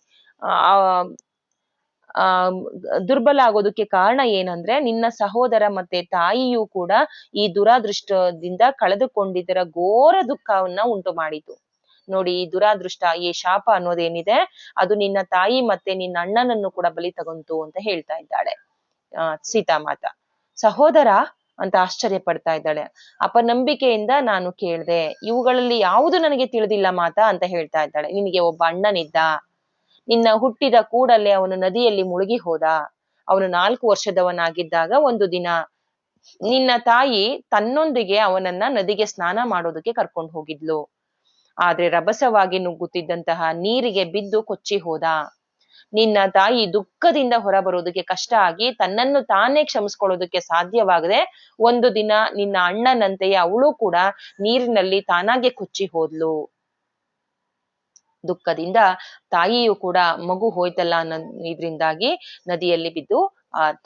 ದುರ್ಬಲ ಆಗೋದಕ್ಕೆ ಕಾರಣ ಏನಂದ್ರೆ ನಿನ್ನ ಸಹೋದರ ಮತ್ತೆ ತಾಯಿಯೂ ಕೂಡ ಈ ದುರಾದೃಷ್ಟದಿಂದ ಕಳೆದುಕೊಂಡಿದ್ದರ ಘೋರ ದುಃಖವನ್ನ ಉಂಟು ಮಾಡಿತು. ನೋಡಿ, ಈ ದುರಾದೃಷ್ಟ, ಈ ಶಾಪ ಅನ್ನೋದೇನಿದೆ ಅದು ನಿನ್ನ ತಾಯಿ ಮತ್ತೆ ನಿನ್ನ ಅಣ್ಣನನ್ನು ಕೂಡ ಬಲಿ ತಗೊಂತು ಅಂತ ಹೇಳ್ತಾ ಇದ್ದಾಳೆ ಸೀತಾಮಾತ. ಸಹೋದರ ಅಂತ ಆಶ್ಚರ್ಯ ಪಡ್ತಾ ಇದ್ದಾಳೆ. ಅಪನಂಬಿಕೆಯಿಂದ ನಾನು ಕೇಳ್ದೆ. ಇವುಗಳಲ್ಲಿ ಯಾವುದು ನನಗೆ ತಿಳಿದಿಲ್ಲ ಮಾತಾ ಅಂತ ಹೇಳ್ತಾ ಇದ್ದಾಳೆ. ನಿನಗೆ ಒಬ್ಬ ಅಣ್ಣನಿದ್ದ. ನಿನ್ನ ಹುಟ್ಟಿದ ಕೂಡಲೇ ಅವನು ನದಿಯಲ್ಲಿ ಮುಳುಗಿ ಹೋದ. ಅವನು 4 ವರ್ಷದವನಾಗಿದ್ದಾಗ ಒಂದು ದಿನ ನಿನ್ನ ತಾಯಿ ತನ್ನೊಂದಿಗೆ ಅವನನ್ನ ನದಿಗೆ ಸ್ನಾನ ಮಾಡೋದಕ್ಕೆ ಕರ್ಕೊಂಡು ಹೋಗಿದ್ಲು. ಆದ್ರೆ ರಭಸವಾಗಿ ನುಗ್ಗುತ್ತಿದ್ದಂತಹ ನೀರಿಗೆ ಬಿದ್ದು ಕೊಚ್ಚಿ ಹೋದ. ನಿನ್ನ ತಾಯಿ ದುಃಖದಿಂದ ಹೊರಬರೋದಕ್ಕೆ ಕಷ್ಟ ಆಗಿ ತನ್ನನ್ನು ತಾನೇ ಕ್ಷಮಿಸ್ಕೊಳ್ಳೋದಕ್ಕೆ ಸಾಧ್ಯವಾಗದೆ ಒಂದು ದಿನ ನಿನ್ನ ಅಣ್ಣನಂತೆಯೇ ಅವಳು ಕೂಡ ನೀರಿನಲ್ಲಿ ತಾನಾಗೆ ಕೊಚ್ಚಿ ಹೋದ್ಲು. ದುಃಖದಿಂದ ತಾಯಿಯು ಕೂಡ ಮಗು ಹೋಯ್ತಲ್ಲ ಅನ್ನೋ ಇದ್ರಿಂದಾಗಿ ನದಿಯಲ್ಲಿ ಬಿದ್ದು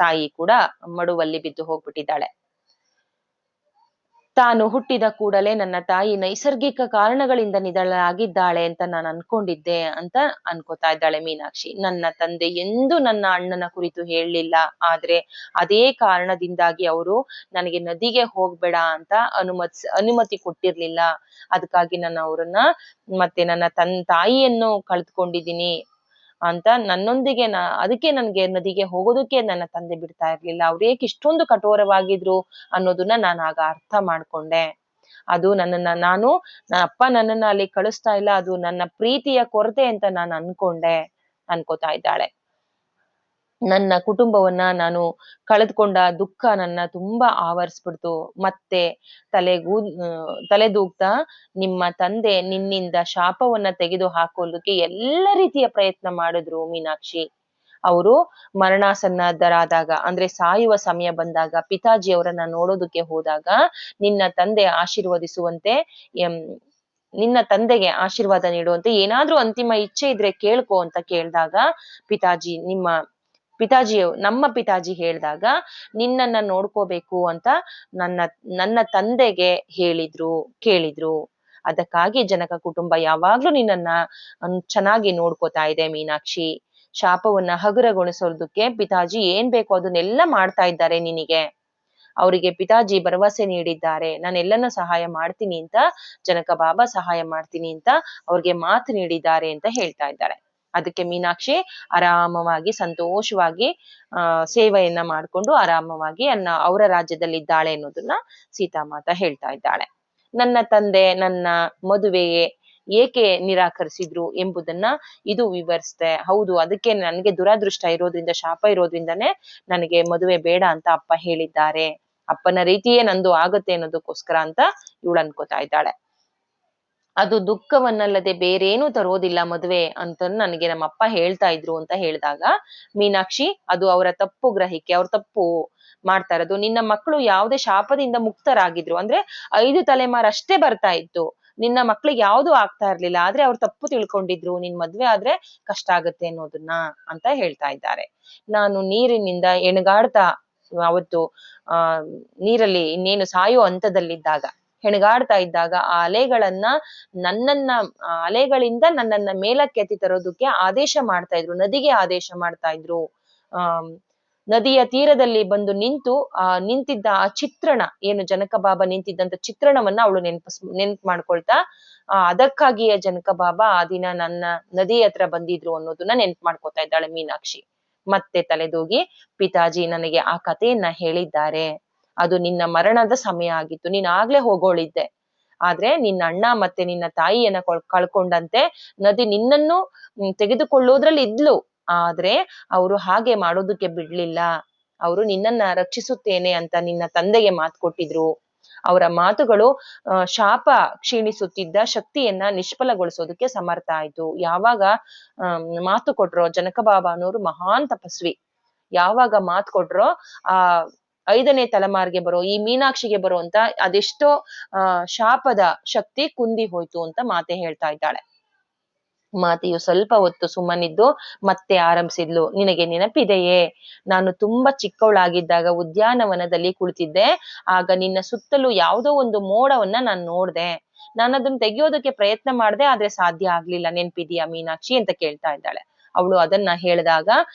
ತಾಯಿ ಕೂಡ ಮಡುವಲ್ಲಿ ಬಿದ್ದು ಹೋಗ್ಬಿಟ್ಟಿದ್ದಾಳೆ. ತಾನು ಹುಟ್ಟಿದ ಕೂಡಲೇ ನನ್ನ ತಾಯಿ ನೈಸರ್ಗಿಕ ಕಾರಣಗಳಿಂದ ನಿಧನಳಾಗಿದ್ದಾಳೆ ಅಂತ ನಾನು ಅನ್ಕೊಂಡಿದ್ದೆ ಅಂತ ಅನ್ಕೋತಾ ಇದ್ದಾಳೆ ಮೀನಾಕ್ಷಿ. ನನ್ನ ತಂದೆ ಎಂದೂ ನನ್ನ ಅಣ್ಣನ ಕುರಿತು ಹೇಳಲಿಲ್ಲ. ಆದ್ರೆ ಅದೇ ಕಾರಣದಿಂದಾಗಿ ಅವರು ನನಗೆ ನದಿಗೆ ಹೋಗ್ಬೇಡ ಅಂತ ಅನುಮತಿ ಕೊಟ್ಟಿರ್ಲಿಲ್ಲ. ಅದಕ್ಕಾಗಿ ನಾನು ಅವ್ರನ್ನ ಮತ್ತೆ ನನ್ನ ತಾಯಿಯನ್ನು ಕಳೆದುಕೊಂಡಿದ್ದೀನಿ ಅಂತ ನನ್ನೊಂದಿಗೆ ಅದಕ್ಕೆ ನನ್ಗೆ ನದಿಗೆ ಹೋಗೋದಕ್ಕೆ ನನ್ನ ತಂದೆ ಬಿಡ್ತಾ ಇರ್ಲಿಲ್ಲ. ಅವ್ರೇಕ್ ಇಷ್ಟೊಂದು ಕಠೋರವಾಗಿದ್ರು ಅನ್ನೋದನ್ನ ನಾನು ಆಗ ಅರ್ಥ ಮಾಡ್ಕೊಂಡೆ. ಅದು ನನ್ನ ಅಪ್ಪ ನನ್ನನ್ನ ಅಲ್ಲಿ ಕಳಿಸ್ತಾ ಇಲ್ಲ, ಅದು ನನ್ನ ಪ್ರೀತಿಯ ಕೊರತೆ ಅಂತ ನಾನು ಅನ್ಕೋತಾ ಇದ್ದಾಳೆ. ನನ್ನ ಕುಟುಂಬವನ್ನ ನಾನು ಕಳೆದುಕೊಂಡ ದುಃಖ ನನ್ನ ತುಂಬಾ ಆವರಿಸ್ಬಿಡ್ತು. ಮತ್ತೆ ತಲೆದೂಗ್ತಾ ನಿಮ್ಮ ತಂದೆ ನಿನ್ನಿಂದ ಶಾಪವನ್ನ ತೆಗೆದು ಹಾಕೋದಕ್ಕೆ ಎಲ್ಲ ರೀತಿಯ ಪ್ರಯತ್ನ ಮಾಡಿದ್ರು ಮೀನಾಕ್ಷಿ. ಅವರು ಮರಣಾಸನ್ನದ್ಧರಾದಾಗ ಅಂದ್ರೆ ಸಾಯುವ ಸಮಯ ಬಂದಾಗ ಪಿತಾಜಿ ಅವರನ್ನ ನೋಡೋದಕ್ಕೆ ಹೋದಾಗ ನಿನ್ನ ತಂದೆ ಆಶೀರ್ವದಿಸುವಂತೆ ಎಂ ನಿನ್ನ ತಂದೆಗೆ ಆಶೀರ್ವಾದ ನೀಡುವಂತೆ ಏನಾದ್ರೂ ಅಂತಿಮ ಇಚ್ಛೆ ಇದ್ರೆ ಕೇಳ್ಕೊ ಅಂತ ಕೇಳ್ದಾಗ ನಮ್ಮ ಪಿತಾಜಿ ಹೇಳ್ದಾಗ ನಿನ್ನನ್ನ ನೋಡ್ಕೋಬೇಕು ಅಂತ ನನ್ನ ತಂದೆಗೆ ಕೇಳಿದ್ರು. ಅದಕ್ಕಾಗಿ ಜನಕ ಕುಟುಂಬ ಯಾವಾಗ್ಲೂ ನಿನ್ನನ್ನ ಚೆನ್ನಾಗಿ ನೋಡ್ಕೋತಾ ಇದೆ ಮೀನಾಕ್ಷಿ. ಶಾಪವನ್ನ ಹಗುರಗೊಳಿಸೋದಕ್ಕೆ ಪಿತಾಜಿ ಏನ್ ಬೇಕೋ ಅದನ್ನೆಲ್ಲ ಮಾಡ್ತಾ ಇದ್ದಾರೆ ನಿನಗೆ. ಅವರಿಗೆ ಪಿತಾಜಿ ಭರವಸೆ ನೀಡಿದ್ದಾರೆ, ನಾನೆಲ್ಲನೂ ಸಹಾಯ ಮಾಡ್ತೀನಿ ಅಂತ, ಜನಕ ಬಾಬಾ ಸಹಾಯ ಮಾಡ್ತೀನಿ ಅಂತ ಅವ್ರಿಗೆ ಮಾತು ನೀಡಿದ್ದಾರೆ ಅಂತ ಹೇಳ್ತಾ ಇದ್ದಾರೆ. ಅದಕ್ಕೆ ಮೀನಾಕ್ಷಿ ಆರಾಮವಾಗಿ ಸಂತೋಷವಾಗಿ ಸೇವೆಯನ್ನ ಮಾಡ್ಕೊಂಡು ಆರಾಮವಾಗಿ ಅವರ ರಾಜ್ಯದಲ್ಲಿದ್ದಾಳೆ ಅನ್ನೋದನ್ನ ಸೀತಾಮಾತಾ ಹೇಳ್ತಾ ಇದ್ದಾಳೆ. ನನ್ನ ತಂದೆ ನನ್ನ ಮದುವೆಗೆ ಏಕೆ ನಿರಾಕರಿಸಿದ್ರು ಎಂಬುದನ್ನ ಇದು ವಿವರಿಸ್ತೆ. ಹೌದು, ಅದಕ್ಕೆ ನನಗೆ ದುರಾದೃಷ್ಟ ಇರೋದ್ರಿಂದ, ಶಾಪ ಇರೋದ್ರಿಂದಾನೇ ನನಗೆ ಮದುವೆ ಬೇಡ ಅಂತ ಅಪ್ಪ ಹೇಳಿದ್ದಾರೆ. ಅಪ್ಪನ ರೀತಿಯೇ ನಂದು ಆಗತ್ತೆ ಅನ್ನೋದಕ್ಕೋಸ್ಕರ ಅಂತ ಇವಳು ಅನ್ಕೋತಾ ಇದ್ದಾಳೆ. ಅದು ದುಃಖವನ್ನಲ್ಲದೆ ಬೇರೇನೂ ತರೋದಿಲ್ಲ ಮದುವೆ ಅಂತ ನನಗೆ ನಮ್ಮಪ್ಪ ಹೇಳ್ತಾ ಇದ್ರು ಅಂತ ಹೇಳಿದಾಗ ಮೀನಾಕ್ಷಿ ಅದು ಅವರ ತಪ್ಪು ಗ್ರಹಿಕೆ, ಅವ್ರ ತಪ್ಪು ಮಾಡ್ತಾ ಇರೋದು. ನಿನ್ನ ಮಕ್ಕಳು ಯಾವುದೇ ಶಾಪದಿಂದ ಮುಕ್ತರಾಗಿದ್ರು ಅಂದ್ರೆ 5 ತಲೆಮಾರಷ್ಟೇ ಬರ್ತಾ ಇತ್ತು, ನಿನ್ನ ಮಕ್ಳಿಗೆ ಯಾವ್ದು ಆಗ್ತಾ ಇರ್ಲಿಲ್ಲ. ಆದ್ರೆ ಅವ್ರು ತಪ್ಪು ತಿಳ್ಕೊಂಡಿದ್ರು, ನಿನ್ ಮದ್ವೆ ಆದ್ರೆ ಕಷ್ಟ ಆಗತ್ತೆ ಅನ್ನೋದನ್ನ ಅಂತ ಹೇಳ್ತಾ ಇದ್ದಾರೆ. ನಾನು ನೀರಿನಿಂದ ಎಣಗಾಡ್ತಾ ಅವತ್ತು ನೀರಲ್ಲಿ ಇನ್ನೇನು ಸಾಯೋ ಹಂತದಲ್ಲಿದ್ದಾಗ ಹೆಣಗಾಡ್ತಾ ಇದ್ದಾಗ ಆ ಅಲೆಗಳಿಂದ ನನ್ನನ್ನ ಮೇಲಕ್ಕೆ ಎತ್ತಿ ತರೋದಕ್ಕೆ ಆದೇಶ ಮಾಡ್ತಾ ಇದ್ರು, ನದಿಗೆ ಆದೇಶ ಮಾಡ್ತಾ ಇದ್ರು. ನದಿಯ ತೀರದಲ್ಲಿ ಬಂದು ನಿಂತಿದ್ದ ಆ ಚಿತ್ರಣ ಏನು ಜನಕ ಬಾಬಾ ನಿಂತಿದ್ದಂತ ಚಿತ್ರಣವನ್ನ ಅವಳು ನೆನ್ಪು ಮಾಡ್ಕೊಳ್ತಾ ಅದಕ್ಕಾಗಿಯೇ ಜನಕ ಬಾಬಾ ಆ ದಿನ ನನ್ನ ನದಿ ಹತ್ರ ಬಂದಿದ್ರು ಅನ್ನೋದನ್ನ ನೆನ್ಪು ಮಾಡ್ಕೊತಾ ಇದ್ದಾಳೆ ಮೀನಾಕ್ಷಿ. ಮತ್ತೆ ತಲೆದೂಗಿ ಪಿತಾಜಿ ನನಗೆ ಆ ಕಥೆಯನ್ನ ಹೇಳಿದ್ದಾರೆ, ಅದು ನಿನ್ನ ಮರಣದ ಸಮಯ ಆಗಿತ್ತು, ನೀನ್ ಆಗ್ಲೇ ಹೋಗೋಳಿದ್ದೆ. ಆದ್ರೆ ನಿನ್ನ ಅಣ್ಣ ಮತ್ತೆ ನಿನ್ನ ತಾಯಿಯನ್ನ ಕಳ್ಕೊಂಡಂತೆ ನದಿ ನಿನ್ನನ್ನು ತೆಗೆದುಕೊಳ್ಳೋದ್ರಲ್ಲಿ ಇದ್ಲು. ಆದ್ರೆ ಅವರು ಹಾಗೆ ಮಾಡೋದಕ್ಕೆ ಬಿಡ್ಲಿಲ್ಲ, ಅವರು ನಿನ್ನನ್ನ ರಕ್ಷಿಸುತ್ತೇನೆ ಅಂತ ನಿನ್ನ ತಂದೆಗೆ ಮಾತು ಕೊಟ್ಟಿದ್ರು. ಅವರ ಮಾತುಗಳು ಶಾಪ ಕ್ಷೀಣಿಸುತ್ತಿದ್ದ ಶಕ್ತಿಯನ್ನ ನಿಷ್ಫಲಗೊಳಿಸೋದಕ್ಕೆ ಸಮರ್ಥ ಆಯ್ತು. ಯಾವಾಗ ಮಾತು ಕೊಟ್ರೋ, ಜನಕ ಬಾಬಾ ಅನ್ನೋರು ಮಹಾನ್ ತಪಸ್ವಿ, ಯಾವಾಗ ಮಾತು ಕೊಟ್ರೋ ಆ 5ನೇ ತಲೆಮಾರಿಗೆ ಬರೋ ಈ ಮೀನಾಕ್ಷಿಗೆ ಬರೋ ಅಂತ ಅದೆಷ್ಟೋ ಶಾಪದ ಶಕ್ತಿ ಕುಂದಿ ಹೋಯ್ತು ಅಂತ ಮಾತೆ ಹೇಳ್ತಾ ಇದ್ದಾಳೆ. ಮಾತೆಯು ಸ್ವಲ್ಪ ಹೊತ್ತು ಸುಮ್ಮನಿದ್ದು ಮತ್ತೆ ಆರಂಭಿಸಿದ್ಲು. ನಿನಗೆ ನೆನಪಿದೆಯೇ, ನಾನು ತುಂಬಾ ಚಿಕ್ಕವಳಾಗಿದ್ದಾಗ ಉದ್ಯಾನವನದಲ್ಲಿ ಕುಳಿತಿದ್ದೆ. ಆಗ ನಿನ್ನ ಸುತ್ತಲೂ ಯಾವುದೋ ಒಂದು ಮೋಡವನ್ನ ನಾನು ನೋಡ್ದೆ. ನಾನು ಅದನ್ನ ತೆಗೆಯೋದಕ್ಕೆ ಪ್ರಯತ್ನ ಮಾಡ್ದೆ, ಆದ್ರೆ ಸಾಧ್ಯ ಆಗ್ಲಿಲ್ಲ. ನೆನ್ಪಿದ್ಯಾ ಮೀನಾಕ್ಷಿ ಅಂತ ಕೇಳ್ತಾ ಇದ್ದಾಳೆ. ಅವಳು ಅದನ್ನ ಹೇಳಿದಾಗ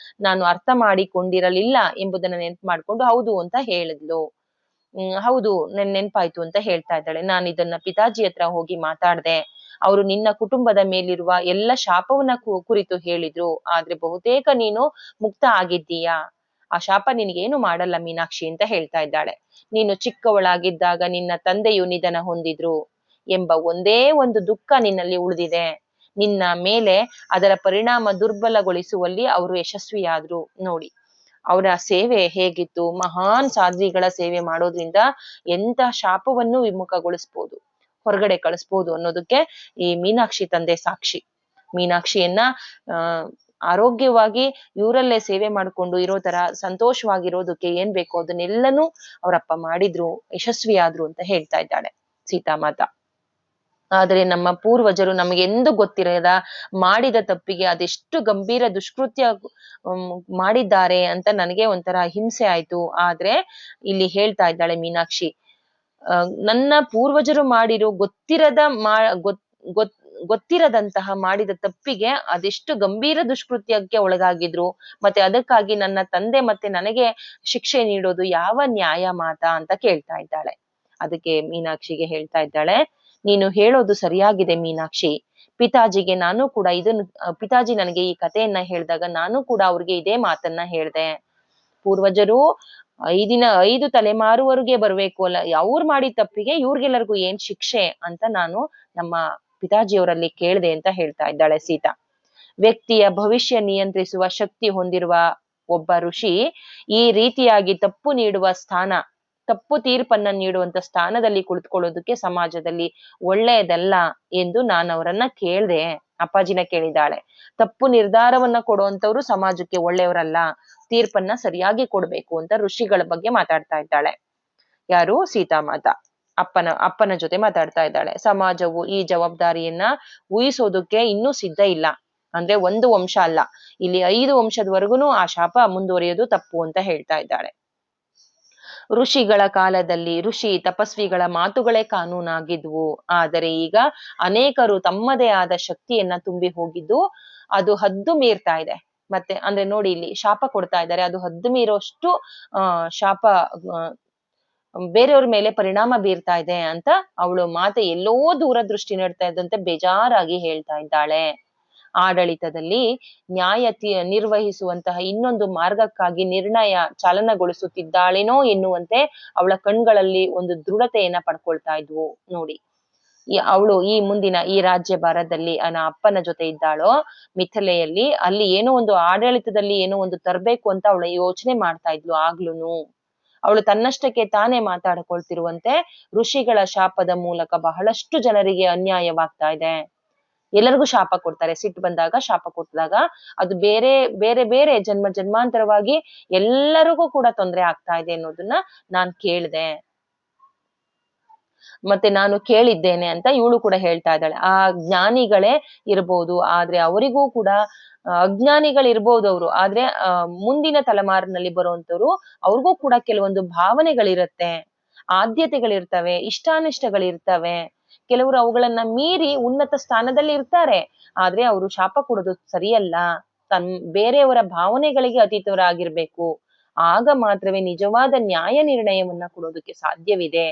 ನಾನು ಅರ್ಥ ಮಾಡಿಕೊಂಡಿರಲಿಲ್ಲ ಎಂಬುದನ್ನ ನೆನ್ಪು ಮಾಡ್ಕೊಂಡು ಹೌದು ಅಂತ ಹೇಳಿದ್ಲು. ಹೌದು ನೆನ್ಪಾಯ್ತು ಅಂತ ಹೇಳ್ತಾ ಇದ್ದಾಳೆ. ನಾನು ಇದನ್ನ ಪಿತಾಜಿ ಹತ್ರ ಹೋಗಿ ಮಾತಾಡ್ದೆ. ಅವರು ನಿನ್ನ ಕುಟುಂಬದ ಮೇಲಿರುವ ಎಲ್ಲ ಶಾಪವನ್ನ ಕುರಿತು ಹೇಳಿದ್ರು. ಆದ್ರೆ ಬಹುತೇಕ ನೀನು ಮುಕ್ತ ಆಗಿದ್ದೀಯಾ, ಆ ಶಾಪ ನಿನಗೇನು ಮಾಡಲ್ಲ ಮೀನಾಕ್ಷಿ ಅಂತ ಹೇಳ್ತಾ ಇದ್ದಾಳೆ. ನೀನು ಚಿಕ್ಕವಳಾಗಿದ್ದಾಗ ನಿನ್ನ ತಂದೆಯು ನಿಧನ ಹೊಂದಿದ್ರು ಎಂಬ ಒಂದೇ ಒಂದು ದುಃಖ ನಿನ್ನಲ್ಲಿ ಉಳಿದಿದೆ. ನಿನ್ನ ಮೇಲೆ ಅದರ ಪರಿಣಾಮ ದುರ್ಬಲಗೊಳಿಸುವಲ್ಲಿ ಅವರು ಯಶಸ್ವಿಯಾದ್ರು. ನೋಡಿ ಅವರ ಸೇವೆ ಹೇಗಿತ್ತು, ಮಹಾನ್ ಸಾಧ್ವಿಗಳ ಸೇವೆ ಮಾಡೋದ್ರಿಂದ ಎಂತ ಶಾಪವನ್ನು ವಿಮುಖಗೊಳಿಸ್ಬೋದು, ಹೊರಗಡೆ ಕಳಿಸ್ಬೋದು ಅನ್ನೋದಕ್ಕೆ ಈ ಮೀನಾಕ್ಷಿ ತಂದೆ ಸಾಕ್ಷಿ. ಮೀನಾಕ್ಷಿಯನ್ನ ಆರೋಗ್ಯವಾಗಿ ಇವರಲ್ಲೇ ಸೇವೆ ಮಾಡ್ಕೊಂಡು ಇರೋ ತರ ಸಂತೋಷವಾಗಿರೋದಕ್ಕೆ ಏನ್ ಬೇಕೋ ಅದನ್ನೆಲ್ಲನೂ ಅವರಪ್ಪ ಮಾಡಿದ್ರು, ಯಶಸ್ವಿಯಾದ್ರು ಅಂತ ಹೇಳ್ತಾ ಇದ್ದಾಳೆ ಸೀತಾಮಾತಾ. ಆದ್ರೆ ನಮ್ಮ ಪೂರ್ವಜರು ನಮಗೆ ಎಂದು ಗೊತ್ತಿರದ ಮಾಡಿದ ತಪ್ಪಿಗೆ ಅದೆಷ್ಟು ಗಂಭೀರ ದುಷ್ಕೃತ್ಯ ಮಾಡಿದ್ದಾರೆ ಅಂತ ನನಗೆ ಒಂಥರ ಹಿಂಸೆ ಆಯ್ತು. ಆದ್ರೆ ಇಲ್ಲಿ ಹೇಳ್ತಾ ಇದ್ದಾಳೆ ಮೀನಾಕ್ಷಿ, ನನ್ನ ಪೂರ್ವಜರು ಮಾಡಿರೋ ಗೊತ್ತಿರದಂತಹ ಮಾಡಿದ ತಪ್ಪಿಗೆ ಅದೆಷ್ಟು ಗಂಭೀರ ದುಷ್ಕೃತ್ಯಕ್ಕೆ ಒಳಗಾಗಿದ್ರು, ಮತ್ತೆ ಅದಕ್ಕಾಗಿ ನನ್ನ ತಂದೆ ಮತ್ತೆ ನನಗೆ ಶಿಕ್ಷೆ ನೀಡೋದು ಯಾವ ನ್ಯಾಯ ಮಾತಾ ಅಂತ ಕೇಳ್ತಾ ಇದ್ದಾಳೆ. ಅದಕ್ಕೆ ಮೀನಾಕ್ಷಿಗೆ ಹೇಳ್ತಾ ಇದ್ದಾಳೆ, ನೀನು ಹೇಳೋದು ಸರಿಯಾಗಿದೆ ಮೀನಾಕ್ಷಿ. ಪಿತಾಜಿಗೆ ನಾನು ಕೂಡ ಪಿತಾಜಿ ನನಗೆ ಈ ಕಥೆಯನ್ನ ಹೇಳಿದಾಗ ನಾನು ಕೂಡ ಅವ್ರಿಗೆ ಇದೇ ಮಾತನ್ನ ಹೇಳ್ದೆ. ಪೂರ್ವಜರು 5 ತಲೆಮಾರುವರೆಗೆ ಬರ್ಬೇಕು ಅಲ್ಲ, ಅವ್ರು ಮಾಡಿದ ತಪ್ಪಿಗೆ ಇವ್ರಿಗೆಲ್ಲರಿಗೂ ಏನ್ ಶಿಕ್ಷೆ ಅಂತ ನಾನು ನಮ್ಮ ಪಿತಾಜಿಯವರಲ್ಲಿ ಕೇಳ್ದೆ ಅಂತ ಹೇಳ್ತಾ ಇದ್ದಾಳೆ ಸೀತಾ. ವ್ಯಕ್ತಿಯ ಭವಿಷ್ಯ ನಿಯಂತ್ರಿಸುವ ಶಕ್ತಿ ಹೊಂದಿರುವ ಒಬ್ಬ ಋಷಿ ಈ ರೀತಿಯಾಗಿ ತಪ್ಪು ತೀರ್ಪನ್ನ ನೀಡುವಂತ ಸ್ಥಾನದಲ್ಲಿ ಕುಳಿತುಕೊಳ್ಳೋದಕ್ಕೆ ಸಮಾಜದಲ್ಲಿ ಒಳ್ಳೆಯದಲ್ಲ ಎಂದು ನಾನು ಅವರನ್ನ ಕೇಳ್ದೆ. ಅಪ್ಪಾಜಿನ ಕೇಳಿದಾಳೆ. ತಪ್ಪು ನಿರ್ಧಾರವನ್ನ ಕೊಡುವಂತವ್ರು ಸಮಾಜಕ್ಕೆ ಒಳ್ಳೆಯವರಲ್ಲ, ತೀರ್ಪನ್ನ ಸರಿಯಾಗಿ ಕೊಡ್ಬೇಕು ಅಂತ ಋಷಿಗಳ ಬಗ್ಗೆ ಮಾತಾಡ್ತಾ ಇದ್ದಾಳೆ. ಯಾರು? ಸೀತಾಮಾತಾ ಅಪ್ಪನ ಜೊತೆ ಮಾತಾಡ್ತಾ ಇದ್ದಾಳೆ. ಸಮಾಜವು ಈ ಜವಾಬ್ದಾರಿಯನ್ನ ಊಹಿಸೋದಕ್ಕೆ ಇನ್ನೂ ಸಿದ್ಧ ಇಲ್ಲ. ಅಂದ್ರೆ 1 ವಂಶ ಅಲ್ಲ, ಇಲ್ಲಿ 5 ವಂಶದವರೆಗೂ ಆ ಶಾಪ ಮುಂದುವರಿಯೋದು ತಪ್ಪು ಅಂತ ಹೇಳ್ತಾ ಇದ್ದಾಳೆ. ಋಷಿಗಳ ಕಾಲದಲ್ಲಿ ಋಷಿ ತಪಸ್ವಿಗಳ ಮಾತುಗಳೇ ಕಾನೂನಾಗಿದ್ವು. ಆದರೆ ಈಗ ಅನೇಕರು ತಮ್ಮದೇ ಆದ ಶಕ್ತಿಯನ್ನ ತುಂಬಿ ಹೋಗಿದ್ದು ಅದು ಹದ್ದು ಮೀರ್ತಾ ಇದೆ. ಮತ್ತೆ ಅಂದ್ರೆ ನೋಡಿ, ಇಲ್ಲಿ ಶಾಪ ಕೊಡ್ತಾ ಇದ್ದಾರೆ, ಅದು ಹದ್ದು ಮೀರೋಷ್ಟು ಶಾಪ ಬೇರೆಯವ್ರ ಮೇಲೆ ಪರಿಣಾಮ ಬೀರ್ತಾ ಇದೆ ಅಂತ ಅವಳು ಮಾತೆ ಎಲ್ಲೋ ದೂರದೃಷ್ಟಿ ನೀಡ್ತಾ ಇದ್ದಂತೆ ಬೇಜಾರಾಗಿ ಹೇಳ್ತಾ ಇದ್ದಾಳೆ. ಆಡಳಿತದಲ್ಲಿ ನ್ಯಾಯ ನಿರ್ವಹಿಸುವಂತಹ ಇನ್ನೊಂದು ಮಾರ್ಗಕ್ಕಾಗಿ ನಿರ್ಣಯ ಚಾಲನಗೊಳಿಸುತ್ತಿದ್ದಾಳೇನೋ ಎನ್ನುವಂತೆ ಅವಳ ಕಣ್ಗಳಲ್ಲಿ ಒಂದು ದೃಢತೆಯನ್ನ ಪಡ್ಕೊಳ್ತಾ ಇದ್ವು. ನೋಡಿ, ಅವಳು ಈ ಮುಂದಿನ ಈ ರಾಜ್ಯಭಾರದಲ್ಲಿ ಅಪ್ಪನ ಜೊತೆ ಇದ್ದಾಳೋ ಮಿಥಿಲೆಯಲ್ಲಿ, ಅಲ್ಲಿ ಏನೋ ಒಂದು ಆಡಳಿತದಲ್ಲಿ ಏನೋ ಒಂದು ತರ್ಬೇಕು ಅಂತ ಅವಳ ಯೋಚನೆ ಮಾಡ್ತಾ ಇದ್ಲು. ಆಗ್ಲೂನು ಅವಳು ತನ್ನಷ್ಟಕ್ಕೆ ತಾನೇ ಮಾತಾಡ್ಕೊಳ್ತಿರುವಂತೆ ಋಷಿಗಳ ಶಾಪದ ಮೂಲಕ ಬಹಳಷ್ಟು ಜನರಿಗೆ ಅನ್ಯಾಯವಾಗ್ತಾ ಇದೆ. ಎಲ್ಲರಿಗೂ ಶಾಪ ಕೊಡ್ತಾರೆ, ಸಿಟ್ಟು ಬಂದಾಗ ಶಾಪ ಕೊಟ್ಟಿದಾಗ ಅದು ಬೇರೆ ಬೇರೆ ಬೇರೆ ಜನ್ಮಾಂತರವಾಗಿ ಎಲ್ಲರಿಗೂ ಕೂಡ ತೊಂದರೆ ಆಗ್ತಾ ಇದೆ ಅನ್ನೋದನ್ನ ನಾನ್ ಕೇಳ್ದೆ, ಮತ್ತೆ ನಾನು ಕೇಳಿದ್ದೇನೆ ಅಂತ ಇವಳು ಕೂಡ ಹೇಳ್ತಾ ಇದ್ದಾಳೆ. ಆ ಜ್ಞಾನಿಗಳೇ ಇರ್ಬೋದು, ಆದ್ರೆ ಅವರಿಗೂ ಕೂಡ ಅಜ್ಞಾನಿಗಳಿರ್ಬೋದು ಅವರು, ಆದ್ರೆ ಮುಂದಿನ ತಲೆಮಾರಿನಲ್ಲಿ ಬರುವಂತವ್ರು ಅವ್ರಿಗೂ ಕೂಡ ಕೆಲವೊಂದು ಭಾವನೆಗಳಿರತ್ತೆ, ಆದ್ಯತೆಗಳಿರ್ತವೆ, ಇಷ್ಟಾನಿಷ್ಟಗಳಿರ್ತವೆ. ಕೆಲವರು ಅವುಗಳನ್ನ ಮೀರಿ ಉನ್ನತ ಸ್ಥಾನದಲ್ಲಿ ಇರ್ತಾರೆ, ಆದ್ರೆ ಅವರು ಶಾಪ ಕೊಡೋದು ಸರಿಯಲ್ಲ. ಬೇರೆಯವರ ಭಾವನೆಗಳಿಗೆ ಅತೀತವರಾಗಿರ್ಬೇಕು. ಆಗ ಮಾತ್ರವೇ ನಿಜವಾದ ನ್ಯಾಯ ನಿರ್ಣಯವನ್ನ ಕೊಡೋದಕ್ಕೆ ಸಾಧ್ಯವಿದೆ.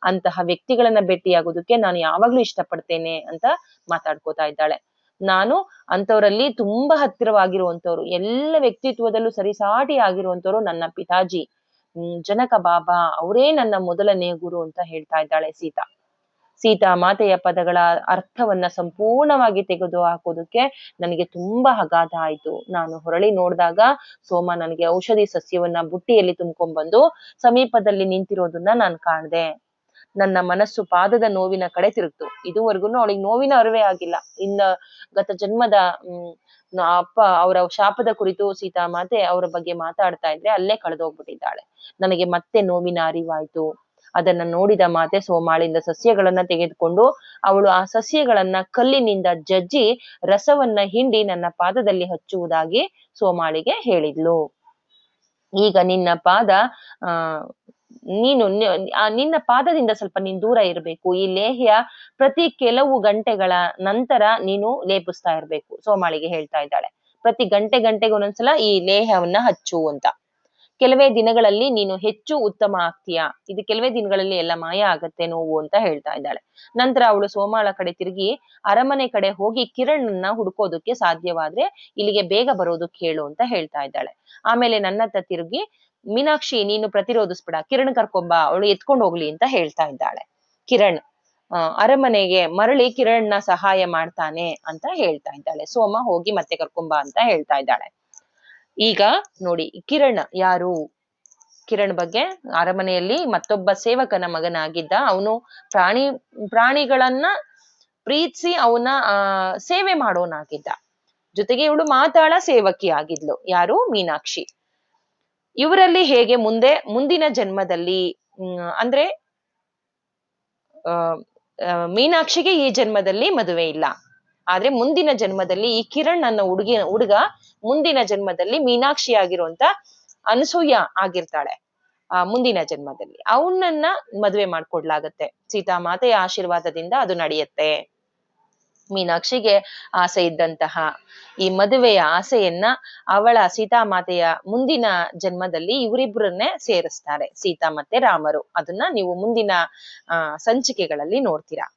ಅಂತಹ ವ್ಯಕ್ತಿಗಳನ್ನ ಭೇಟಿಯಾಗೋದಕ್ಕೆ ನಾನು ಯಾವಾಗ್ಲೂ ಇಷ್ಟಪಡ್ತೇನೆ ಅಂತ ಮಾತಾಡ್ಕೋತಾ ಇದ್ದಾಳೆ. ನಾನು ಅಂತವರಲ್ಲಿ ತುಂಬಾ ಹತ್ತಿರವಾಗಿರುವಂತವ್ರು, ಎಲ್ಲ ವ್ಯಕ್ತಿತ್ವದಲ್ಲೂ ಸರಿಸಾಟಿ ಆಗಿರುವಂತವ್ರು ನನ್ನ ಪಿತಾಜಿ ಜನಕ ಬಾಬಾ, ಅವರೇ ನನ್ನ ಮೊದಲನೇ ಗುರು ಅಂತ ಹೇಳ್ತಾ ಇದ್ದಾಳೆ ಸೀತಾ ಮಾತೆಯ ಪದಗಳ ಅರ್ಥವನ್ನ ಸಂಪೂರ್ಣವಾಗಿ ತೆಗೆದು ಹಾಕೋದಕ್ಕೆ ನನಗೆ ತುಂಬಾ ಅಗಾಧ ಆಯ್ತು. ನಾನು ಹೊರಳಿ ನೋಡಿದಾಗ ಸೋಮ ನನಗೆ ಔಷಧಿ ಸಸ್ಯವನ್ನ ಬುಟ್ಟಿಯಲ್ಲಿ ತುಂಬ್ಕೊಂಡ್ಬಂದು ಸಮೀಪದಲ್ಲಿ ನಿಂತಿರೋದನ್ನ ನಾನು ಕಾಣ್ದೆ. ನನ್ನ ಮನಸ್ಸು ಪಾದದ ನೋವಿನ ಕಡೆ ತಿರುಗ್ತು. ಇದುವರೆಗೂ ಅವಳಿಗೆ ನೋವಿನ ಅರಿವೇ ಆಗಿಲ್ಲ. ಗತ ಜನ್ಮದ ಅಪ್ಪ ಅವರ ಶಾಪದ ಕುರಿತು ಸೀತಾಮಾತೆ ಅವರ ಬಗ್ಗೆ ಮಾತಾಡ್ತಾ ಇದ್ರೆ ಅಲ್ಲೇ ಕಳೆದೋಗ್ಬಿಟ್ಟಿದ್ದಾಳೆ. ನನಗೆ ಮತ್ತೆ ನೋವಿನ ಅರಿವಾಯ್ತು. ಅದನ್ನ ನೋಡಿದ ಮಾತೆ ಸೋಮಾಳಿಂದ ಸಸ್ಯಗಳನ್ನ ತೆಗೆದುಕೊಂಡು ಅವಳು ಆ ಸಸ್ಯಗಳನ್ನ ಕಲ್ಲಿನಿಂದ ಜಜ್ಜಿ ರಸವನ್ನ ಹಿಂಡಿ ನನ್ನ ಪಾದದಲ್ಲಿ ಹಚ್ಚುವುದಾಗಿ ಸೋಮಾಳಿಗೆ ಹೇಳಿದ್ಲು. ಈಗ ನಿನ್ನ ಪಾದ ನಿನ್ನ ಪಾದದಿಂದ ಸ್ವಲ್ಪ ನೀನ್ ದೂರ ಇರ್ಬೇಕು. ಈ ಲೇಹ್ಯ ಪ್ರತಿ ಕೆಲವು ಗಂಟೆಗಳ ನಂತರ ನೀನು ಲೇಪಿಸ್ತಾ ಇರ್ಬೇಕು. ಸೋಮಾಳಿಗೆ ಹೇಳ್ತಾ ಇದ್ದಾಳೆ, ಪ್ರತಿ ಗಂಟೆಗೆ ಒಂದೊಂದ್ಸಲ ಈ ಲೇಹ್ಯವನ್ನ ಹಚ್ಚು ಅಂತ. ಕೆಲವೇ ದಿನಗಳಲ್ಲಿ ನೀನು ಹೆಚ್ಚು ಉತ್ತಮ ಆಗ್ತೀಯಾ, ಇದು ಕೆಲವೇ ದಿನಗಳಲ್ಲಿ ಎಲ್ಲ ಮಾಯ ಆಗತ್ತೆ ನೋವು ಅಂತ ಹೇಳ್ತಾ ಇದ್ದಾಳೆ. ನಂತರ ಅವಳು ಸೋಮಾಳ ಕಡೆ ತಿರುಗಿ ಅರಮನೆ ಕಡೆ ಹೋಗಿ ಕಿರಣನ್ನ ಹುಡ್ಕೋದಕ್ಕೆ ಸಾಧ್ಯವಾದ್ರೆ ಇಲ್ಲಿಗೆ ಬೇಗ ಬರೋದಕ್ಕೆ ಹೇಳು ಅಂತ ಹೇಳ್ತಾ ಇದ್ದಾಳೆ. ಆಮೇಲೆ ನನ್ನತ್ತ ತಿರುಗಿ ಮೀನಾಕ್ಷಿ ನೀನು ಪ್ರತಿರೋಧಿಸ್ಬಿಡ, ಕಿರಣ್ ಕರ್ಕೊಂಬ, ಅವಳು ಎತ್ಕೊಂಡು ಹೋಗ್ಲಿ ಅಂತ ಹೇಳ್ತಾ ಇದ್ದಾಳೆ. ಕಿರಣ್ ಅರಮನೆಗೆ ಮರಳಿ ಕಿರಣ್ನ ಸಹಾಯ ಮಾಡ್ತಾನೆ ಅಂತ ಹೇಳ್ತಾ ಇದ್ದಾಳೆ. ಸೋಮ ಹೋಗಿ ಮತ್ತೆ ಕರ್ಕೊಂಬ ಅಂತ ಹೇಳ್ತಾ ಇದ್ದಾಳೆ. ಈಗ ನೋಡಿ, ಕಿರಣ್ ಯಾರು? ಕಿರಣ್ ಬಗ್ಗೆ ಅರಮನೆಯಲ್ಲಿ ಮತ್ತೊಬ್ಬ ಸೇವಕನ ಮಗನಾಗಿದ್ದ. ಅವನು ಪ್ರಾಣಿಗಳನ್ನ ಪ್ರೀತಿಸಿ ಅವನ ಸೇವೆ ಮಾಡೋನಾಗಿದ್ದ. ಜೊತೆಗೆ ಇವಳು ಮಾತಾಳ ಸೇವಕಿ ಆಗಿದ್ಲು. ಯಾರು? ಮೀನಾಕ್ಷಿ. ಇವರಲ್ಲಿ ಹೇಗೆ ಮುಂದಿನ ಜನ್ಮದಲ್ಲಿ ಅಂದ್ರೆ ಮೀನಾಕ್ಷಿಗೆ ಈ ಜನ್ಮದಲ್ಲಿ ಮದುವೆ ಇಲ್ಲ, ಆದ್ರೆ ಮುಂದಿನ ಜನ್ಮದಲ್ಲಿ ಈ ಕಿರಣ್ ಅನ್ನೋ ಹುಡುಗ ಮುಂದಿನ ಜನ್ಮದಲ್ಲಿ ಮೀನಾಕ್ಷಿ ಆಗಿರುವಂತ ಅನಸೂಯ ಆಗಿರ್ತಾಳೆ. ಮುಂದಿನ ಜನ್ಮದಲ್ಲಿ ಅವನನ್ನ ಮದುವೆ ಮಾಡ್ಕೊಡ್ಲಾಗತ್ತೆ. ಸೀತಾಮಾತೆಯ ಆಶೀರ್ವಾದದಿಂದ ಅದು ನಡೆಯುತ್ತೆ. ಮೀನಾಕ್ಷಿಗೆ ಆಸೆ ಇದ್ದಂತಹ ಈ ಮದುವೆಯ ಆಸೆಯನ್ನ ಅವಳ ಸೀತಾಮಾತೆಯ ಮುಂದಿನ ಜನ್ಮದಲ್ಲಿ ಇವರಿಬ್ಬರನ್ನೇ ಸೇರಿಸ್ತಾರೆ, ಸೀತಾ ಮತ್ತೆ ರಾಮರು. ಅದನ್ನ ನೀವು ಮುಂದಿನ ಸಂಚಿಕೆಗಳಲ್ಲಿ ನೋಡ್ತೀರಾ.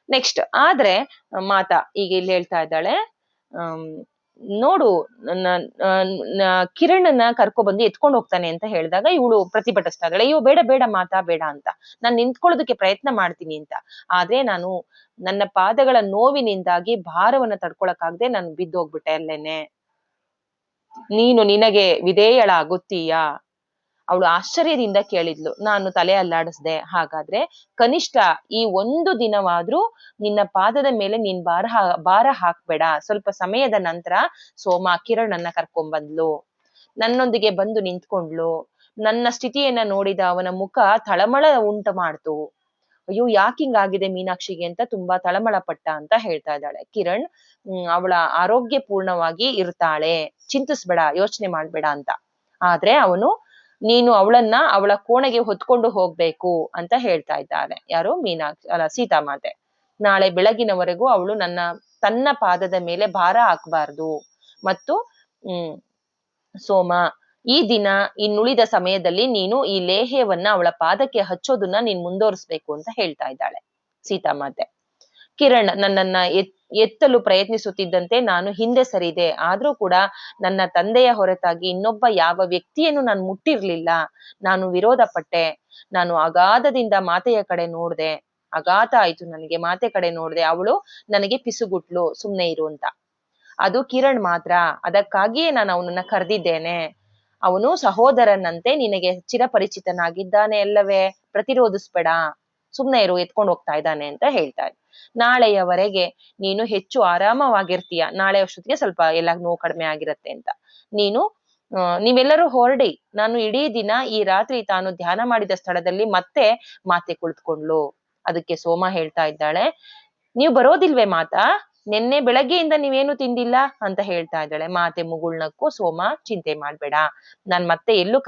ನೆಕ್ಸ್ಟ್ ಆದ್ರೆ ಮಾತಾ ಈಗ ಇಲ್ಲಿ ಹೇಳ್ತಾ ಇದ್ದಾಳೆ, ನೋಡು ಕಿರಣನ್ನ ಕರ್ಕೊಬಂದು ಎತ್ಕೊಂಡು ಹೋಗ್ತಾನೆ ಅಂತ ಹೇಳಿದಾಗ ಇವಳು ಪ್ರತಿಭಟಿಸ್ತಾ ಇದ್ದಾಳೆ, ಅಯ್ಯೋ ಬೇಡ ಬೇಡ ಮಾತಾ ಬೇಡ ಅಂತ, ನಾನ್ ನಿಂತ್ಕೊಳ್ಳೋದಕ್ಕೆ ಪ್ರಯತ್ನ ಮಾಡ್ತೀನಿ ಅಂತ. ಆದ್ರೆ ನಾನು ನನ್ನ ಪಾದಗಳ ನೋವಿನಿಂದಾಗಿ ಭಾರವನ್ನ ತಡ್ಕೊಳಕ್ಕಾಗ್ದೆ ನಾನು ಬಿದ್ದೋಗ್ಬಿಟ್ಟೆ ಅಲ್ಲೇನೆ. ನೀನು ನಿನಗೆ ವಿಧೇಯಳಾಗುತ್ತೀಯಾ? ಅವಳು ಆಶ್ಚರ್ಯದಿಂದ ಕೇಳಿದ್ಲು. ನಾನು ತಲೆ ಅಲ್ಲಾಡಿಸ್ದೆ. ಹಾಗಾದ್ರೆ ಕನಿಷ್ಠ ಈ ಒಂದು ದಿನವಾದ್ರೂ ನಿನ್ನ ಪಾದದ ಮೇಲೆ ನೀನ್ ಭಾರ ಹಾಕ್ಬೇಡ. ಸ್ವಲ್ಪ ಸಮಯದ ನಂತರ ಸೋಮ ಕಿರಣನ್ನ ಕರ್ಕೊಂಡ್ಬಂದ್ಲು. ನನ್ನೊಂದಿಗೆ ಬಂದು ನಿಂತ್ಕೊಂಡ್ಲು. ನನ್ನ ಸ್ಥಿತಿಯನ್ನ ನೋಡಿದ ಅವನ ಮುಖ ತಳಮಳ ಉಂಟು ಮಾಡ್ತು. ಅಯ್ಯೋ ಯಾಕಿಂಗಾಗಿದೆ ಮೀನಾಕ್ಷಿಗೆ ಅಂತ ತುಂಬಾ ತಳಮಳ ಪಟ್ಟ ಅಂತ ಹೇಳ್ತಾ ಇದ್ದಾಳೆ. ಕಿರಣ್ ಅವಳ ಆರೋಗ್ಯ ಪೂರ್ಣವಾಗಿ ಇರ್ತಾಳೆ, ಚಿಂತಿಸ್ಬೇಡ, ಯೋಚನೆ ಮಾಡ್ಬೇಡ ಅಂತ. ಆದ್ರೆ ಅವನು ನೀನು ಅವಳನ್ನ ಅವಳ ಕೋಣೆಗೆ ಹೊತ್ಕೊಂಡು ಹೋಗ್ಬೇಕು ಅಂತ ಹೇಳ್ತಾ ಇದ್ದಾಳೆ. ಯಾರು? ಸೀತಾಮಾತೆ. ನಾಳೆ ಬೆಳಗಿನವರೆಗೂ ಅವಳು ತನ್ನ ಪಾದದ ಮೇಲೆ ಭಾರ ಹಾಕ್ಬಾರ್ದು. ಮತ್ತು ಸೋಮ, ಈ ದಿನ ಇನ್ನುಳಿದ ಸಮಯದಲ್ಲಿ ನೀನು ಈ ಲೇಹ್ಯವನ್ನ ಅವಳ ಪಾದಕ್ಕೆ ಹಚ್ಚೋದನ್ನ ನೀನ್ ಮುಂದುವರಿಸ್ಬೇಕು ಅಂತ ಹೇಳ್ತಾ ಇದ್ದಾಳೆ ಸೀತಾಮಾತೆ. ಕಿರಣ್ ನನ್ನನ್ನ ಎತ್ತಲು ಪ್ರಯತ್ನಿಸುತ್ತಿದ್ದಂತೆ ನಾನು ಹಿಂದೆ ಸರಿದೆ. ಆದ್ರೂ ಕೂಡ ನನ್ನ ತಂದೆಯ ಹೊರತಾಗಿ ಇನ್ನೊಬ್ಬ ಯಾವ ವ್ಯಕ್ತಿಯನ್ನು ನಾನು ಮುಟ್ಟಿರ್ಲಿಲ್ಲ. ನಾನು ವಿರೋಧ ಪಟ್ಟೆ. ನಾನು ಅಗಾಧದಿಂದ ಮಾತೆಯ ಕಡೆ ನೋಡ್ದೆ. ಆಘಾತ ಆಯ್ತು ನನಗೆ. ಮಾತೆ ಕಡೆ ನೋಡ್ದೆ. ಅವಳು ನನಗೆ ಪಿಸುಗುಟ್ಲು, ಸುಮ್ನೆ ಇರು ಅಂತ. ಅದು ಕಿರಣ್ ಮಾತ್ರ. ಅದಕ್ಕಾಗಿಯೇ ನಾನು ಅವನನ್ನ ಕರೆದಿದ್ದೇನೆ. ಅವನು ಸಹೋದರನಂತೆ ನಿನಗೆ ಚಿರಪರಿಚಿತನಾಗಿದ್ದಾನೆ ಅಲ್ಲವೇ? ಪ್ರತಿರೋಧಿಸ್ಬೇಡ, ಸುಮ್ನೆ ಇರು, ಎತ್ಕೊಂಡು ಹೋಗ್ತಾ ಇದ್ದಾನೆ ಅಂತ ಹೇಳ್ತಾ ಇದ್ದ. ನಾಳೆಯವರೆಗೆ ನೀನು ಹೆಚ್ಚು ಆರಾಮವಾಗಿರ್ತೀಯ. ನಾಳೆ ಅಷ್ಟೊತ್ತಿಗೆ ಸ್ವಲ್ಪ ಎಲ್ಲ ನೋವು ಕಡಿಮೆ ಆಗಿರತ್ತೆ ಅಂತ. ನೀವೆಲ್ಲರೂ ಹೊರಡಿ. ನಾನು ಇಡೀ ದಿನ ಈ ರಾತ್ರಿ ತಾನು ಧ್ಯಾನ ಮಾಡಿದ ಸ್ಥಳದಲ್ಲಿ ಮತ್ತೆ ಮಾತೆ ಕುಳಿತುಕೊಂಡ್ಲು. ಅದಕ್ಕೆ ಸೋಮ ಹೇಳ್ತಾ ಇದ್ದಾಳೆ, ನೀವು ಬರೋದಿಲ್ವೇ ಮಾತಾ? ನಿನ್ನೆ ಬೆಳಗ್ಗೆಯಿಂದ ನೀವೇನು ತಿಂದಿಲ್ಲ ಅಂತ ಹೇಳ್ತಾ ಇದ್ದಾಳೆ. ಮಾತೆ ಮುಗುಳ್ನಕ್ಕೂ, ಸೋಮ ಚಿಂತೆ ಮಾಡ್ಬೇಡ, ನಾನ್ ಮತ್ತೆ ಎಲ್ಲೂ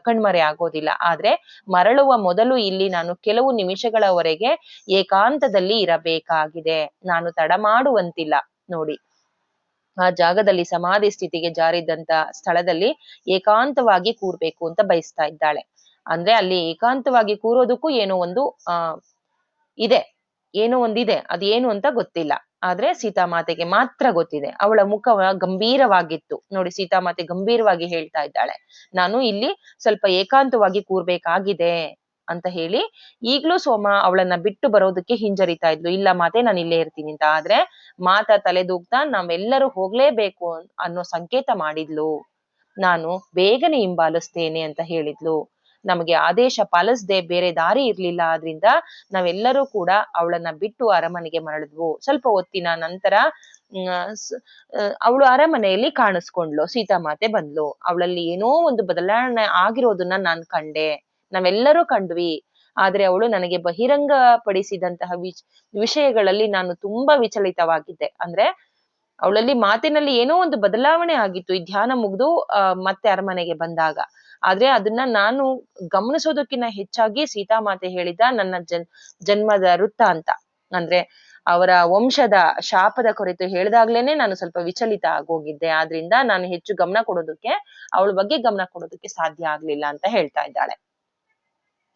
ಕಣ್ಮರೆ ಆಗೋದಿಲ್ಲ. ಆದ್ರೆ ಮರಳುವ ಮೊದಲು ಇಲ್ಲಿ ನಾನು ಕೆಲವು ನಿಮಿಷಗಳವರೆಗೆ ಏಕಾಂತದಲ್ಲಿ ಇರಬೇಕಾಗಿದೆ. ನಾನು ತಡ ಮಾಡುವಂತಿಲ್ಲ. ನೋಡಿ, ಆ ಜಾಗದಲ್ಲಿ ಸಮಾಧಿ ಸ್ಥಿತಿಗೆ ಜಾರಿದಂತ ಸ್ಥಳದಲ್ಲಿ ಏಕಾಂತವಾಗಿ ಕೂರ್ಬೇಕು ಅಂತ ಬಯಸ್ತಾ ಇದ್ದಾಳೆ. ಅಂದ್ರೆ ಅಲ್ಲಿ ಏಕಾಂತವಾಗಿ ಕೂರೋದಕ್ಕೂ ಏನೋ ಒಂದು ಇದೆ, ಏನೋ ಒಂದಿದೆ, ಅದೇನು ಅಂತ ಗೊತ್ತಿಲ್ಲ. ಆದ್ರೆ ಸೀತಾಮಾತೆಗೆ ಮಾತ್ರ ಗೊತ್ತಿದೆ. ಅವಳ ಮುಖ ಗಂಭೀರವಾಗಿತ್ತು. ನೋಡಿ, ಸೀತಾಮಾತೆ ಗಂಭೀರವಾಗಿ ಹೇಳ್ತಾ ಇದ್ದಾಳೆ, ನಾನು ಇಲ್ಲಿ ಸ್ವಲ್ಪ ಏಕಾಂತವಾಗಿ ಕೂರ್ಬೇಕಾಗಿದೆ ಅಂತ ಹೇಳಿ. ಈಗ್ಲೂ ಸೋಮ ಅವಳನ್ನ ಬಿಟ್ಟು ಬರೋದಕ್ಕೆ ಹಿಂಜರಿತಾ ಇದ್ಲು. ಇಲ್ಲ ಮಾತೆ, ನಾನು ಇಲ್ಲೇ ಇರ್ತೀನಿ ಅಂತ. ಆದ್ರೆ ಮಾತಾ ತಲೆದೂಗ್ತಾ ನಾವೆಲ್ಲರೂ ಹೋಗ್ಲೇಬೇಕು ಅನ್ನೋ ಸಂಕೇತ ಮಾಡಿದ್ಲು. ನಾನು ಬೇಗನೆ ಹಿಂಬಾಲಿಸ್ತೇನೆ ಅಂತ ಹೇಳಿದ್ಲು. ನಮಗೆ ಆದೇಶ ಪಾಲಿಸದೆ ಬೇರೆ ದಾರಿ ಇರ್ಲಿಲ್ಲ. ಆದ್ರಿಂದ ನಾವೆಲ್ಲರೂ ಕೂಡ ಅವಳನ್ನ ಬಿಟ್ಟು ಅರಮನೆಗೆ ಮರಳಿದ್ವು. ಸ್ವಲ್ಪ ಹೊತ್ತಿನ ನಂತರ ಅವಳು ಅರಮನೆಯಲ್ಲಿ ಕಾಣಿಸ್ಕೊಂಡ್ಲು. ಸೀತಾಮಾತೆ ಬಂದ್ಲು. ಅವಳಲ್ಲಿ ಏನೋ ಒಂದು ಬದಲಾವಣೆ ಆಗಿರೋದನ್ನ ನಾನ್ ಕಂಡೆ, ನಾವೆಲ್ಲರೂ ಕಂಡ್ವಿ. ಆದ್ರೆ ಅವಳು ನನಗೆ ಬಹಿರಂಗ ಪಡಿಸಿದಂತಹ ವಿಷಯಗಳಲ್ಲಿ ನಾನು ತುಂಬಾ ವಿಚಲಿತವಾಗಿದ್ದೆ. ಅಂದ್ರೆ ಅವಳಲ್ಲಿ ಮಾತಿನಲ್ಲಿ ಏನೋ ಒಂದು ಬದಲಾವಣೆ ಆಗಿತ್ತು ಈ ಧ್ಯಾನ ಮುಗ್ದು ಮತ್ತೆ ಅರಮನೆಗೆ ಬಂದಾಗ. ಆದ್ರೆ ಅದನ್ನ ನಾನು ಗಮನಿಸೋದಕ್ಕಿಂತ ಹೆಚ್ಚಾಗಿ ಸೀತಾಮಾತೆ ಹೇಳಿದ ನನ್ನ ಜನ್ಮದ ವೃತ್ತಾಂತ, ಅಂದ್ರೆ ಅವರ ವಂಶದ ಶಾಪದ ಕುರಿತು ಹೇಳಿದಾಗ್ಲೇನೆ ನಾನು ಸ್ವಲ್ಪ ವಿಚಲಿತ ಆಗೋಗಿದ್ದೆ. ಆದ್ರಿಂದ ನಾನು ಹೆಚ್ಚು ಗಮನ ಕೊಡೋದಕ್ಕೆ, ಅವಳ ಬಗ್ಗೆ ಗಮನ ಕೊಡೋದಕ್ಕೆ ಸಾಧ್ಯ ಆಗ್ಲಿಲ್ಲ ಅಂತ ಹೇಳ್ತಾ ಇದ್ದಾಳೆ.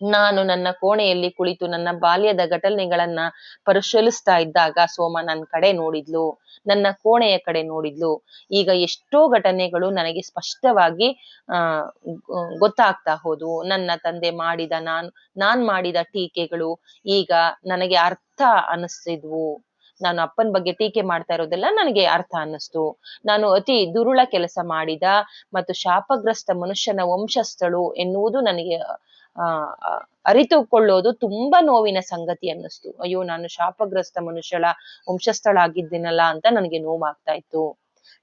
ನಾನು ನನ್ನ ಕೋಣೆಯಲ್ಲಿ ಕುಳಿತು ನನ್ನ ಬಾಲ್ಯದ ಘಟನೆಗಳನ್ನ ಪರಿಶೀಲಿಸ್ತಾ ಇದ್ದಾಗ ಸೋಮ ನನ್ನ ಕಡೆ ನೋಡಿದ್ಲು, ನನ್ನ ಕೋಣೆಯ ಕಡೆ ನೋಡಿದ್ಲು. ಈಗ ಎಷ್ಟೋ ಘಟನೆಗಳು ನನಗೆ ಸ್ಪಷ್ಟವಾಗಿ ಗೊತ್ತಾಗ್ತಾ ಹೋದ್ವು. ನನ್ನ ತಂದೆ ಮಾಡಿದ ನಾನ್ ಮಾಡಿದ ಟೀಕೆಗಳು ಈಗ ನನಗೆ ಅರ್ಥ ಅನ್ನಿಸ್ತಿದ್ವು. ನಾನು ಅಪ್ಪನ ಬಗ್ಗೆ ಟೀಕೆ ಮಾಡ್ತಾ ಇರೋದೆಲ್ಲ ನನಗೆ ಅರ್ಥ ಅನ್ನಿಸ್ತು. ನಾನು ಅತಿ ದುರುಳ ಕೆಲಸ ಮಾಡಿದ ಮತ್ತು ಶಾಪಗ್ರಸ್ತ ಮನುಷ್ಯನ ವಂಶಸ್ಥಳು ಎನ್ನುವುದು ನನಗೆ ಅರಿತುಕೊಳ್ಳೋದು ತುಂಬಾ ನೋವಿನ ಸಂಗತಿ ಅನ್ನಿಸ್ತು. ಅಯ್ಯೋ, ನಾನು ಶಾಪಗ್ರಸ್ತ ಮನುಷ್ಯಳ ವಂಶಸ್ಥಳಾಗಿದ್ದೀನಲ್ಲ ಅಂತ ನನಗೆ ನೋವಾಗ್ತಾ ಇತ್ತು.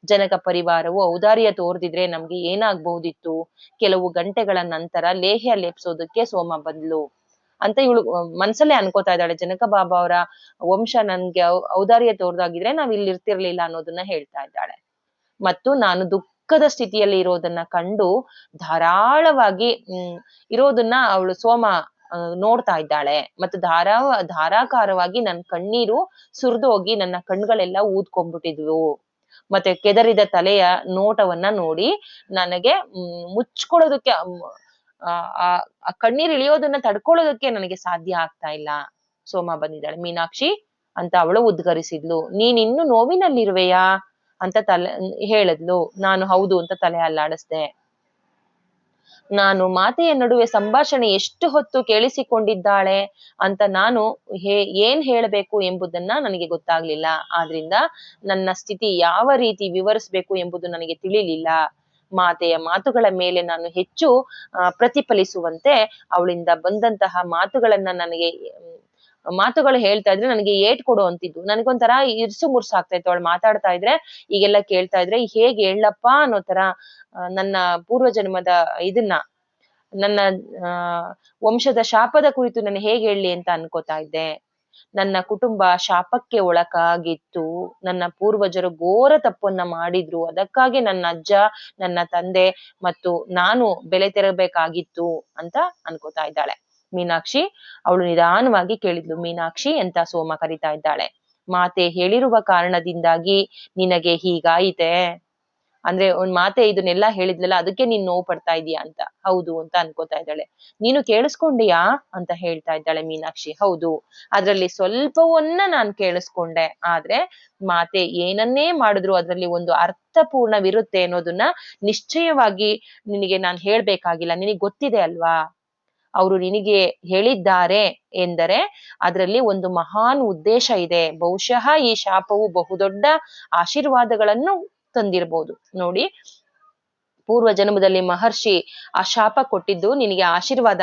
ಜನಕ ಪರಿವಾರವು ಔದಾರ್ಯ ತೋರ್ದಿದ್ರೆ ನಮ್ಗೆ ಏನಾಗ್ಬಹುದಿತ್ತು. ಕೆಲವು ಗಂಟೆಗಳ ನಂತರ ಲೇಹ್ಯ ಲೇಪ್ಸೋದಕ್ಕೆ ಸೋಮ ಬಂದ್ಲು ಅಂತ ಇವಳು ಮನ್ಸಲ್ಲೇ ಅನ್ಕೋತಾ ಇದ್ದಾಳೆ. ಜನಕ ಬಾಬಾ ಅವರ ವಂಶ ನನ್ಗೆ ಔದಾರ್ಯ ತೋರ್ದಾಗಿದ್ರೆ ನಾವ್ ಇಲ್ಲಿ ಇರ್ತಿರ್ಲಿಲ್ಲ ಅನ್ನೋದನ್ನ ಹೇಳ್ತಾ ಇದ್ದಾಳೆ. ಮತ್ತು ನಾನು ದುಃಖದ ಸ್ಥಿತಿಯಲ್ಲಿ ಇರೋದನ್ನ ಕಂಡು ಧಾರಾಳವಾಗಿ ಇರೋದನ್ನ ಅವಳು ಸೋಮ ನೋಡ್ತಾ ಇದ್ದಾಳೆ. ಮತ್ತು ಧಾರಾಕಾರವಾಗಿ ನನ್ ಕಣ್ಣೀರು ಸುರಿದೋಗಿ ನನ್ನ ಕಣ್ಗಳೆಲ್ಲ ಊದ್ಕೊಂಡ್ಬಿಟ್ಟಿದ್ವು. ಮತ್ತೆ ಕೆದರಿದ ತಲೆಯ ನೋಟವನ್ನ ನೋಡಿ ನನಗೆ ಮುಚ್ಕೊಳ್ಳೋದಕ್ಕೆ ಆ ಕಣ್ಣೀರ್ ಇಳಿಯೋದನ್ನ ತಡ್ಕೊಳ್ಳೋದಕ್ಕೆ ನನಗೆ ಸಾಧ್ಯ ಆಗ್ತಾ ಇಲ್ಲ. ಸೋಮ ಬಂದಿದ್ದಾಳೆ. ಮೀನಾಕ್ಷಿ ಅಂತ ಅವಳು ಉದ್ಗರಿಸಿದ್ಲು. ನೀನ್ ಇನ್ನು ನೋವಿನಲ್ಲಿರುವೆಯಾ ಅಂತ ಹೇಳಿದ್ಲು. ನಾನು ಹೌದು ಅಂತ ತಲೆ ಅಲ್ಲಾಡಿಸ್ದೆ. ನಾನು ಮಾತೆಯ ನಡುವೆ ಸಂಭಾಷಣೆ ಎಷ್ಟು ಹೊತ್ತು ಕೇಳಿಸಿಕೊಂಡಿದ್ದಾಳೆ ಅಂತ ನಾನು ಏನ್ ಹೇಳಬೇಕು ಎಂಬುದನ್ನ ನನಗೆ ಗೊತ್ತಾಗ್ಲಿಲ್ಲ. ಆದ್ರಿಂದ ನನ್ನ ಸ್ಥಿತಿ ಯಾವ ರೀತಿ ವಿವರಿಸ್ಬೇಕು ಎಂಬುದು ನನಗೆ ತಿಳಿಲಿಲ್ಲ. ಮಾತೆಯ ಮಾತುಗಳ ಮೇಲೆ ನಾನು ಹೆಚ್ಚು ಪ್ರತಿಫಲಿಸುವಂತೆ ಅವಳಿಂದ ಬಂದಂತಹ ಮಾತುಗಳನ್ನ ನನಗೆ ಮಾತುಗಳು ಹೇಳ್ತಾ ಇದ್ರೆ ನನಗೆ ಏಟ್ ಕೊಡುವಂತಿದ್ದು. ನನಗೊಂಥರ ಇರ್ಸು ಮುರ್ಸು ಆಗ್ತಾ ಇತ್ತು. ಅವಳು ಮಾತಾಡ್ತಾ ಇದ್ರೆ ಈಗೆಲ್ಲ ಕೇಳ್ತಾ ಇದ್ರೆ ಹೇಗೆ ಹೇಳಪ್ಪ ಅನ್ನೋ ತರ ನನ್ನ ಪೂರ್ವ ಜನ್ಮದ ಇದನ್ನ ನನ್ನ ವಂಶದ ಶಾಪದ ಕುರಿತು ನಾನು ಹೇಗೆ ಹೇಳಲಿ ಅಂತ ಅನ್ಕೋತಾ ಇದ್ದೆ. ನನ್ನ ಕುಟುಂಬ ಶಾಪಕ್ಕೆ ಒಳಗಾಗಿತ್ತು. ನನ್ನ ಪೂರ್ವಜರು ಘೋರ ತಪ್ಪನ್ನ ಮಾಡಿದ್ರು. ಅದಕ್ಕಾಗಿ ನನ್ನ ಅಜ್ಜ, ನನ್ನ ತಂದೆ ಮತ್ತು ನಾನು ಬೆಲೆ ತೆರಬೇಕಾಗಿತ್ತು ಅಂತ ಅನ್ಕೋತಾ ಇದ್ದಾಳೆ ಮೀನಾಕ್ಷಿ. ಅವಳು ನಿಧಾನವಾಗಿ ಕೇಳಿದ್ಲು. ಮೀನಾಕ್ಷಿ ಅಂತ ಸೋಮ ಕರಿತಾ ಇದ್ದಾಳೆ. ಮಾತೆ ಹೇಳಿರುವ ಕಾರಣದಿಂದಾಗಿ ನಿನಗೆ ಹೀಗಾಯಿತೆ? ಅಂದ್ರೆ ಒಂದ್ ಮಾತೆ ಇದನ್ನೆಲ್ಲಾ ಹೇಳಿದ್ಲಲ್ಲ, ಅದಕ್ಕೆ ನೀನ್ ನೋವು ಪಡ್ತಾ ಇದೀಯಾ ಅಂತ. ಹೌದು ಅಂತ ಅನ್ಕೋತಾ ಇದ್ದಾಳೆ. ನೀನು ಕೇಳಿಸ್ಕೊಂಡಿಯಾ ಅಂತ ಹೇಳ್ತಾ ಇದ್ದಾಳೆ ಮೀನಾಕ್ಷಿ. ಹೌದು, ಅದ್ರಲ್ಲಿ ಸ್ವಲ್ಪವನ್ನ ನಾನ್ ಕೇಳಿಸ್ಕೊಂಡೆ. ಆದ್ರೆ ಮಾತೆ ಏನನ್ನೇ ಮಾಡಿದ್ರು ಅದ್ರಲ್ಲಿ ಒಂದು ಅರ್ಥಪೂರ್ಣವಿರುತ್ತೆ ಅನ್ನೋದನ್ನ ನಿಶ್ಚಯವಾಗಿ ನಿನಗೆ ನಾನ್ ಹೇಳ್ಬೇಕಾಗಿಲ್ಲ. ನಿನಗ್ ಗೊತ್ತಿದೆ ಅಲ್ವಾ? ಅವರು ನಿನಗೆ ಹೇಳಿದ್ದಾರೆ ಎಂದರೆ ಅದರಲ್ಲಿ ಒಂದು ಮಹಾನ್ ಉದ್ದೇಶ ಇದೆ. ಬಹುಶಃ ಈ ಶಾಪವು ಬಹುದೊಡ್ಡ ಆಶೀರ್ವಾದಗಳನ್ನು ತಂದಿರಬಹುದು. ನೋಡಿ, ಪೂರ್ವ ಜನ್ಮದಲ್ಲಿ ಮಹರ್ಷಿ ಆ ಶಾಪ ಕೊಟ್ಟಿದ್ದು ನಿನಗೆ ಆಶೀರ್ವಾದ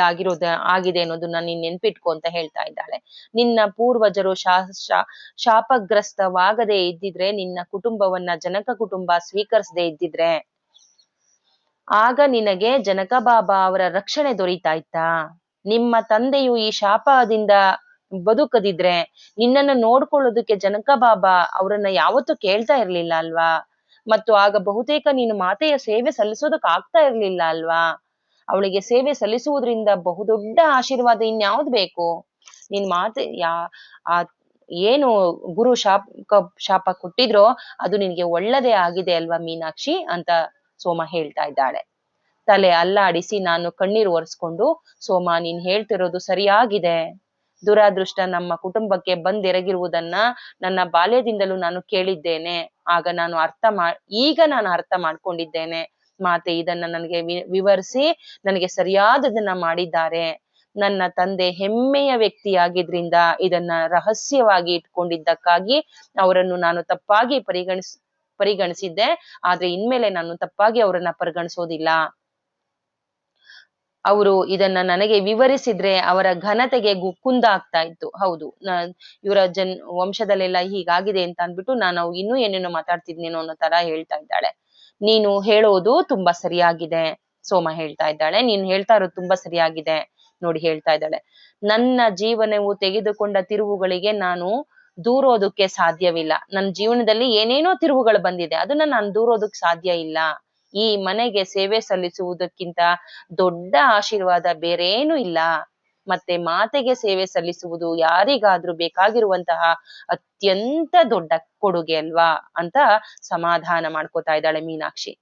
ಆಗಿದೆ ಅನ್ನೋದನ್ನ ನೀನ್ ನೆನ್ಪಿಟ್ಕೊ ಅಂತ ಹೇಳ್ತಾ ಇದ್ದಾಳೆ. ನಿನ್ನ ಪೂರ್ವಜರು ಶಾಪಗ್ರಸ್ತವಾಗದೆ ಇದ್ದಿದ್ರೆ, ನಿನ್ನ ಕುಟುಂಬವನ್ನ ಜನಕ ಕುಟುಂಬ ಸ್ವೀಕರಿಸದೆ ಇದ್ದಿದ್ರೆ, ಆಗ ನಿನಗೆ ಜನಕ ಬಾಬಾ ಅವರ ರಕ್ಷಣೆ ದೊರೀತಾ ಇತ್ತಾ? ನಿಮ್ಮ ತಂದೆಯು ಈ ಶಾಪದಿಂದ ಬದುಕದಿದ್ರೆ ನಿನ್ನನ್ನು ನೋಡ್ಕೊಳ್ಳೋದಕ್ಕೆ ಜನಕ ಬಾಬಾ ಅವರನ್ನ ಯಾವತ್ತೂ ಕೇಳ್ತಾ ಇರ್ಲಿಲ್ಲ ಅಲ್ವಾ? ಮತ್ತು ಆಗ ಬಹುತೇಕ ನೀನು ಮಾತೆಯ ಸೇವೆ ಸಲ್ಲಿಸೋದಕ್ ಆಗ್ತಾ ಇರ್ಲಿಲ್ಲ ಅಲ್ವಾ? ಅವಳಿಗೆ ಸೇವೆ ಸಲ್ಲಿಸುವುದರಿಂದ ಬಹುದೊಡ್ಡ ಆಶೀರ್ವಾದ ಇನ್ಯಾವ್ದು ಬೇಕು? ನಿನ್ ಮಾತೆ ಏನು ಗುರು ಶಾಪ ಕೊಟ್ಟಿದ್ರೋ ಅದು ನಿನ್ಗೆ ಒಳ್ಳೇದೇ ಆಗಿದೆ ಅಲ್ವಾ ಮೀನಾಕ್ಷಿ ಅಂತ ಸೋಮ ಹೇಳ್ತಾ ಇದ್ದಾಳೆ. ತಲೆ ಅಲ್ಲಾಡಿಸಿ ನಾನು ಕಣ್ಣೀರು ಒರೆಸ್ಕೊಂಡು, ಸೋಮ ನೀನ್ ಹೇಳ್ತಿರೋದು ಸರಿಯಾಗಿದೆ. ದುರಾದೃಷ್ಟ ನಮ್ಮ ಕುಟುಂಬಕ್ಕೆ ಬಂದೆರಗಿರುವುದನ್ನ ನನ್ನ ಬಾಲ್ಯದಿಂದಲೂ ನಾನು ಕೇಳಿದ್ದೇನೆ. ಈಗ ನಾನು ಅರ್ಥ ಮಾಡ್ಕೊಂಡಿದ್ದೇನೆ. ಮಾತೆ ಇದನ್ನ ನನಗೆ ವಿವರಿಸಿ ನನಗೆ ಸರಿಯಾದದನ್ನ ಮಾಡಿದ್ದಾರೆ. ನನ್ನ ತಂದೆ ಹೆಮ್ಮೆಯ ವ್ಯಕ್ತಿಯಾಗಿದ್ರಿಂದ ಇದನ್ನ ರಹಸ್ಯವಾಗಿ ಇಟ್ಕೊಂಡಿದ್ದಕ್ಕಾಗಿ ಅವರನ್ನು ನಾನು ತಪ್ಪಾಗಿ ಪರಿಗಣಿಸಿದ್ದೆ. ಆದ್ರೆ ಇನ್ಮೇಲೆ ನಾನು ತಪ್ಪಾಗಿ ಅವರನ್ನ ಪರಿಗಣಿಸೋದಿಲ್ಲ. ಅವರು ಇದನ್ನ ನನಗೆ ವಿವರಿಸಿದ್ರೆ ಅವರ ಘನತೆಗೆ ಕುಂದಾಗ್ತಾ ಇತ್ತು. ಹೌದು, ಇವರ ವಂಶದಲ್ಲೆಲ್ಲ ಹೀಗಾಗಿದೆ ಅಂತ ಅಂದ್ಬಿಟ್ಟು ನಾನು ಇನ್ನೂ ಏನೇನೋ ಮಾತಾಡ್ತಿದ್ನೇನೋ ಅನ್ನೋ ತರ ಹೇಳ್ತಾ ಇದ್ದಾಳೆ. ನೀನು ಹೇಳೋದು ತುಂಬಾ ಸರಿಯಾಗಿದೆ ಸೋಮ ಹೇಳ್ತಾ ಇದ್ದಾಳೆ. ನೀನು ಹೇಳ್ತಾ ಇರೋದು ತುಂಬಾ ಸರಿಯಾಗಿದೆ. ನೋಡಿ ಹೇಳ್ತಾ ಇದ್ದಾಳೆ, ನನ್ನ ಜೀವನವು ತೆಗೆದುಕೊಂಡ ತಿರುವುಗಳಿಗೆ ನಾನು ದೂರೋದಕ್ಕೆ ಸಾಧ್ಯವಿಲ್ಲ. ನನ್ನ ಜೀವನದಲ್ಲಿ ಏನೇನೋ ತಿರುವುಗಳು ಬಂದಿದೆ, ಅದನ್ನ ನಾನು ದೂರೋದಕ್ಕೆ ಸಾಧ್ಯ ಇಲ್ಲ. ಈ ಮನೆಗೆ ಸೇವೆ ಸಲ್ಲಿಸುವುದಕ್ಕಿಂತ ದೊಡ್ಡ ಆಶೀರ್ವಾದ ಬೇರೇನೂ ಇಲ್ಲ. ಮತ್ತೆ ಮಾತೆಗೆ ಸೇವೆ ಸಲ್ಲಿಸುವುದು ಯಾರಿಗಾದ್ರೂ ಬೇಕಾಗಿರುವಂತಹ ಅತ್ಯಂತ ದೊಡ್ಡ ಕೊಡುಗೆ ಅಲ್ವಾ ಅಂತ ಸಮಾಧಾನ ಮಾಡ್ಕೋತಾ ಇದ್ದಾಳೆ ಮೀನಾಕ್ಷಿ.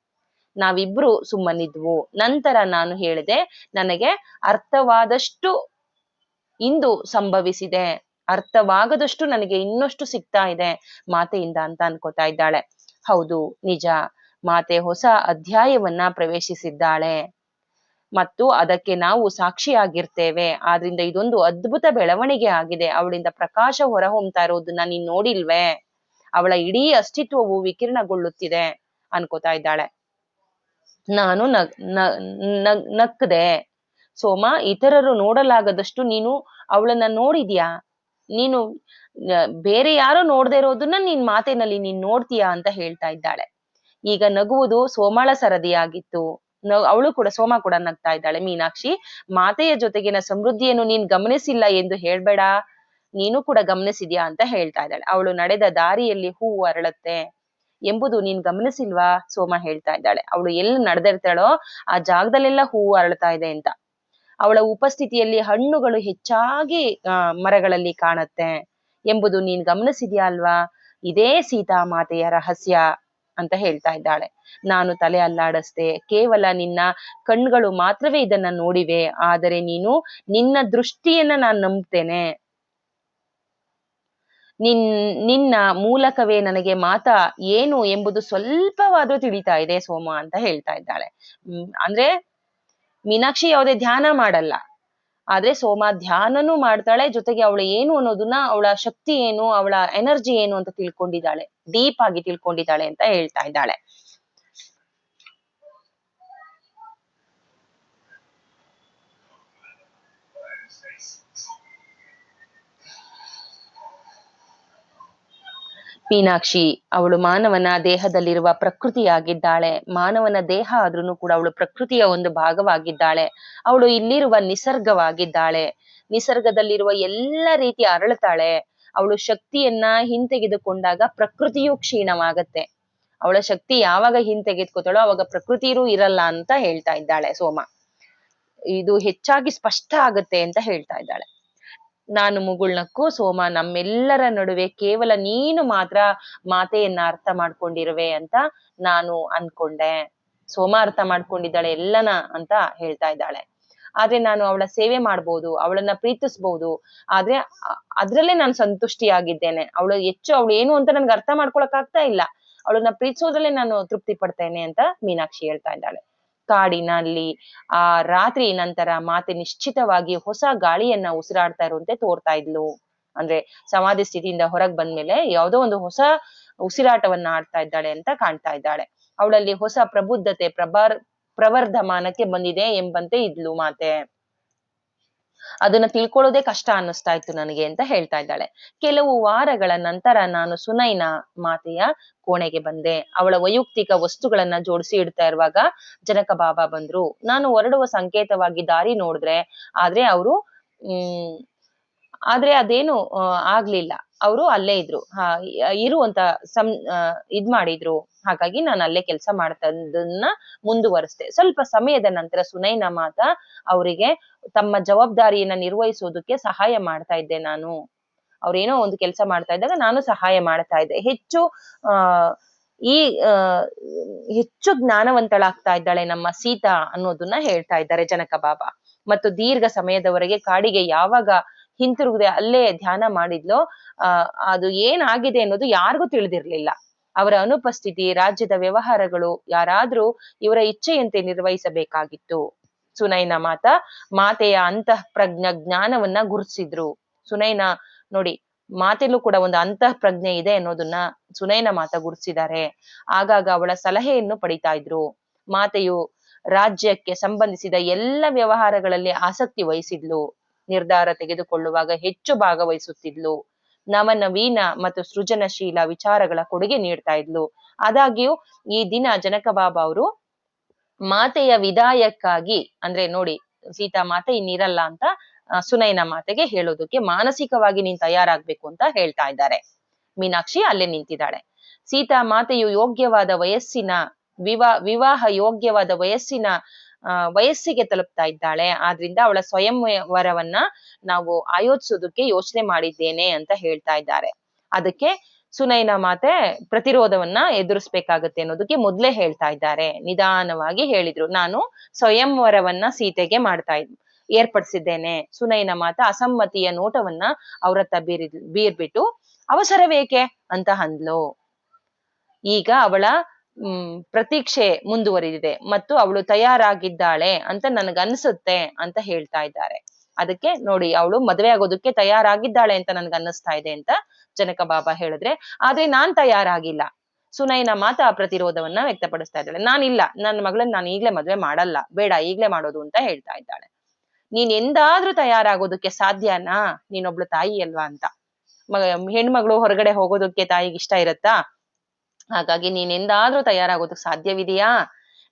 ನಾವಿಬ್ರು ಸುಮ್ಮನಿದ್ವು. ನಂತರ ನಾನು ಹೇಳಿದೆ, ನನಗೆ ಅರ್ಥವಾದಷ್ಟು ಇಂದು ಸಂಭವಿಸಿದೆ, ಅರ್ಥವಾಗದಷ್ಟು ನನಗೆ ಇನ್ನಷ್ಟು ಸಿಗ್ತಾ ಇದೆ ಮಾತೆಯಿಂದ ಅಂತ ಅನ್ಕೋತಾ ಇದ್ದಾಳೆ. ಹೌದು, ನಿಜ, ಮಾತೆ ಹೊಸ ಅಧ್ಯಾಯವನ್ನ ಪ್ರವೇಶಿಸಿದ್ದಾಳೆ ಮತ್ತು ಅದಕ್ಕೆ ನಾವು ಸಾಕ್ಷಿಯಾಗಿರ್ತೇವೆ. ಆದ್ರಿಂದ ಇದೊಂದು ಅದ್ಭುತ ಬೆಳವಣಿಗೆ ಆಗಿದೆ. ಅವಳಿಂದ ಪ್ರಕಾಶ ಹೊರಹೊಮ್ತಾ ಇರೋದನ್ನ ನೀನ್ ನೋಡಿಲ್ವೇ? ಅವಳ ಇಡೀ ಅಸ್ತಿತ್ವವು ವಿಕಿರಣಗೊಳ್ಳುತ್ತಿದೆ ಅನ್ಕೋತಾ ಇದ್ದಾಳೆ. ನಾನು ನಕ್ಕದೆ. ಸೋಮ, ಇತರರು ನೋಡಲಾಗದಷ್ಟು ನೀನು ಅವಳನ್ನ ನೋಡಿದ್ಯಾ? ನೀನು ಬೇರೆ ಯಾರೋ ನೋಡದೆ ಇರೋದನ್ನ ನಿನ್ ಮಾತಿನಲ್ಲಿ ನೀನ್ ನೋಡ್ತೀಯಾ ಅಂತ ಹೇಳ್ತಾ ಇದ್ದಾಳೆ. ಈಗ ನಗುವುದು ಸೋಮಳ ಸರದಿಯಾಗಿತ್ತು. ಅವಳು ಕೂಡ, ಸೋಮ ಕೂಡ ನಗ್ತಾ ಇದ್ದಾಳೆ. ಮೀನಾಕ್ಷಿ, ಮಾತೆಯ ಜೊತೆಗಿನ ಸಮೃದ್ಧಿಯನ್ನು ನೀನ್ ಗಮನಿಸಿಲ್ಲ ಎಂದು ಹೇಳ್ಬೇಡ, ನೀನು ಕೂಡ ಗಮನಿಸಿದ್ಯಾ ಅಂತ ಹೇಳ್ತಾ ಇದ್ದಾಳೆ. ಅವಳು ನಡೆದ ದಾರಿಯಲ್ಲಿ ಹೂವು ಅರಳತ್ತೆ ಎಂಬುದು ನೀನ್ ಗಮನಿಸಿಲ್ವಾ? ಸೋಮ ಹೇಳ್ತಾ ಇದ್ದಾಳೆ. ಅವಳು ಎಲ್ಲಿ ನಡೆದಿರ್ತಾಳೋ ಆ ಜಾಗದಲ್ಲೆಲ್ಲ ಹೂವು ಅರಳ್ತಾ ಇದೆ ಅಂತ. ಅವಳ ಉಪಸ್ಥಿತಿಯಲ್ಲಿ ಹಣ್ಣುಗಳು ಹೆಚ್ಚಾಗಿ ಮರಗಳಲ್ಲಿ ಕಾಣತ್ತೆ ಎಂಬುದು ನೀನ್ ಗಮನಿಸಿದ್ಯಾ ಅಲ್ವಾ? ಇದೇ ಸೀತಾ ಮಾತೆಯ ರಹಸ್ಯ ಅಂತ ಹೇಳ್ತಾ ಇದ್ದಾಳೆ. ನಾನು ತಲೆ ಅಲ್ಲಾಡಿಸ್ದೆ. ಕೇವಲ ನಿನ್ನ ಕಣ್ಗಳು ಮಾತ್ರವೇ ಇದನ್ನ ನೋಡಿವೆ, ಆದರೆ ನಿನ್ನ ದೃಷ್ಟಿಯನ್ನ ನಾನು ನಂಬ್ತೇನೆ. ನಿನ್ ನಿನ್ನ ಮೂಲಕವೇ ನನಗೆ ಮಾತಾ ಏನು ಎಂಬುದು ಸ್ವಲ್ಪವಾದ್ರೂ ತಿಳಿತಾ ಇದೆ ಸೋಮ ಅಂತ ಹೇಳ್ತಾ ಇದ್ದಾಳೆ. ಅಂದ್ರೆ ಮೀನಾಕ್ಷಿ ಯಾವುದೇ ಧ್ಯಾನ ಮಾಡಲ್ಲ, ಆದ್ರೆ ಸೋಮ ಧ್ಯಾನನೂ ಮಾಡ್ತಾಳೆ, ಜೊತೆಗೆ ಅವಳು ಏನು ಅನ್ನೋದನ್ನ, ಅವಳ ಶಕ್ತಿ ಏನು, ಅವಳ ಎನರ್ಜಿ ಏನು ಅಂತ ತಿಳ್ಕೊಂಡಿದ್ದಾಳೆ, ಡೀಪ್ ಆಗಿ ತಿಳ್ಕೊಂಡಿದ್ದಾಳೆ ಅಂತ ಹೇಳ್ತಾ ಇದ್ದಾಳೆ. ಮೀನಾಕ್ಷಿ ಅವಳು ಮಾನವನ ದೇಹದಲ್ಲಿರುವ ಪ್ರಕೃತಿಯಾಗಿದ್ದಾಳೆ. ಮಾನವನ ದೇಹ ಆದ್ರೂ ಕೂಡ ಅವಳು ಪ್ರಕೃತಿಯ ಒಂದು ಭಾಗವಾಗಿದ್ದಾಳೆ. ಅವಳು ಇಲ್ಲಿರುವ ನಿಸರ್ಗವಾಗಿದ್ದಾಳೆ. ನಿಸರ್ಗದಲ್ಲಿರುವ ಎಲ್ಲ ರೀತಿ ಅರಳುತ್ತಾಳೆ. ಅವಳು ಶಕ್ತಿಯನ್ನ ಹಿಂತೆಗೆದುಕೊಂಡಾಗ ಪ್ರಕೃತಿಯೂ ಕ್ಷೀಣವಾಗತ್ತೆ. ಅವಳ ಶಕ್ತಿ ಯಾವಾಗ ಹಿಂತೆಗೆದ್ಕೋತಾಳೋ ಅವಾಗ ಪ್ರಕೃತಿಯೂ ಇರಲ್ಲ ಅಂತ ಹೇಳ್ತಾ ಇದ್ದಾಳೆ ಸೋಮ. ಇದು ಹೆಚ್ಚಾಗಿ ಸ್ಪಷ್ಟ ಆಗತ್ತೆ ಅಂತ ಹೇಳ್ತಾ ಇದ್ದಾಳೆ. ನಾನು ಮುಗುಳ್ನಕ್ಕು, ಸೋಮ ನಮ್ಮೆಲ್ಲರ ನಡುವೆ ಕೇವಲ ನೀನು ಮಾತ್ರ ಮಾತೆಯನ್ನ ಅರ್ಥ ಮಾಡ್ಕೊಂಡಿರುವೆ ಅಂತ ನಾನು ಅನ್ಕೊಂಡೆ. ಸೋಮ ಅರ್ಥ ಮಾಡ್ಕೊಂಡಿದ್ದಾಳೆ ಎಲ್ಲನ ಅಂತ ಹೇಳ್ತಾ ಇದ್ದಾಳೆ. ಆದ್ರೆ ನಾನು ಅವಳ ಸೇವೆ ಮಾಡ್ಬೋದು, ಅವಳನ್ನ ಪ್ರೀತಿಸ್ಬೋದು, ಆದ್ರೆ ಅದ್ರಲ್ಲೇ ನಾನು ಸಂತುಷ್ಟಿಯಾಗಿದ್ದೇನೆ. ಅವಳು ಏನು ಅಂತ ನನ್ಗೆ ಅರ್ಥ ಮಾಡ್ಕೊಳಕ್ ಆಗ್ತಾ ಇಲ್ಲ, ಅವಳನ್ನ ಪ್ರೀತಿಸೋದ್ರಲ್ಲೇ ನಾನು ತೃಪ್ತಿ ಪಡ್ತೇನೆ ಅಂತ ಮೀನಾಕ್ಷಿ ಹೇಳ್ತಾ ಇದ್ದಾಳೆ. ಕಾಡಿನಲ್ಲಿ ಆ ರಾತ್ರಿ ನಂತರ ಮಾತೆ ನಿಶ್ಚಿತವಾಗಿ ಹೊಸ ಗಾಳಿಯನ್ನ ಉಸಿರಾಡ್ತಾ ಇರುವಂತೆ ತೋರ್ತಾ ಇದ್ಲು. ಅಂದ್ರೆ ಸಮಾಧಿ ಸ್ಥಿತಿಯಿಂದ ಹೊರಗ್ ಬಂದ್ಮೇಲೆ ಯಾವುದೋ ಒಂದು ಹೊಸ ಉಸಿರಾಟವನ್ನ ಆಡ್ತಾ ಇದ್ದಾಳೆ ಅಂತ ಕಾಣ್ತಾ ಇದ್ದಾಳೆ. ಅವಳಲ್ಲಿ ಹೊಸ ಪ್ರಬುದ್ಧತೆ ಪ್ರವರ್ಧಮಾನಕ್ಕೆ ಬಂದಿದೆ ಎಂಬಂತೆ ಇದ್ಲು ಮಾತೆ. ಅದನ್ನ ತಿಳ್ಕೊಳ್ಳೋದೇ ಕಷ್ಟ ಅನ್ನಿಸ್ತಾ ಇತ್ತು ನನಗೆ ಅಂತ ಹೇಳ್ತಾ ಇದ್ದಾಳೆ. ಕೆಲವು ವಾರಗಳ ನಂತರ ನಾನು ಸುನೈನಾ ಮಾತೆಯ ಕೋಣೆಗೆ ಬಂದೆ. ಅವಳ ವೈಯಕ್ತಿಕ ವಸ್ತುಗಳನ್ನ ಜೋಡಿಸಿ ಇಡ್ತಾ ಇರುವಾಗ ಜನಕ ಬಾಬಾ ಬಂದ್ರು. ನಾನು ಹೊರಡುವ ಸಂಕೇತವಾಗಿ ದಾರಿ ನೋಡಿದ್ರೆ, ಆದ್ರೆ ಅದೇನು ಆಗ್ಲಿಲ್ಲ. ಅವರು ಅಲ್ಲೇ ಇದ್ರು. ಇರು ಅಂತ ಇದ್ ಮಾಡಿದ್ರು. ಹಾಗಾಗಿ ನಾನು ಅಲ್ಲೇ ಕೆಲಸ ಮಾಡ್ತದನ್ನ ಮುಂದುವರಿಸ್ದೆ. ಸ್ವಲ್ಪ ಸಮಯದ ನಂತರ ಸುನೈನಾ ಮಾತಾ ಅವರಿಗೆ ತಮ್ಮ ಜವಾಬ್ದಾರಿಯನ್ನ ನಿರ್ವಹಿಸೋದಕ್ಕೆ ಸಹಾಯ ಮಾಡ್ತಾ ಇದ್ದೆ ನಾನು. ಅವ್ರೇನೋ ಒಂದು ಕೆಲಸ ಮಾಡ್ತಾ ಇದ್ದಾಗ ನಾನು ಸಹಾಯ ಮಾಡ್ತಾ ಇದ್ದೆ. ಹೆಚ್ಚು ಜ್ಞಾನವಂತಳಾಗ್ತಾ ಇದ್ದಾಳೆ ನಮ್ಮ ಸೀತಾ ಅನ್ನೋದನ್ನ ಹೇಳ್ತಾ ಇದ್ದಾರೆ ಜನಕ ಬಾಬಾ. ಮತ್ತು ದೀರ್ಘ ಸಮಯದವರೆಗೆ ಕಾಡಿಗೆ ಯಾವಾಗ ಹಿಂತಿರುಗದೆ ಅಲ್ಲೇ ಧ್ಯಾನ ಮಾಡಿದ್ಲೋ ಅದು ಏನಾಗಿದೆ ಅನ್ನೋದು ಯಾರಿಗೂ ತಿಳಿದಿರ್ಲಿಲ್ಲ. ಅವರ ಅನುಪಸ್ಥಿತಿ, ರಾಜ್ಯದ ವ್ಯವಹಾರಗಳು ಯಾರಾದ್ರೂ ಇವರ ಇಚ್ಛೆಯಂತೆ ನಿರ್ವಹಿಸಬೇಕಾಗಿತ್ತು. ಸುನೈನಾ ಮಾತೆಯ ಅಂತಃ ಪ್ರಜ್ಞಾ ಜ್ಞಾನವನ್ನ ಗುರುತಿಸಿದ್ರು. ಸುನೈನಾ ನೋಡಿ, ಮಾತೆಲ್ಲೂ ಕೂಡ ಒಂದು ಅಂತಃ ಪ್ರಜ್ಞೆ ಇದೆ ಅನ್ನೋದನ್ನ ಸುನೈನಾ ಮಾತಾ ಗುರುತಿಸಿದ್ದಾರೆ. ಆಗಾಗ ಅವಳ ಸಲಹೆಯನ್ನು ಪಡಿತಾ ಇದ್ರು. ಮಾತೆಯು ರಾಜ್ಯಕ್ಕೆ ಸಂಬಂಧಿಸಿದ ಎಲ್ಲ ವ್ಯವಹಾರಗಳಲ್ಲಿ ಆಸಕ್ತಿ ವಹಿಸಿದ್ಲು. ನಿರ್ಧಾರ ತೆಗೆದುಕೊಳ್ಳುವಾಗ ಹೆಚ್ಚು ಭಾಗವಹಿಸುತ್ತಿದ್ಲು. ನವನವೀನ ಮತ್ತು ಸೃಜನಶೀಲ ವಿಚಾರಗಳ ಕೊಡುಗೆ ನೀಡ್ತಾ ಇದ್ಲು. ಆದಾಗ್ಯೂ ಈ ದಿನ ಜನಕ ಬಾಬಾ ಅವರು ಮಾತೆಯ ವಿದಾಯಕ್ಕಾಗಿ, ಅಂದ್ರೆ ನೋಡಿ ಸೀತಾ ಮಾತೆ ಇನ್ನಿರಲ್ಲ ಅಂತ ಸುನೈನಾ ಮಾತೆಗೆ ಹೇಳೋದಕ್ಕೆ ಮಾನಸಿಕವಾಗಿ ನೀನ್ ತಯಾರಾಗ್ಬೇಕು ಅಂತ ಹೇಳ್ತಾ ಇದ್ದಾರೆ. ಮೀನಾಕ್ಷಿ ಅಲ್ಲೇ ನಿಂತಿದ್ದಾಳೆ. ಸೀತಾ ಮಾತೆಯು ಯೋಗ್ಯವಾದ ವಯಸ್ಸಿನ ವಿವಾಹ ಯೋಗ್ಯವಾದ ವಯಸ್ಸಿಗೆ ತಲುಪ್ತಾ ಇದ್ದಾಳೆ. ಆದ್ರಿಂದ ಅವಳ ಸ್ವಯಂವರವನ್ನ ನಾವು ಆಯೋಜಿಸೋದಕ್ಕೆ ಯೋಚನೆ ಮಾಡಿದ್ದೇನೆ ಅಂತ ಹೇಳ್ತಾ ಇದ್ದಾರೆ. ಅದಕ್ಕೆ ಸುನೈನಾ ಮಾತೆ ಪ್ರತಿರೋಧವನ್ನ ಎದುರಿಸ್ಬೇಕಾಗತ್ತೆ ಅನ್ನೋದಕ್ಕೆ ಮೊದ್ಲೇ ಹೇಳ್ತಾ ಇದ್ದಾರೆ. ನಿಧಾನವಾಗಿ ಹೇಳಿದ್ರು, ನಾನು ಸ್ವಯಂವರವನ್ನ ಸೀತೆಗೆ ಏರ್ಪಡಿಸಿದ್ದೇನೆ. ಸುನೈನಾ ಮಾತಾ ಅಸಮ್ಮತಿಯ ನೋಟವನ್ನ ಅವ್ರತ್ತ ಬೀರ್ಬಿಟ್ಟು ಅವಸರವೇಕೆ ಅಂತ ಅಂದ್ಲು. ಈಗ ಅವಳ ಪ್ರತೀಕ್ಷೆ ಮುಂದುವರಿದಿದೆ ಮತ್ತು ಅವಳು ತಯಾರಾಗಿದ್ದಾಳೆ ಅಂತ ನನಗನ್ಸುತ್ತೆ ಅಂತ ಹೇಳ್ತಾ ಇದ್ದಾರೆ. ಅದಕ್ಕೆ ನೋಡಿ, ಅವಳು ಮದ್ವೆ ಆಗೋದಕ್ಕೆ ತಯಾರಾಗಿದ್ದಾಳೆ ಅಂತ ನನ್ಗನ್ನಿಸ್ತಾ ಇದೆ ಅಂತ ಜನಕ ಬಾಬಾ ಹೇಳಿದ್ರೆ, ಆದ್ರೆ ನಾನ್ ತಯಾರಾಗಿಲ್ಲ. ಸುನೈನಾ ಮಾತಾ ಪ್ರತಿರೋಧವನ್ನ ವ್ಯಕ್ತಪಡಿಸ್ತಾ ಇದ್ದಾಳೆ. ನಾನಿಲ್ಲ, ನನ್ನ ಮಗಳನ್ನ ನಾನು ಈಗ್ಲೇ ಮದ್ವೆ ಮಾಡಲ್ಲ, ಬೇಡ ಈಗ್ಲೇ ಮಾಡೋದು ಅಂತ ಹೇಳ್ತಾ ಇದ್ದಾಳೆ. ನೀನ್ ಎಂದಾದ್ರೂ ತಯಾರಾಗೋದಕ್ಕೆ ಸಾಧ್ಯನಾ? ನೀನೊಬ್ಳು ತಾಯಿ ಅಲ್ವಾ ಅಂತ. ಹೆಣ್ಮಗಳು ಹೊರಗಡೆ ಹೋಗೋದಕ್ಕೆ ತಾಯಿಗೆ ಇಷ್ಟ ಇರತ್ತಾ? ಹಾಗಾಗಿ ನೀನ್ ಎಂದಾದ್ರೂ ತಯಾರಾಗೋದಕ್ಕೆ ಸಾಧ್ಯವಿದೆಯಾ?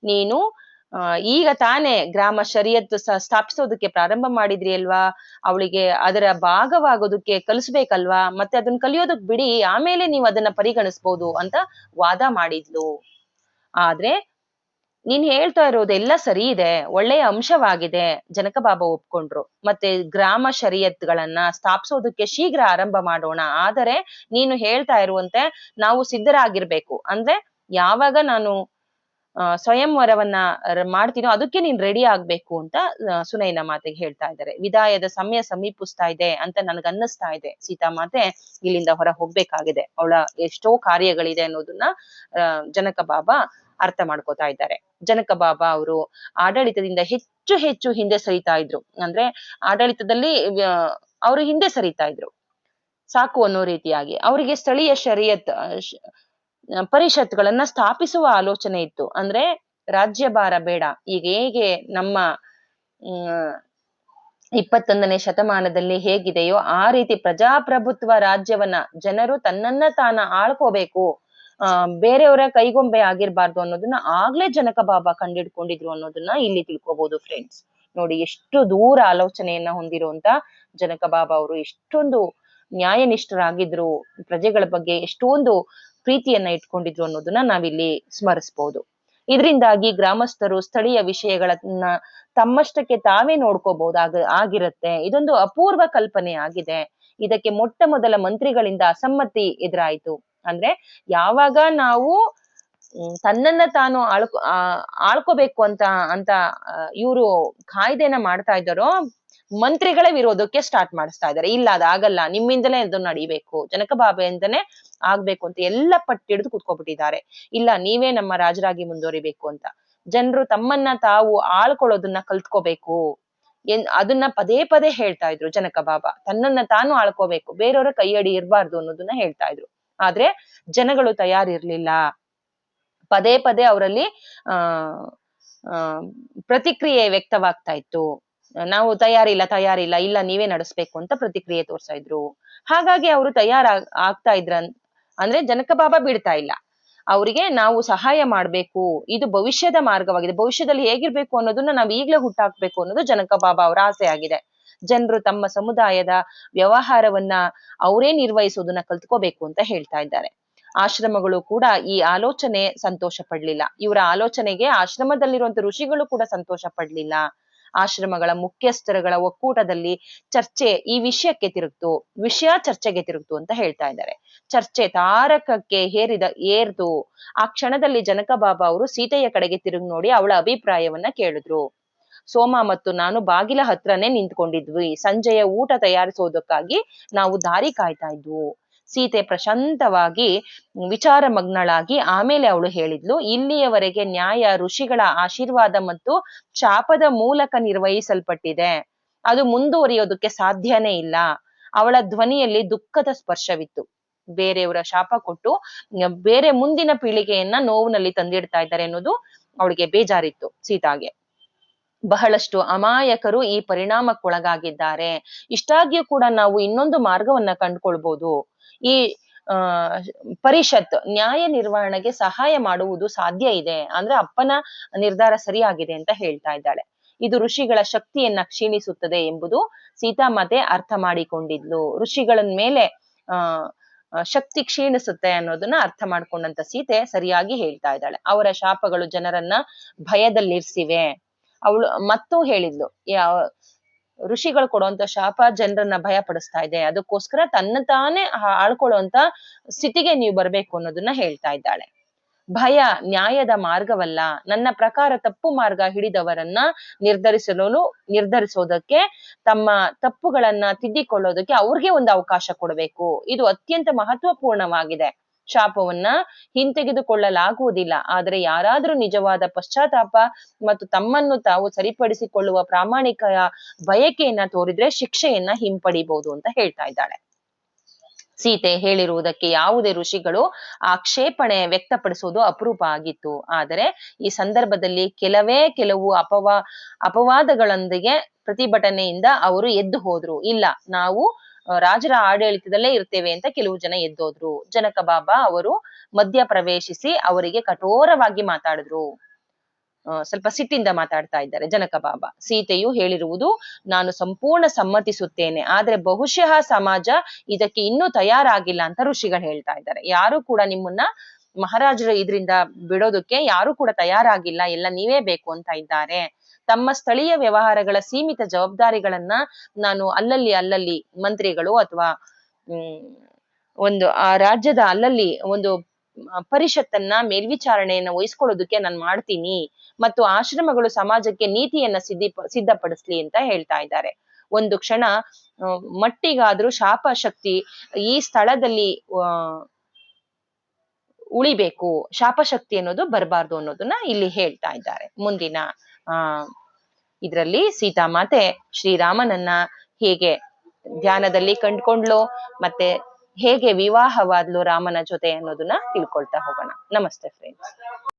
ನೀನು ಈಗ ತಾನೇ ಗ್ರಾಮ ಶರಿಯತ್ ಸ್ಥಾಪಿಸೋದಕ್ಕೆ ಪ್ರಾರಂಭ ಮಾಡಿದ್ರಿ ಅಲ್ವಾ, ಅವಳಿಗೆ ಅದರ ಭಾಗವಾಗೋದಕ್ಕೆ ಕಲಿಸ್ಬೇಕಲ್ವಾ, ಮತ್ತೆ ಅದನ್ನ ಕಲಿಯೋದಕ್ ಬಿಡಿ, ಆಮೇಲೆ ನೀವು ಅದನ್ನ ಪರಿಗಣಿಸ್ಬೋದು ಅಂತ ವಾದ ಮಾಡಿದ್ಲು. ಆದ್ರೆ ನೀನ್ ಹೇಳ್ತಾ ಇರೋದೆಲ್ಲ ಸರಿ ಇದೆ, ಒಳ್ಳೆಯ ಅಂಶವಾಗಿದೆ, ಜನಕ ಬಾಬಾ ಒಪ್ಕೊಂಡ್ರು. ಮತ್ತೆ ಗ್ರಾಮ ಶರಿಯತ್ಗಳನ್ನ ಸ್ಥಾಪಿಸೋದಕ್ಕೆ ಶೀಘ್ರ ಆರಂಭ ಮಾಡೋಣ. ಆದರೆ ನೀನು ಹೇಳ್ತಾ ಇರುವಂತೆ ನಾವು ಸಿದ್ಧರಾಗಿರ್ಬೇಕು. ಅಂದ್ರೆ ಯಾವಾಗ ನಾನು ಸ್ವಯಂವರವನ್ನ ಮಾಡ್ತೀನೋ ಅದಕ್ಕೆ ನೀನ್ ರೆಡಿ ಆಗ್ಬೇಕು ಅಂತ ಸುನೈನ ಮಾತೆಗೆ ಹೇಳ್ತಾ ಇದ್ದಾರೆ. ವಿದಾಯದ ಸಮಯ ಸಮೀಪಿಸ್ತಾ ಇದೆ ಅಂತ ನನ್ಗೆ ಅನ್ನಿಸ್ತಾ ಇದೆ. ಸೀತಾಮಾತೆ ಇಲ್ಲಿಂದ ಹೊರ ಹೋಗ್ಬೇಕಾಗಿದೆ, ಅವಳ ಎಷ್ಟೋ ಕಾರ್ಯಗಳಿದೆ ಅನ್ನೋದನ್ನ ಜನಕ ಬಾಬಾ ಅರ್ಥ ಮಾಡ್ಕೋತಾ ಇದ್ದಾರೆ. ಜನಕ ಬಾಬಾ ಅವರು ಆಡಳಿತದಿಂದ ಹೆಚ್ಚು ಹೆಚ್ಚು ಹಿಂದೆ ಸರಿತಾ ಇದ್ರು. ಅಂದ್ರೆ ಆಡಳಿತದಲ್ಲಿ ಅವರು ಹಿಂದೆ ಸರಿತಾ ಇದ್ರು ಸಾಕು ಅನ್ನೋ ರೀತಿಯಾಗಿ. ಅವರಿಗೆ ಸ್ಥಳೀಯ ಶರಿಯತ್ ಪರಿಷತ್ಗಳನ್ನ ಸ್ಥಾಪಿಸುವ ಆಲೋಚನೆ ಇತ್ತು. ಅಂದ್ರೆ ರಾಜ್ಯಭಾರ ಬೇಡ, ಈಗ ಹೇಗೆ ನಮ್ಮ 21ನೇ ಶತಮಾನದಲ್ಲಿ ಹೇಗಿದೆಯೋ ಆ ರೀತಿ ಪ್ರಜಾಪ್ರಭುತ್ವ ರಾಜ್ಯವನ್ನ ಜನರು ತನ್ನನ್ನ ತಾನ ಆಳ್ಕೋಬೇಕು, ಬೇರೆಯವರ ಕೈಗೊಂಬೆ ಆಗಿರ್ಬಾರ್ದು ಅನ್ನೋದನ್ನ ಆಗ್ಲೇ ಜನಕ ಬಾಬಾ ಕಂಡಿಡ್ಕೊಂಡಿದ್ರು ಅನ್ನೋದನ್ನ ಇಲ್ಲಿ ತಿಳ್ಕೊಬಹುದು ಫ್ರೆಂಡ್ಸ್. ನೋಡಿ ಎಷ್ಟು ದೂರ ಆಲೋಚನೆಯನ್ನ ಹೊಂದಿರುವಂತ ಜನಕ ಬಾಬಾ ಅವರು ಎಷ್ಟೊಂದು ನ್ಯಾಯನಿಷ್ಠರಾಗಿದ್ರು, ಪ್ರಜೆಗಳ ಬಗ್ಗೆ ಎಷ್ಟೊಂದು ಪ್ರೀತಿಯನ್ನ ಇಟ್ಕೊಂಡಿದ್ರು ಅನ್ನೋದನ್ನ ನಾವಿಲ್ಲಿ ಸ್ಮರಿಸಬಹುದು. ಇದರಿಂದಾಗಿ ಗ್ರಾಮಸ್ಥರು ಸ್ಥಳೀಯ ವಿಷಯಗಳನ್ನ ತಮ್ಮಷ್ಟಕ್ಕೆ ತಾವೇ ಆಗಿರತ್ತೆ. ಇದೊಂದು ಅಪೂರ್ವ ಕಲ್ಪನೆ ಆಗಿದೆ. ಇದಕ್ಕೆ ಮೊಟ್ಟ ಮೊದಲ ಮಂತ್ರಿಗಳಿಂದ ಅಸಮ್ಮತಿ ಎದುರಾಯಿತು. ಅಂದ್ರೆ ಯಾವಾಗ ನಾವು ತನ್ನನ್ನ ತಾನು ಆಳ್ಕೋಬೇಕು ಅಂತ ಇವರು ಕಾಯ್ದೆನ ಮಾಡ್ತಾ ಇದ್ದಾರೋ, ಮಂತ್ರಿಗಳೇ ವಿರೋಧಕ್ಕೆ ಸ್ಟಾರ್ಟ್ ಮಾಡಿಸ್ತಾ ಇದ್ದಾರೆ. ಇಲ್ಲ ಅದಾಗಲ್ಲ, ನಿಮ್ಮಿಂದಲೇ ಇದು ನಡಿಬೇಕು, ಜನಕ ಬಾಬೆಯಿಂದನೇ ಆಗ್ಬೇಕು ಅಂತ ಎಲ್ಲ ಪಟ್ಟಿಡಿದು ಕುತ್ಕೊಬಿಟ್ಟಿದ್ದಾರೆ. ಇಲ್ಲ ನೀವೇ ನಮ್ಮ ರಾಜರಾಗಿ ಮುಂದುವರಿಬೇಕು ಅಂತ. ಜನರು ತಮ್ಮನ್ನ ತಾವು ಆಳ್ಕೊಳ್ಳೋದನ್ನ ಕಲ್ತ್ಕೋಬೇಕು ಅದನ್ನ ಪದೇ ಪದೇ ಹೇಳ್ತಾ ಇದ್ರು ಜನಕ ಬಾಬಾ. ತನ್ನನ್ನ ತಾನು ಆಳ್ಕೋಬೇಕು, ಬೇರೆಯವರ ಕೈಯಡಿ ಇರಬಾರ್ದು ಅನ್ನೋದನ್ನ ಹೇಳ್ತಾ ಇದ್ರು. ಆದ್ರೆ ಜನಗಳು ತಯಾರಿರ್ಲಿಲ್ಲ. ಪದೇ ಪದೇ ಅವರಲ್ಲಿ ಪ್ರತಿಕ್ರಿಯೆ ವ್ಯಕ್ತವಾಗ್ತಾ ಇತ್ತು. ನಾವು ತಯಾರಿಲ್ಲ, ಇಲ್ಲ ನೀವೇ ನಡೆಸ್ಬೇಕು ಅಂತ ಪ್ರತಿಕ್ರಿಯೆ ತೋರ್ಸ್ತಾ ಇದ್ರು. ಹಾಗಾಗಿ ಅವರು ಆಗ್ತಾ ಅಂದ್ರೆ ಜನಕ ಬಾಬಾ ಬಿಡ್ತಾ ಇಲ್ಲ. ಅವರಿಗೆ ನಾವು ಸಹಾಯ ಮಾಡ್ಬೇಕು, ಇದು ಭವಿಷ್ಯದ ಮಾರ್ಗವಾಗಿದೆ, ಭವಿಷ್ಯದಲ್ಲಿ ಹೇಗಿರ್ಬೇಕು ಅನ್ನೋದನ್ನ ನಾವ್ ಈಗ್ಲೇ ಹುಟ್ಟಾಕ್ಬೇಕು ಅನ್ನೋದು ಜನಕ ಬಾಬಾ ಅವರ ಆಸೆ ಆಗಿದೆ. ಜನರು ತಮ್ಮ ಸಮುದಾಯದ ವ್ಯವಹಾರವನ್ನ ಅವರೇ ನಿರ್ವಹಿಸೋದನ್ನ ಕಲ್ತ್ಕೋಬೇಕು ಅಂತ ಹೇಳ್ತಾ ಇದ್ದಾರೆ. ಆಶ್ರಮಗಳು ಕೂಡ ಈ ಆಲೋಚನೆ ಸಂತೋಷ ಪಡ್ಲಿಲ್ಲ. ಇವರ ಆಲೋಚನೆಗೆ ಆಶ್ರಮದಲ್ಲಿರುವಂತ ಋಷಿಗಳು ಕೂಡ ಸಂತೋಷ ಪಡ್ಲಿಲ್ಲ. ಆಶ್ರಮಗಳ ಮುಖ್ಯಸ್ಥರುಗಳ ಒಕ್ಕೂಟದಲ್ಲಿ ಚರ್ಚೆ ಈ ವಿಷಯಕ್ಕೆ ಚರ್ಚೆಗೆ ತಿರುಗ್ತು ಅಂತ ಹೇಳ್ತಾ ಇದ್ದಾರೆ. ಚರ್ಚೆ ತಾರಕಕ್ಕೆ ಏರ್ತು ಆ ಕ್ಷಣದಲ್ಲಿ ಜನಕ ಬಾಬಾ ಅವರು ಸೀತೆಯ ಕಡೆಗೆ ತಿರುಗಿ ನೋಡಿ ಅವಳ ಅಭಿಪ್ರಾಯವನ್ನ ಕೇಳಿದ್ರು. ಸೋಮ ಮತ್ತು ನಾನು ಬಾಗಿಲ ಹತ್ರನೇ ನಿಂತ್ಕೊಂಡಿದ್ವಿ. ಸಂಜೆಯ ಊಟ ತಯಾರಿಸೋದಕ್ಕಾಗಿ ನಾವು ದಾರಿ ಕಾಯ್ತಾ ಇದ್ವು. ಸೀತೆ ಪ್ರಶಾಂತವಾಗಿ ವಿಚಾರ ಮಗ್ನಳಾಗಿ ಆಮೇಲೆ ಅವಳು ಹೇಳಿದ್ಲು, ಇಲ್ಲಿಯವರೆಗೆ ನ್ಯಾಯ ಋಷಿಗಳ ಆಶೀರ್ವಾದ ಮತ್ತು ಶಾಪದ ಮೂಲಕ ನಿರ್ವಹಿಸಲ್ಪಟ್ಟಿದೆ, ಅದು ಮುಂದುವರಿಯೋದಕ್ಕೆ ಸಾಧ್ಯನೇ ಇಲ್ಲ. ಅವಳ ಧ್ವನಿಯಲ್ಲಿ ದುಃಖದ ಸ್ಪರ್ಶವಿತ್ತು. ಬೇರೆಯವರ ಶಾಪ ಕೊಟ್ಟು ಬೇರೆ ಮುಂದಿನ ಪೀಳಿಗೆಯನ್ನ ನೋವಿನಲ್ಲಿ ತಂದಿಡ್ತಾ ಇದ್ದಾರೆ ಅನ್ನೋದು ಅವಳಿಗೆ ಬೇಜಾರಿತ್ತು ಸೀತಾಗೆ. ಬಹಳಷ್ಟು ಅಮಾಯಕರು ಈ ಪರಿಣಾಮಕ್ಕೊಳಗಾಗಿದ್ದಾರೆ. ಇಷ್ಟಾಗಿಯೂ ಕೂಡ ನಾವು ಇನ್ನೊಂದು ಮಾರ್ಗವನ್ನ ಕಂಡುಕೊಳ್ಬಹುದು. ಈ ಪರಿಷತ್ ನ್ಯಾಯ ನಿರ್ವಹಣೆಗೆ ಸಹಾಯ ಮಾಡುವುದು ಸಾಧ್ಯ ಇದೆ. ಅಂದ್ರೆ ಅಪ್ಪನ ನಿರ್ಧಾರ ಸರಿಯಾಗಿದೆ ಅಂತ ಹೇಳ್ತಾ ಇದ್ದಾಳೆ. ಇದು ಋಷಿಗಳ ಶಕ್ತಿಯನ್ನ ಕ್ಷೀಣಿಸುತ್ತದೆ ಎಂಬುದು ಸೀತಾಮಾತೆ ಅರ್ಥ ಮಾಡಿಕೊಂಡಿದ್ಲು. ಋಷಿಗಳ ಮೇಲೆ ಶಕ್ತಿ ಕ್ಷೀಣಿಸುತ್ತೆ ಅನ್ನೋದನ್ನ ಅರ್ಥ ಮಾಡ್ಕೊಂಡಂತ ಸೀತೆ ಸರಿಯಾಗಿ ಹೇಳ್ತಾ ಇದ್ದಾಳೆ. ಅವರ ಶಾಪಗಳು ಜನರನ್ನ ಭಯದಲ್ಲಿರ್ಸಿವೆ. ಅವಳು ಮತ್ತೂ ಹೇಳಿದ್ಲು, ಋಷಿಗಳು ಕೊಡುವಂತ ಶಾಪ ಜನರನ್ನ ಭಯ ಪಡಿಸ್ತಾ ಇದೆ, ಅದಕ್ಕೋಸ್ಕರ ತನ್ನ ತಾನೇ ಆಳ್ಕೊಳ್ಳುವಂತ ಸ್ಥಿತಿಗೆ ನೀವು ಬರ್ಬೇಕು ಅನ್ನೋದನ್ನ ಹೇಳ್ತಾ ಇದ್ದಾಳೆ. ಭಯ ನ್ಯಾಯದ ಮಾರ್ಗವಲ್ಲ. ನನ್ನ ಪ್ರಕಾರ ತಪ್ಪು ಮಾರ್ಗ ಹಿಡಿದವರನ್ನ ನಿರ್ಧರಿಸೋದಕ್ಕೆ, ತಮ್ಮ ತಪ್ಪುಗಳನ್ನ ತಿದ್ದಿಕೊಳ್ಳೋದಕ್ಕೆ ಅವ್ರಿಗೆ ಒಂದು ಅವಕಾಶ ಕೊಡಬೇಕು. ಇದು ಅತ್ಯಂತ ಮಹತ್ವಪೂರ್ಣವಾಗಿದೆ. ಶಾಪವನ್ನ ಹಿಂತೆಗೆದುಕೊಳ್ಳಲಾಗುವುದಿಲ್ಲ. ಆದರೆ ಯಾರಾದ್ರೂ ನಿಜವಾದ ಪಶ್ಚಾತ್ತಾಪ ಮತ್ತು ತಮ್ಮನ್ನು ತಾವು ಸರಿಪಡಿಸಿಕೊಳ್ಳುವ ಪ್ರಾಮಾಣಿಕ ಬಯಕೆಯನ್ನ ತೋರಿದ್ರೆ ಶಿಕ್ಷೆಯನ್ನ ಹಿಂಪಡಿಬಹುದು ಅಂತ ಹೇಳ್ತಾ ಇದ್ದಾಳೆ. ಸೀತೆ ಹೇಳಿರುವುದಕ್ಕೆ ಯಾವುದೇ ಋಷಿಗಳು ಆಕ್ಷೇಪಣೆ ವ್ಯಕ್ತಪಡಿಸುವುದು ಅಪರೂಪ ಆಗಿತ್ತು. ಆದರೆ ಈ ಸಂದರ್ಭದಲ್ಲಿ ಕೆಲವು ಅಪವಾದಗಳೊಂದಿಗೆ ಪ್ರತಿಭಟನೆಯಿಂದ ಅವರು ಎದ್ದು ಹೋದ್ರು. ಇಲ್ಲ, ನಾವು ರಾಜರ ಆಡಳಿತದಲ್ಲೇ ಇರ್ತೇವೆ ಅಂತ ಕೆಲವು ಜನ ಎದ್ದೋದ್ರು. ಜನಕ ಬಾಬಾ ಅವರು ಮಧ್ಯ ಪ್ರವೇಶಿಸಿ ಅವರಿಗೆ ಕಠೋರವಾಗಿ ಮಾತಾಡಿದ್ರು. ಸ್ವಲ್ಪ ಸಿಟ್ಟಿಂದ ಮಾತಾಡ್ತಾ ಇದ್ದಾರೆ ಜನಕ ಬಾಬಾ. ಸೀತೆಯು ಹೇಳಿರುವುದು ನಾನು ಸಂಪೂರ್ಣ ಸಮ್ಮತಿಸುತ್ತೇನೆ, ಆದ್ರೆ ಬಹುಶಃ ಸಮಾಜ ಇದಕ್ಕೆ ಇನ್ನೂ ತಯಾರಾಗಿಲ್ಲ ಅಂತ ಋಷಿಗಳು ಹೇಳ್ತಾ ಇದ್ದಾರೆ. ಯಾರು ಕೂಡ ನಿಮ್ಮನ್ನ ಮಹಾರಾಜರು ಇದರಿಂದ ಬಿಡೋದಕ್ಕೆ ಯಾರು ಕೂಡ ತಯಾರಾಗಿಲ್ಲ, ಎಲ್ಲ ನೀವೇ ಬೇಕು ಅಂತ ಇದ್ದಾರೆ. ತಮ್ಮ ಸ್ಥಳೀಯ ವ್ಯವಹಾರಗಳ ಸೀಮಿತ ಜವಾಬ್ದಾರಿಗಳನ್ನ ನಾನು ಅಲ್ಲಲ್ಲಿ ಮಂತ್ರಿಗಳು ಅಥವಾ ಒಂದು ಆ ರಾಜ್ಯದ ಅಲ್ಲಲ್ಲಿ ಒಂದು ಪರಿಷತ್ತನ್ನ ಮೇಲ್ವಿಚಾರಣೆಯನ್ನ ವಹಿಸ್ಕೊಳ್ಳೋದಕ್ಕೆ ನಾನ್ ಮಾಡ್ತೀನಿ ಮತ್ತು ಆಶ್ರಮಗಳು ಸಮಾಜಕ್ಕೆ ನೀತಿಯನ್ನ ಸಿದ್ಧಪಡಿಸ್ಲಿ ಅಂತ ಹೇಳ್ತಾ ಇದ್ದಾರೆ. ಒಂದು ಕ್ಷಣ ಮಟ್ಟಿಗಾದ್ರೂ ಶಾಪ ಶಕ್ತಿ ಈ ಸ್ಥಳದಲ್ಲಿ ಉಳಿಬೇಕು, ಶಾಪಶಕ್ತಿ ಅನ್ನೋದು ಬರಬಾರ್ದು ಅನ್ನೋದನ್ನ ಇಲ್ಲಿ ಹೇಳ್ತಾ ಇದ್ದಾರೆ. ಮುಂದಿನ ಇದ್ರಲ್ಲಿ ಸೀತಾಮಾತೆ ಶ್ರೀರಾಮನನ್ನ ಹೇಗೆ ಧ್ಯಾನದಲ್ಲಿ ಕಂಡ್ಕೊಂಡ್ಲೋ ಮತ್ತೆ ಹೇಗೆ ವಿವಾಹವಾದ್ಲು ರಾಮನ ಜೊತೆ ಅನ್ನೋದನ್ನ ತಿಳ್ಕೊಳ್ತಾ ಹೋಗೋಣ. ನಮಸ್ತೆ ಫ್ರೆಂಡ್ಸ್.